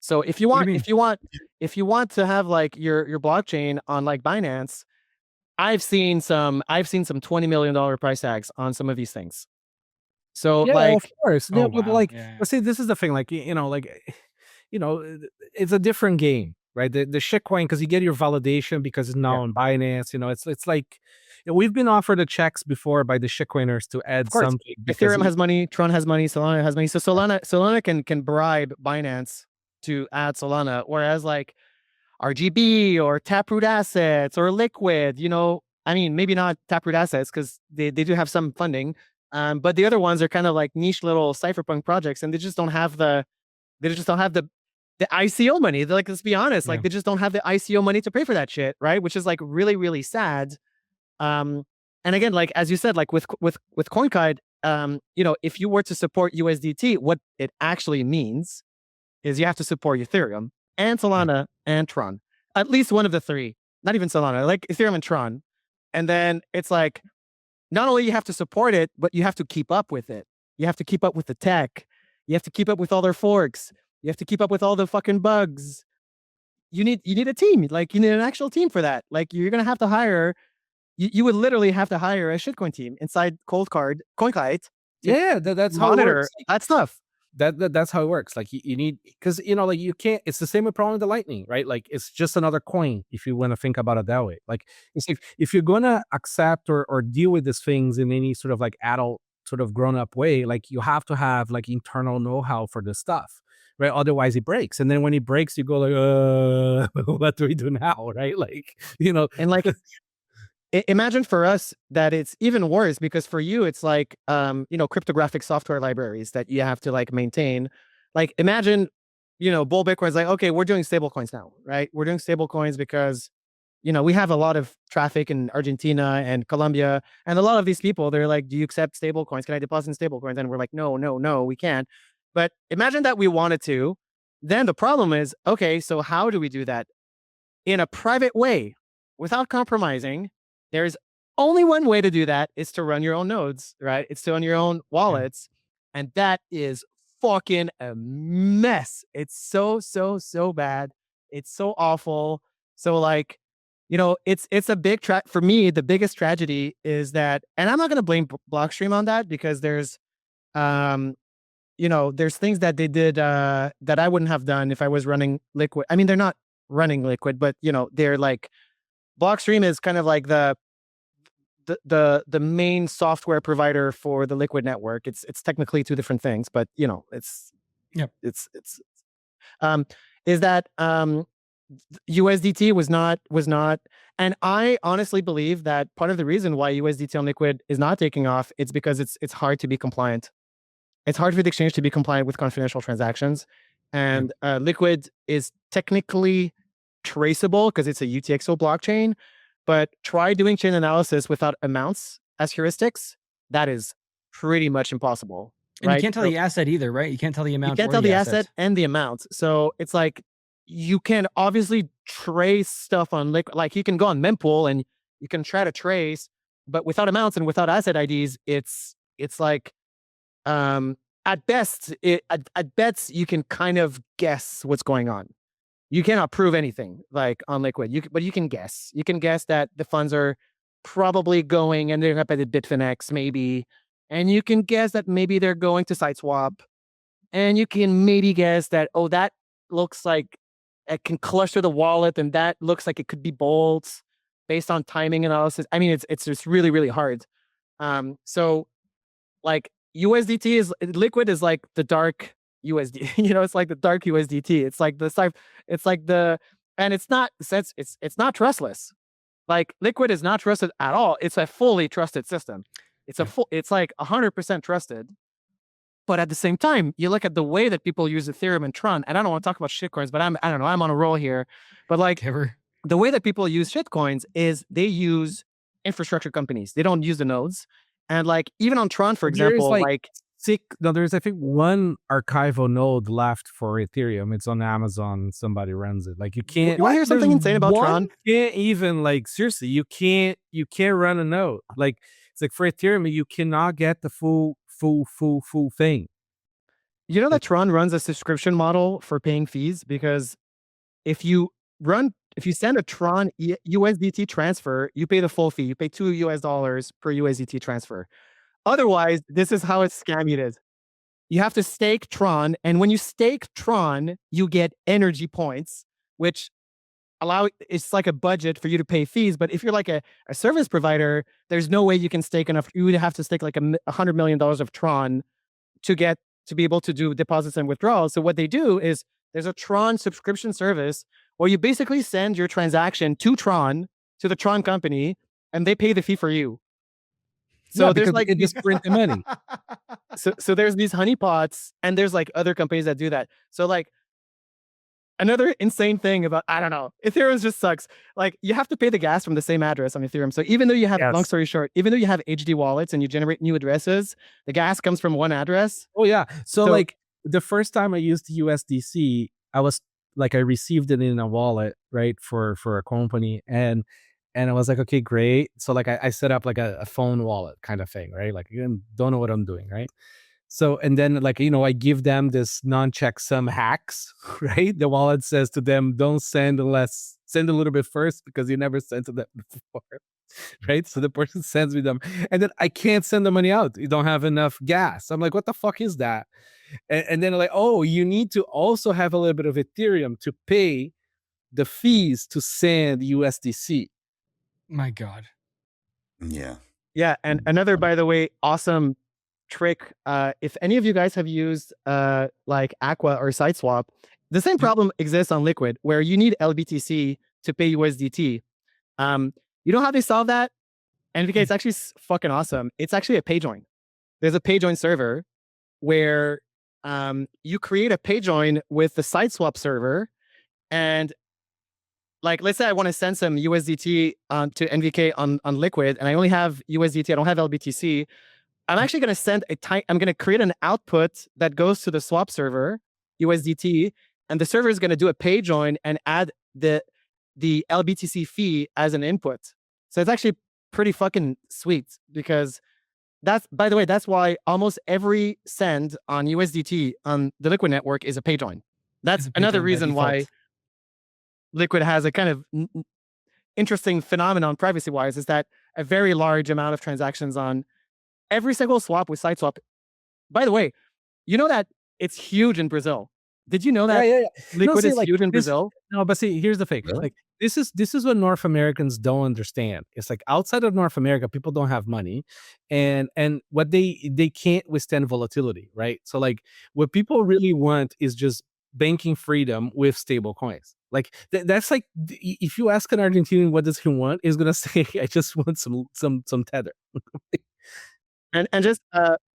So if you want to have like your blockchain on like Binance, I've seen some $20 million price tags on some of these things. So Yeah, like, of course. Oh, But wow. like, Yeah. but see, this is the thing. Like, it's a different game, right? The shitcoin, because you get your validation because it's now on Binance. It's like we've been offered the checks before by the shitcoiners to add of course, something. Ethereum has money, Tron has money, Solana has money. So Solana can bribe Binance to add Solana, whereas like RGB or Taproot Assets or Liquid, I mean, maybe not Taproot Assets because they do have some funding, but the other ones are kind of like niche little cypherpunk projects, and they just don't have the ICO money. They're like, let's be honest, like they just don't have the ICO money to pay for that shit, right? Which is like really, really sad. And again, like as you said, like with Coinkite, if you were to support USDT, what it actually means is you have to support Ethereum and Solana and Tron. At least one of the three. Not even Solana, like Ethereum and Tron. And then it's like, not only you have to support it, but you have to keep up with it. You have to keep up with the tech. You have to keep up with all their forks. You have to keep up with all the fucking bugs. You need a team. Like you need an actual team for that. Like you're gonna have to hire. You would literally have to hire a shitcoin team inside Coinkite. Yeah, that's how it Monitor works. that stuff. That's how it works. Like you need, because like you can't. It's the same with probably the Lightning, right? Like it's just another coin if you want to think about it that way. Like if you're gonna accept or deal with these things in any sort of like adult sort of grown up way, like you have to have like internal know-how for this stuff, right? Otherwise it breaks, and then when it breaks, you go like, what do we do now, right? Like and like. Imagine for us that it's even worse because for you it's like cryptographic software libraries that you have to like maintain. Like imagine Bull Bitcoin's like, okay, we're doing stablecoins now, right? We're doing stablecoins because we have a lot of traffic in Argentina and Colombia, and a lot of these people, they're like, do you accept stablecoins? Can I deposit in stablecoins? And we're like, no, we can't. But imagine that we wanted to. Then the problem is, okay, so how do we do that in a private way without compromising? There's only one way to do that is to run your own nodes, right? It's to run your own wallets. Yeah. And that is fucking a mess. It's so bad. It's so awful. So like, it's a big for me, the biggest tragedy is that, and I'm not going to blame Blockstream on that because there's things that they did that I wouldn't have done if I was running Liquid. I mean, they're not running Liquid, but they're like, Blockstream is kind of like the main software provider for the Liquid network. It's technically two different things, but it's is that USDT was not, and I honestly believe that part of the reason why USDT on Liquid is not taking off, it's because it's hard to be compliant. It's hard for the exchange to be compliant with confidential transactions, and Liquid is technically traceable because it's a UTXO blockchain, but try doing chain analysis without amounts as heuristics. That is pretty much impossible. And right? You can't tell the asset either, right? You can't tell the amount. You can't tell the asset and the amount. So it's like you can obviously trace stuff on Liquid. Like you can go on mempool and you can try to trace, but without amounts and without asset IDs, it's like at best you can kind of guess what's going on. You cannot prove anything like on Liquid, but you can guess. You can guess that the funds are probably going and they're up at the Bitfinex maybe, and you can guess that maybe they're going to SiteSwap, and you can maybe guess that, oh, that looks like it can cluster the wallet, and that looks like it could be bolts based on timing analysis. I mean, it's just really, really hard. So like USDT is liquid is like the dark USD. It's like the dark USDT. It's like the type. It's like the, and it's not it's not trustless. Like liquid is not trusted at all. It's a fully trusted system. It's like 100% trusted. But at the same time, you look at the way that people use Ethereum and Tron, and I don't want to talk about shitcoins, but I don't know, I'm on a roll here. But like the way that people use shitcoins is they use infrastructure companies. They don't use the nodes. And like even on Tron, for example, there's I think one archival node left for Ethereum. It's on Amazon. Somebody runs it. Like you can't. You want to hear something insane about Tron? You can't even like seriously. You can't run a node. Like it's like for Ethereum, you cannot get the full thing. You know that Tron runs a subscription model for paying fees, because if you send a Tron USDT transfer, you pay the full fee. You pay $2 per USDT transfer. Otherwise, this is how it's scammy it is. You have to stake Tron, and when you stake Tron, you get energy points, which it's like a budget for you to pay fees. But if you're like a service provider, there's no way you can stake enough. You would have to stake like $100 million of Tron to be able to do deposits and withdrawals. So what they do is there's a Tron subscription service where you basically send your transaction to the Tron company, and they pay the fee for you. So there's like just print the money. So there's these honeypots, and there's like other companies that do that. So like another insane thing about, I don't know, Ethereum just sucks. Like you have to pay the gas from the same address on Ethereum. So even though you have, long story short, even though you have HD wallets and you generate new addresses, the gas comes from one address. Oh yeah. So like the first time I used USDC, I received it in a wallet, right, for a company, and I was like, okay, great. So like I set up like a phone wallet kind of thing, right? Like you don't know what I'm doing, right? So, and then like, I give them this non-checksum hacks, right? The wallet says to them, don't send a little bit first because you never sent to them before, right? So the person sends me them, and then I can't send the money out. You don't have enough gas. I'm like, what the fuck is that? And then like, oh, you need to also have a little bit of Ethereum to pay the fees to send USDC. My God. Yeah. Yeah. And another, by the way, awesome trick. If any of you guys have used like Aqua or SideSwap, the same problem exists on Liquid, where you need LBTC to pay USDT. You know how they solve that? NVK, it's actually fucking awesome. It's actually a pay join. There's a pay join server where you create a pay join with the SideSwap server, and like, let's say I want to send some USDT to NVK on Liquid, and I only have USDT, I don't have LBTC. I'm actually going to I'm going to create an output that goes to the swap server, USDT, and the server is going to do a pay join and add the LBTC fee as an input. So it's actually pretty fucking sweet, because by the way, that's why almost every send on USDT on the Liquid network is a pay join. That's another reason why Liquid has a kind of interesting phenomenon privacy-wise, is that a very large amount of transactions on every single swap with SideSwap. By the way, you know that it's huge in Brazil. Did you know that Liquid is huge in Brazil? No, but see, here's the thing. Really? Like this is what North Americans don't understand. It's like outside of North America, people don't have money, and what they can't withstand volatility, right? So like what people really want is just banking freedom with stable coins. Like that's like, if you ask an Argentinian what does he want, he's gonna say, I just want some tether. And just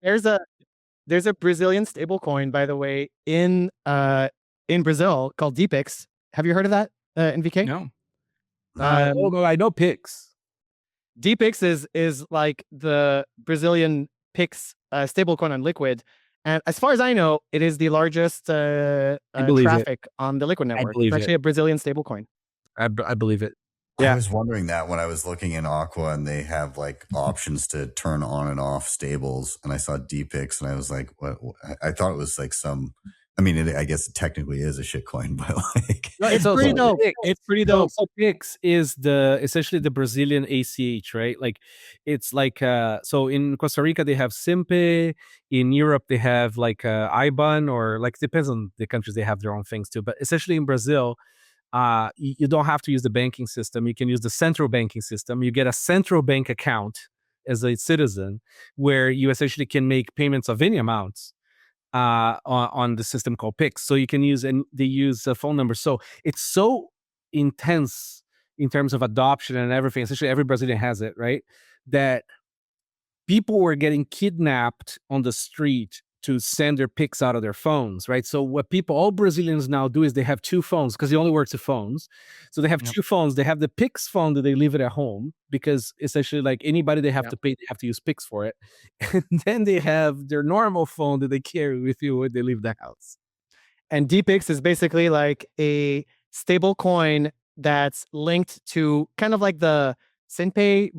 there's a Brazilian stablecoin, by the way, in Brazil called Depix. Have you heard of that, NVK? No. I know Pix. Depix is like the Brazilian Pix stablecoin on Liquid, and as far as I know, it is the largest traffic on the Liquid network. It's actually a Brazilian stablecoin. I believe it. Yeah. I was wondering that when I was looking in Aqua, and they have like options to turn on and off stables, and I saw Depix, and I was like, what? I thought it was like some I mean, I guess it technically is a shitcoin, but like, No, It's so pretty so dope. Pix- It's pretty so dope. so Pix is essentially the Brazilian ACH, right? Like it's like so in Costa Rica they have Simpe, in Europe they have like IBAN, or like depends on the countries, they have their own things too. But essentially in Brazil, you don't have to use the banking system. You can use the central banking system. You get a central bank account as a citizen, where you essentially can make payments of any amounts on the system called Pix. So you can use, and they use a phone number. So it's so intense in terms of adoption and everything. Essentially, every Brazilian has it, right? That people were getting kidnapped on the street to send their pics out of their phones, right? So what all Brazilians now do is they have two phones, because it only works with phones. So they have Yep. two phones. They have the Pix phone that they leave it at home, because essentially, like anybody they have Yep. to pay, they have to use Pix for it. And then they have their normal phone that they carry with you when they leave the house. And Depix is basically like a stable coin that's linked to kind of like the SynPay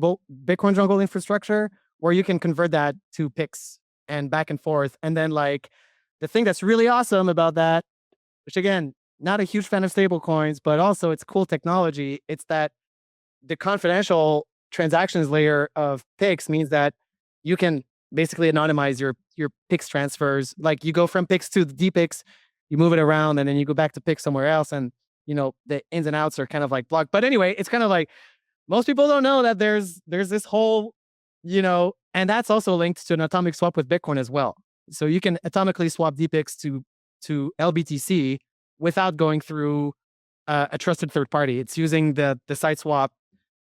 Bitcoin jungle infrastructure, where you can convert that to Pix and back and forth. And then like the thing that's really awesome about that, which again, not a huge fan of stable coins, but also it's cool technology. It's that the confidential transactions layer of Pix means that you can basically anonymize your Pix transfers. Like you go from Pix to the Depix, you move it around, and then you go back to Pix somewhere else, and the ins and outs are kind of like blocked. But anyway, it's kind of like most people don't know that there's this whole, and that's also linked to an atomic swap with Bitcoin as well. So you can atomically swap Depix to LBTC without going through a trusted third party. It's using the site swap.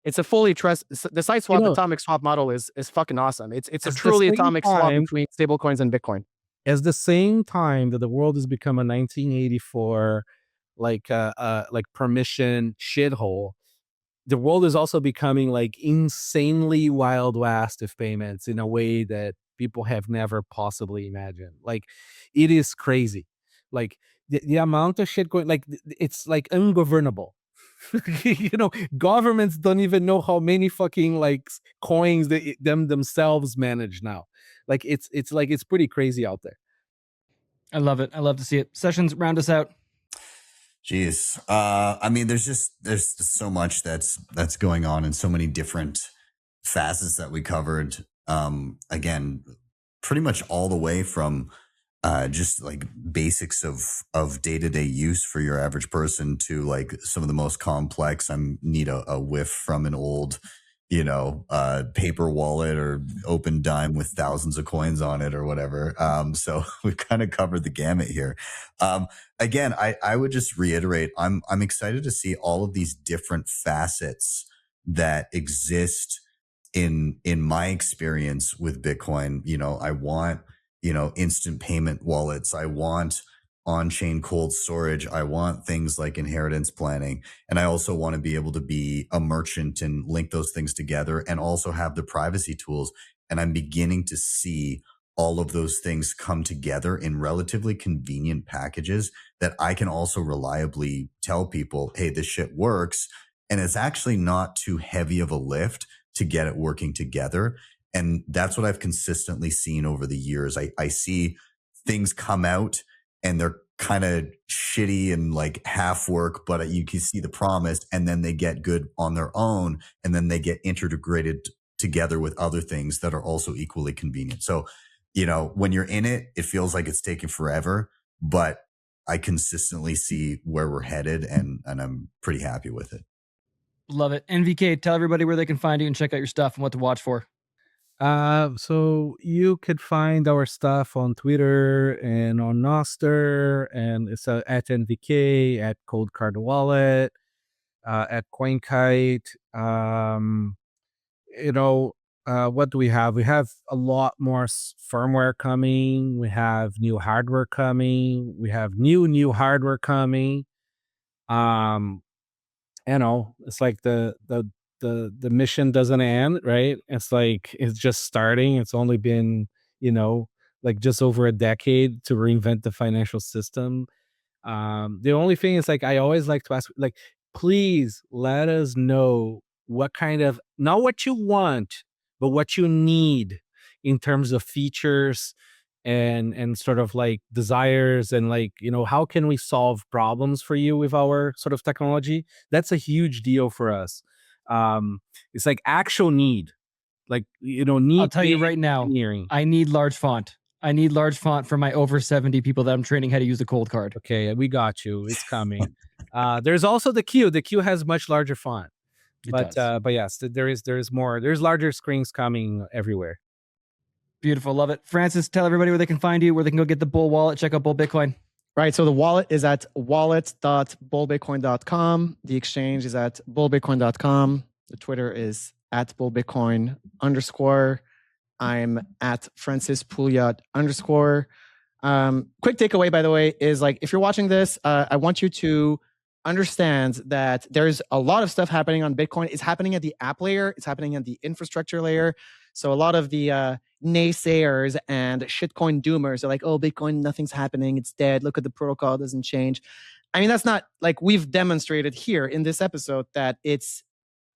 It's a fully the site swap atomic swap model is fucking awesome. It's a truly atomic swap between stablecoins and Bitcoin. At the same time that the world has become a 1984 like permission shithole, the world is also becoming like insanely wild west of payments in a way that people have never possibly imagined. Like it is crazy. Like the amount of shit going, like it's like ungovernable. Governments don't even know how many fucking like coins that themselves manage now. Like it's pretty crazy out there. I love it. I love to see it. Sessions, round us out. Jeez. I mean, there's so much that's going on in so many different facets that we covered. Again, pretty much all the way from just like basics of day-to-day use for your average person to like some of the most complex. I need a whiff from an old, paper wallet or open dime with thousands of coins on it or whatever. So we've kind of covered the gamut here. Again, I would just reiterate, I'm excited to see all of these different facets that exist in my experience with Bitcoin. I want, instant payment wallets. I want on-chain cold storage. I want things like inheritance planning. And I also want to be able to be a merchant and link those things together and also have the privacy tools. And I'm beginning to see all of those things come together in relatively convenient packages that I can also reliably tell people, hey, this shit works. And it's actually not too heavy of a lift to get it working together. And that's what I've consistently seen over the years. I see things come out and they're kind of shitty and like half work, but you can see the promise, and then they get good on their own, and then they get integrated together with other things that are also equally convenient. So, when you're in it, it feels like it's taking forever, but I consistently see where we're headed, and I'm pretty happy with it. Love it. NVK, tell everybody where they can find you and check out your stuff and what to watch for. So you could find our stuff on Twitter and on Nostr, and it's at NVK, at ColdCard Wallet, at Coinkite. What do we have? We have a lot more firmware coming. We have new hardware coming. We have new hardware coming. It's like the mission doesn't end, right? It's like it's just starting. It's only been, like just over a decade to reinvent the financial system. The only thing is, like, I always like to ask, like, please let us know what kind of, not what you want, but what you need in terms of features and sort of like desires and like, how can we solve problems for you with our sort of technology? That's a huge deal for us. It's like actual need, like, need. I'll tell you right now, engineering. I need large font. I need large font for my over 70 people that I'm training how to use the ColdCard. Okay, we got you. It's coming. There's also the Q. The Q has much larger font. But yes, there's more. There's larger screens coming everywhere. Beautiful. Love it. Francis, tell everybody where they can find you, where they can go get the Bull wallet, check out Bull Bitcoin. Right. So the wallet is at wallet.bullbitcoin.com. The exchange is at bullbitcoin.com. The Twitter is at bullbitcoin_. I'm at Francis Pouliot _. Quick takeaway, by the way, is like, if you're watching this, I want you to understand that there's a lot of stuff happening on Bitcoin. It's happening at the app layer. It's happening at the infrastructure layer. So a lot of the naysayers and shitcoin doomers are like, oh, Bitcoin, nothing's happening. It's dead. Look at the protocol. It doesn't change. I mean, that's not like, we've demonstrated here in this episode that it's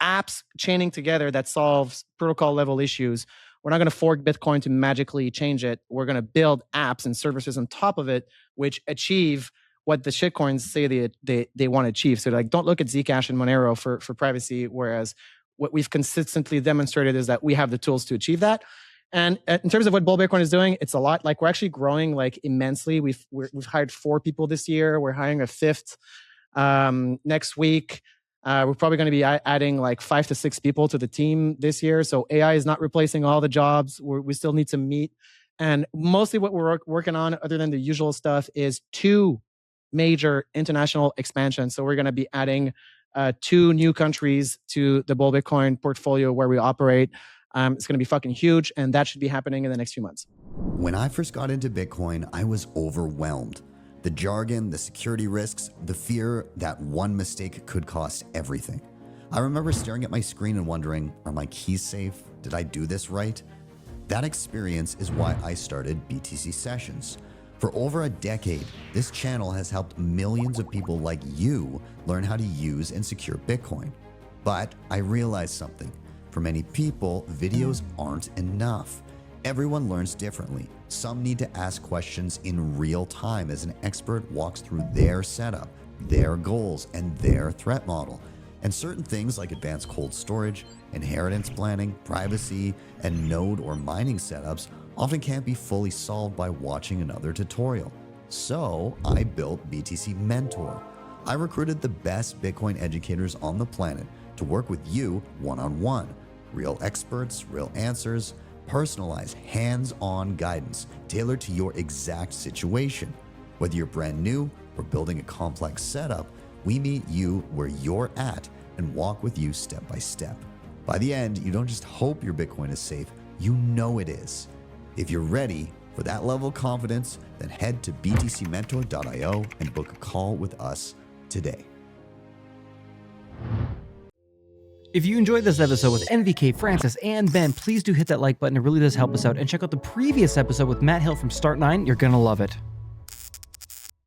apps chaining together that solves protocol level issues. We're not going to fork Bitcoin to magically change it. We're going to build apps and services on top of it, which achieve what the shitcoins say they want to achieve. So like, don't look at Zcash and Monero for privacy, whereas what we've consistently demonstrated is that we have the tools to achieve that. And in terms of what Bull Bitcoin is doing, it's a lot. Like, we're actually growing like immensely. We've hired 4 people this year. We're hiring a 5th next week. We're probably going to be adding like 5 to 6 people to the team this year. So AI is not replacing all the jobs. We still need to meet. And mostly what we're working on, other than the usual stuff, is 2 major international expansions. So we're going to be adding 2 new countries to the Bull Bitcoin portfolio where we operate. It's going to be fucking huge, and that should be happening in the next few months. When I first got into Bitcoin, I was overwhelmed. The jargon, the security risks, the fear that one mistake could cost everything. I remember staring at my screen and wondering, are my keys safe? Did I do this right? That experience is why I started BTC Sessions. For over a decade, this channel has helped millions of people like you learn how to use and secure Bitcoin. But I realized something. For many people, videos aren't enough. Everyone learns differently. Some need to ask questions in real time as an expert walks through their setup, their goals, and their threat model. And certain things like advanced cold storage, inheritance planning, privacy, and node or mining setups often can't be fully solved by watching another tutorial. So I built BTC Mentor. I recruited the best Bitcoin educators on the planet to work with you one-on-one. Real experts, real answers, personalized hands-on guidance tailored to your exact situation. Whether you're brand new or building a complex setup, we meet you where you're at and walk with you step by step. By the end, you don't just hope your Bitcoin is safe, you know it is. If you're ready for that level of confidence, then head to btcmentor.io and book a call with us today. If you enjoyed this episode with NVK, Francis, and Ben, please do hit that like button. It really does help us out. And check out the previous episode with Matt Hill from Start9. You're going to love it.